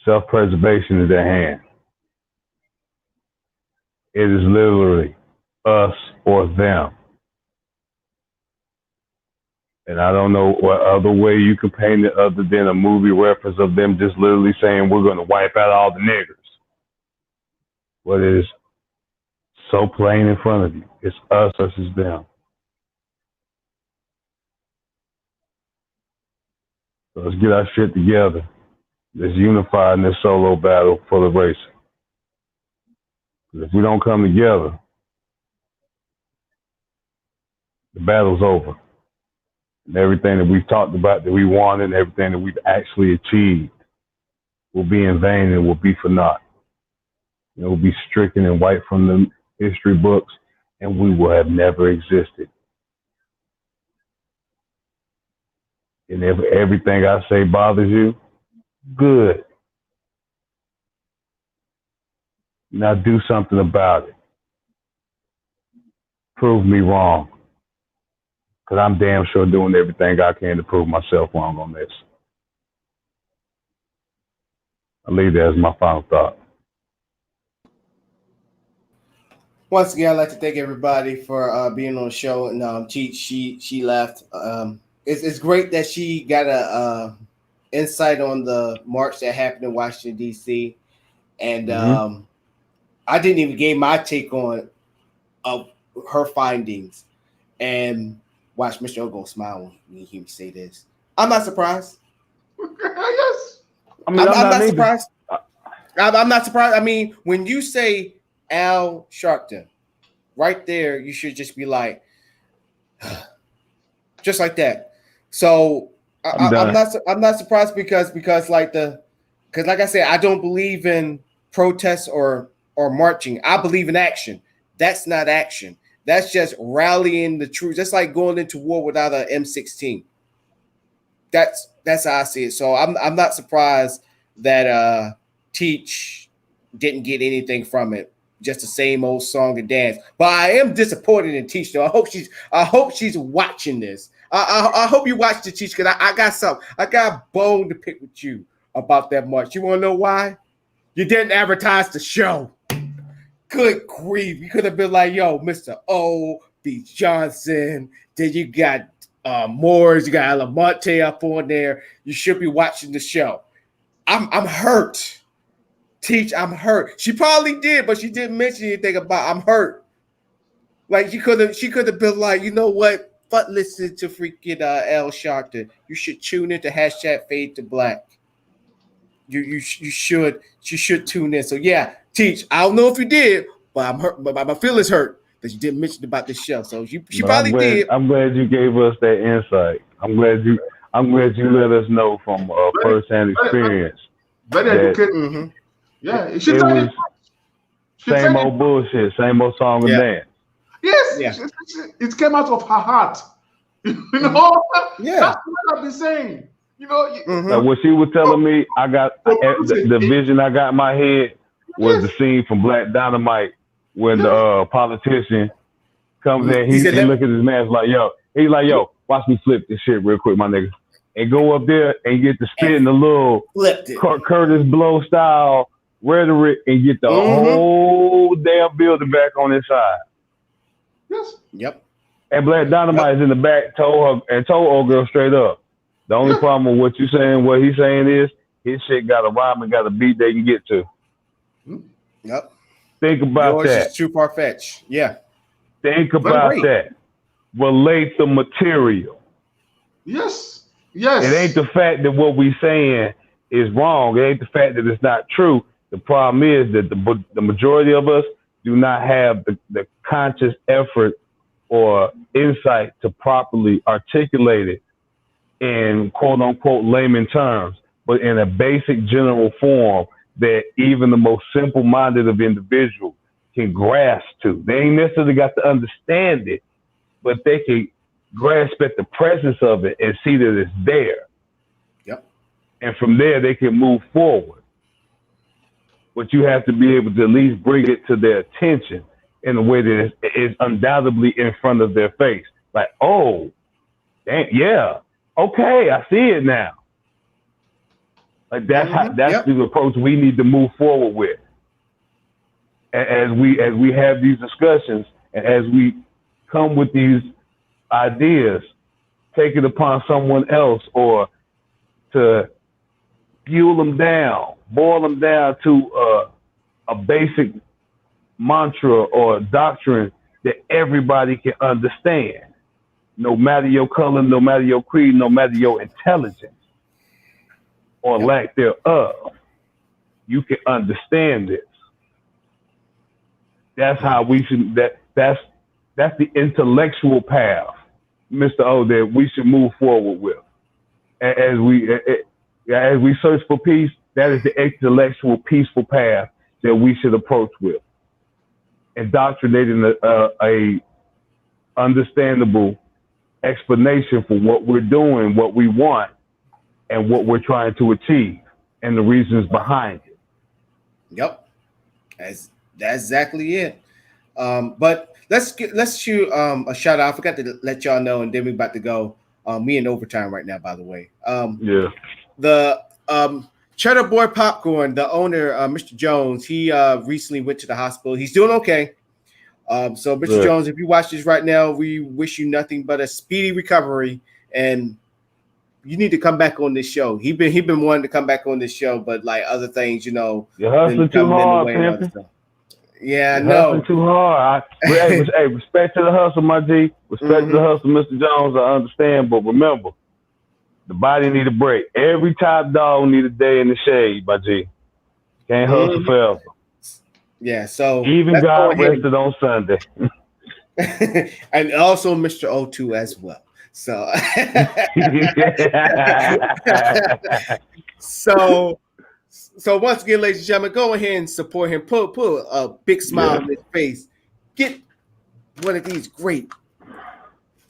Self-preservation is at hand. It is literally us or them. And I don't know what other way you can paint it other than a movie reference of them just literally saying, we're going to wipe out all the niggers. What is so plain in front of you? It's us versus them. So let's get our shit together. Let's unify in this solo battle for the race. If we don't come together, the battle's over. And everything that we've talked about that we wanted and everything that we've actually achieved will be in vain and will be for naught. It will be stricken and wiped from the history books, and we will have never existed. And if everything I say bothers you, good. Now do something about it. Prove me wrong. Because I'm damn sure doing everything I can to prove myself wrong on this. I'll leave that as my final thought. Once again, I'd like to thank everybody for being on the show. And she left. It's great that she got a insight on the march that happened in Washington, D.C. And I didn't even give my take on her findings. And watch, Mr. O gonna smile when you hear me say this. I'm not surprised. Yes. I'm not surprised. I'm not surprised. I mean, when you say Al Sharpton, right there, you should just be like, just like that. So I'm not surprised because like I said, I don't believe in protests or marching. I believe in action. That's not action. That's just rallying the troops. That's like going into war without an M16. That's how I see it. So I'm not surprised that Teach didn't get anything from it. Just the same old song and dance. But I am disappointed in Teach though. I hope she's watching this. I hope you watch the Teach because I got something. I got a bone to pick with you about that march. You want to know why? You didn't advertise the show. Good grief. You could have been like, yo, Mr. O, B. Johnson. Then you got Moores, you got Alamonte up on there. You should be watching the show. I'm hurt. Teach, I'm hurt. She probably did, but she didn't mention anything about I'm hurt. Like she could have been like, you know what? Fuck listen to freaking Al Sharpton. You should tune into #FadeToBlack. You should tune in. So yeah, Teach. I don't know if you did, but I'm hurt. But my feelings hurt that you didn't mention about this show. So she probably did. I'm glad you gave us that insight. I'm glad you let us know from first-hand experience. Very educated. Mm-hmm. Yeah, it was same old bullshit, same old song and dance. Yes, it came out of her heart. You know, that's what I've been saying. You know, like what she was telling me, I got the vision I got in my head was the scene from Black Dynamite when the politician comes in. He look at his man like, he's like, watch me flip this shit real quick, my nigga, and go up there and get to spit in the little Curtis Blow style rhetoric and get the whole damn building back on his side. Yes. Yep. And Black Dynamite is in the back, told old girl straight up, The only problem with what you saying, what he's saying is his shit got a rhyme and got a beat they can get to. Yep. Think about Yours that. is too far-fetched. Yeah. Think about that. Relate the material. Yes. Yes. It ain't the fact that what we saying is wrong. It ain't the fact that it's not true. The problem is that the majority of us do not have the conscious effort or insight to properly articulate it in quote unquote layman terms, but in a basic general form that even the most simple minded of individuals can grasp to. They ain't necessarily got to understand it, but they can grasp at the presence of it and see that it's there. Yep. And from there they can move forward. But you have to be able to at least bring it to their attention in a way that is undoubtedly in front of their face. Like, oh, dang, yeah, okay, I see it now. Like that's the approach we need to move forward with. As we have these discussions and as we come with these ideas, take it upon someone else or to fuel them down, boil them down to a basic mantra or doctrine that everybody can understand, no matter your color, no matter your creed, no matter your intelligence or lack thereof. You can understand this. That's how we should. That's the intellectual path, Mr. O, that we should move forward with. As we search for peace, that is the intellectual, peaceful path that we should approach with. Indoctrinating a understandable explanation for what we're doing, what we want, and what we're trying to achieve, and the reasons behind it. Yep, that's exactly it. But let's shoot a shout out. I forgot to let y'all know, and then we're about to go. We in overtime right now, by the way. The Cheddar Boy Popcorn, the owner, Mr. Jones, he recently went to the hospital. He's doing okay. So, Mr. Jones, if you watch this right now, we wish you nothing but a speedy recovery, and you need to come back on this show. He been wanting to come back on this show, but like other things, you know, you're hustling too hard, yeah, you're no, hustling too hard. Hey, respect to the hustle, my G. Respect to the hustle, Mr. Jones. I understand, but remember, the body need a break. Every top dog need a day in the shade, my G. Can't hustle forever. Yeah, so even God rested on Sunday. And also Mr. O2 as well. So so once again, ladies and gentlemen, go ahead and support him. Put a big smile on his face. Get one of these great,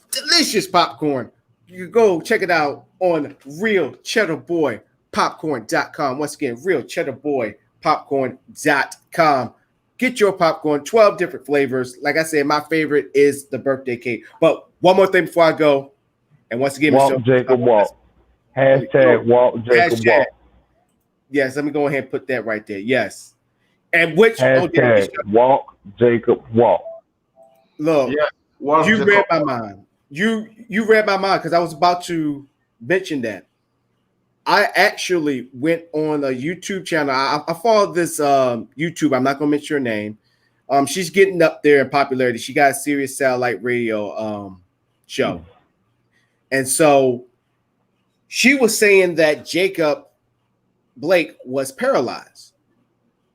delicious popcorn. You can go check it out on realcheddarboypopcorn.com. Once again, realcheddarboypopcorn.com. Get your popcorn, 12 different flavors. Like I said, my favorite is the birthday cake. But one more thing before I go. And once again, Walk Jacob Walk. Hashtag Walk Jacob Walk. Yes, let me go ahead and put that right there. Yes. And which hashtag Walk Jacob Walk. Look, you read my mind. You read my mind because I was about to mention that. I actually went on a YouTube channel. I follow this YouTube. I'm not gonna mention her name. She's getting up there in popularity. She got a Sirius Satellite Radio show, and so she was saying that Jacob Blake was paralyzed,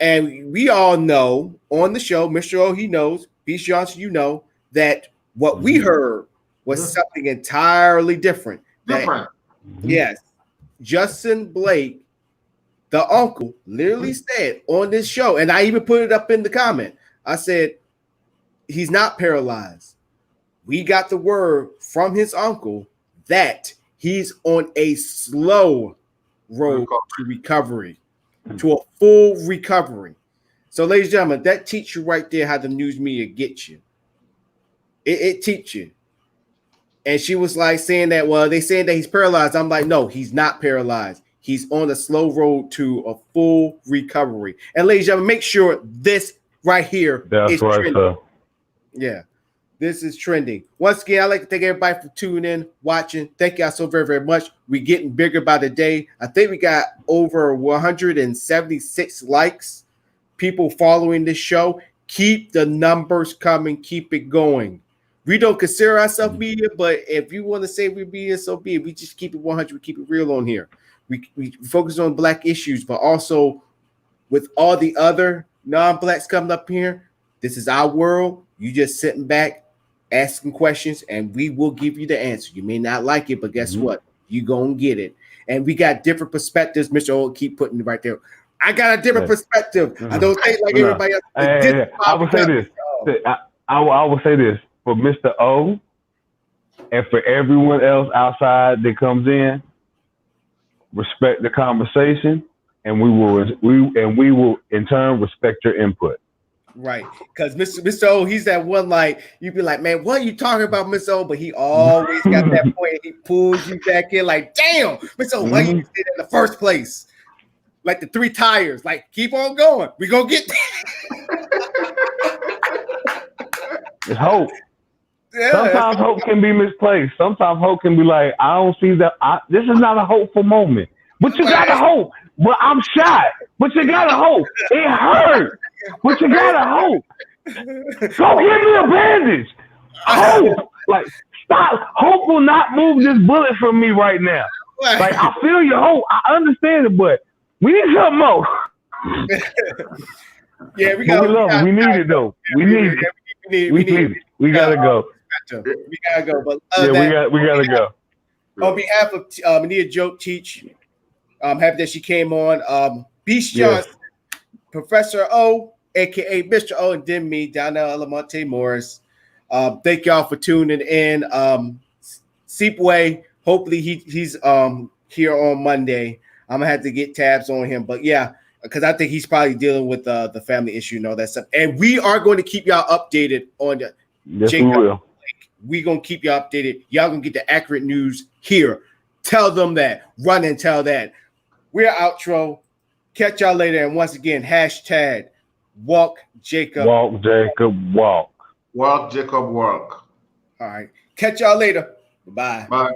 and we all know on the show, Mr. O, he knows, Beast Johnson, you know that what we heard was something entirely different. Yes. Justin Blake, the uncle, literally said on this show, and I even put it up in the comment. I said, he's not paralyzed. We got the word from his uncle that he's on a slow road to recovery, to a full recovery. So, ladies and gentlemen, that teaches you right there how the news media gets you. It teaches you. And she was like saying that, well, they saying that he's paralyzed. I'm like, no, he's not paralyzed. He's on a slow road to a full recovery. And ladies and gentlemen, make sure this right here is trending. Yeah. This is trending. Once again, I'd like to thank everybody for tuning in, watching. Thank y'all so very, very much. We're getting bigger by the day. I think we got over 176 likes, people following this show. Keep the numbers coming. Keep it going. We don't consider ourselves media, but if you want to say we're media, so be it. We just keep it 100. We keep it real on here. We focus on Black issues, but also with all the other non-Blacks coming up here, this is our world. You just sitting back, asking questions, and we will give you the answer. You may not like it, but guess what? You gonna get it. And we got different perspectives. Mr. O keep putting it right there. I got a different perspective. I don't think like everybody else. I will say this. I will say this for Mr. O and for everyone else outside that comes in. Respect the conversation, and we will in turn respect your input. Right, because Mr. O, he's that one, like, you be like, man, what are you talking about, Mr. O? But he always got that point. He pulls you back in, like, damn, Mr. O, why you did it in the first place? Like the 3 tires, like, keep on going. We gonna get there. It's hope. Yeah. Sometimes hope can be misplaced. Sometimes hope can be like, I don't see that. This is not a hopeful moment, but you gotta hope. But I'm shot. But you gotta hope. It hurt. But you gotta hope. Go give me a bandage. Hope. Like, stop. Hope will not move this bullet from me right now. Like, I feel your hope. I understand it, but we need something more. Yeah, we need it though. We need it. We gotta go. We gotta go. But we gotta go. On behalf of Ania Joke Teach, I'm happy that she came on. Beast Johnson, Professor O, aka Mr. O, and then me, Donnell Alamonte Morris. Thank y'all for tuning in. Seepway, hopefully he's here on Monday. I'm gonna have to get tabs on him, but yeah, because I think he's probably dealing with the family issue and all that stuff. And we are going to keep y'all updated on the Jacob. We will. We're gonna keep y'all updated. Y'all gonna get the accurate news here. Tell them that. Run and tell that. We're outro. Catch y'all later. And once again, hashtag walk Jacob. Walk Jacob walk. Walk Jacob walk. All right. Catch y'all later. Bye. Bye.